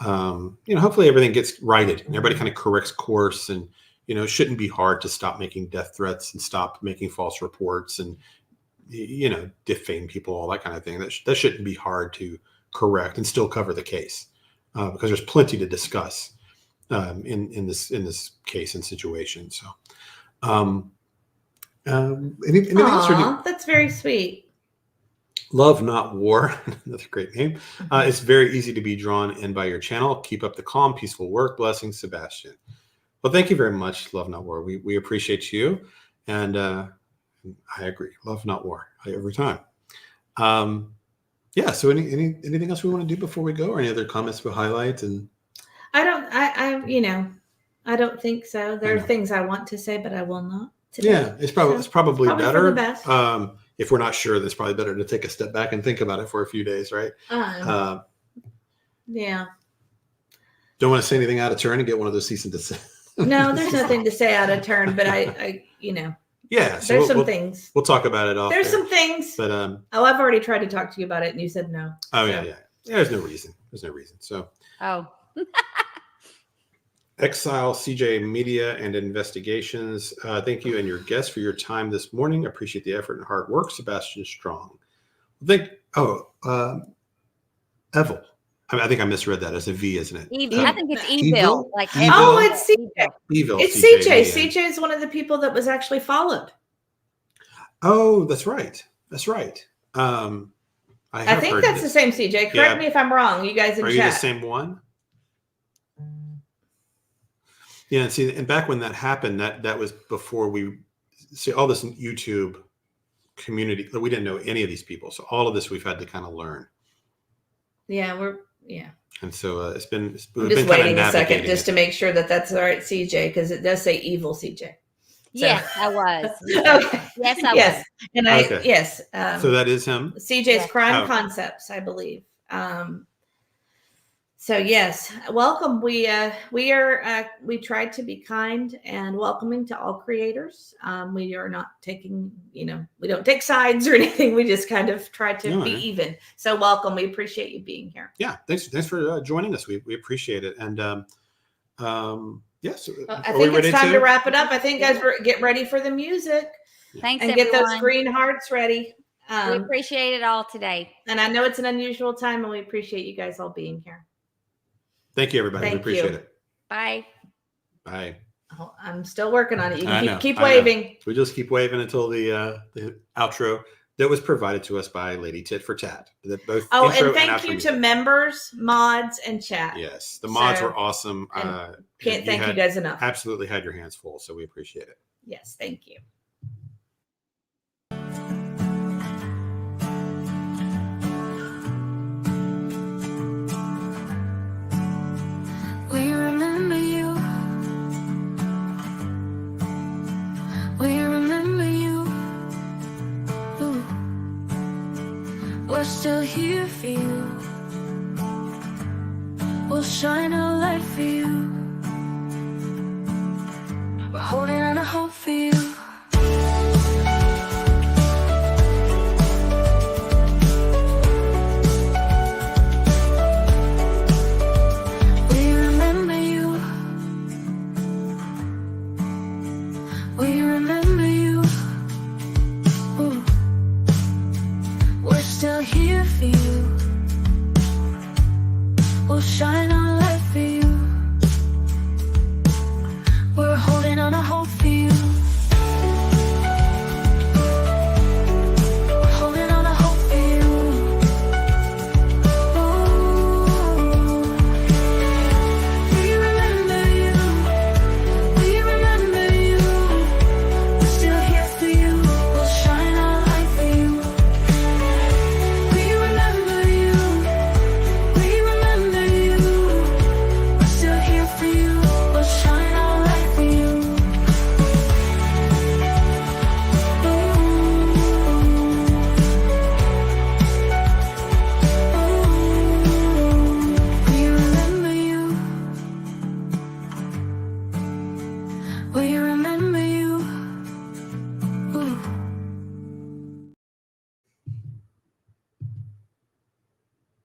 Hopefully everything gets righted and everybody kind of corrects course, and it shouldn't be hard to stop making death threats and stop making false reports and defame people, all that kind of thing. That shouldn't be hard to correct and still cover the case, because there's plenty to discuss in this case and situation. So anything else? That's very sweet. Love Not War, another great name. It's very easy to be drawn in by your channel. Keep up the calm, peaceful work. Blessings, Sebastian. Well, thank you very much, Love Not War. We appreciate you, and I agree. Love Not War every time. Yeah. So anything else we want to do before we go, or any other comments for highlights? And I don't think so. There are things I want to say, but I will not today. Yeah, it's probably better. For the best. If we're not sure, then it's probably better to take a step back and think about it for a few days, right? Yeah. Don't want to say anything out of turn and get one of those cease and desist. No, there's nothing to say out of turn, but I Yeah, so there's some things. We'll talk about it off. There's some things. But I've already tried to talk to you about it, and you said no. Oh, so. Yeah. There's no reason. So. Oh. Exile CJ Media and Investigations. Thank you and your guests for your time this morning. Appreciate the effort and hard work. Sebastian Strong. Evil. I think I misread that as a V, isn't it? Evil. I think it's Evil? evil. Like Evil? Oh, it's CJ. Evil. It's CJ. CJ. Media. CJ is one of the people that was actually followed. Oh, that's right. That's right. I think that's the same CJ. Correct me if I'm wrong. You guys in Are chat. you the same one? Yeah, and see, and back when that happened, that was before we see all this YouTube community. We didn't know any of these people, so all of this we've had to kind of learn. Yeah, And so it's been. I'm just waiting a second just to make sure that that's the right CJ because it does say evil CJ. So. Yes, I was. Okay. Yes, I yes. was. And I Okay. yes. So that is him. CJ's Yeah. Crime Oh. Concepts, I believe. So yes, welcome. We tried to be kind and welcoming to all creators. We are not taking, we don't take sides or anything. We just kind of try to be even. So welcome. We appreciate you being here. Yeah, thanks for joining us. We appreciate it. And yes, I think it's time to wrap it up. I think guys, get ready for the music Thanks, and everyone. get those green hearts ready. We appreciate it all today. And I know it's an unusual time, and we appreciate you guys all being here. Thank you, everybody. Thank we appreciate you. it. Bye. Bye. Oh, I'm still working on it. You I can know, keep I know. waving. We just keep waving until the outro that was provided to us by Lady Tit for Tat. That both intro And thank outro you music. to members, mods, and chat. Yes, the mods So- were awesome. Can't thank you guys enough. Absolutely had your hands full, so we appreciate it. Yes, thank you. We remember you. We remember you. Ooh. We're still here for you. We'll shine a light for you. We're holding on a hope for you.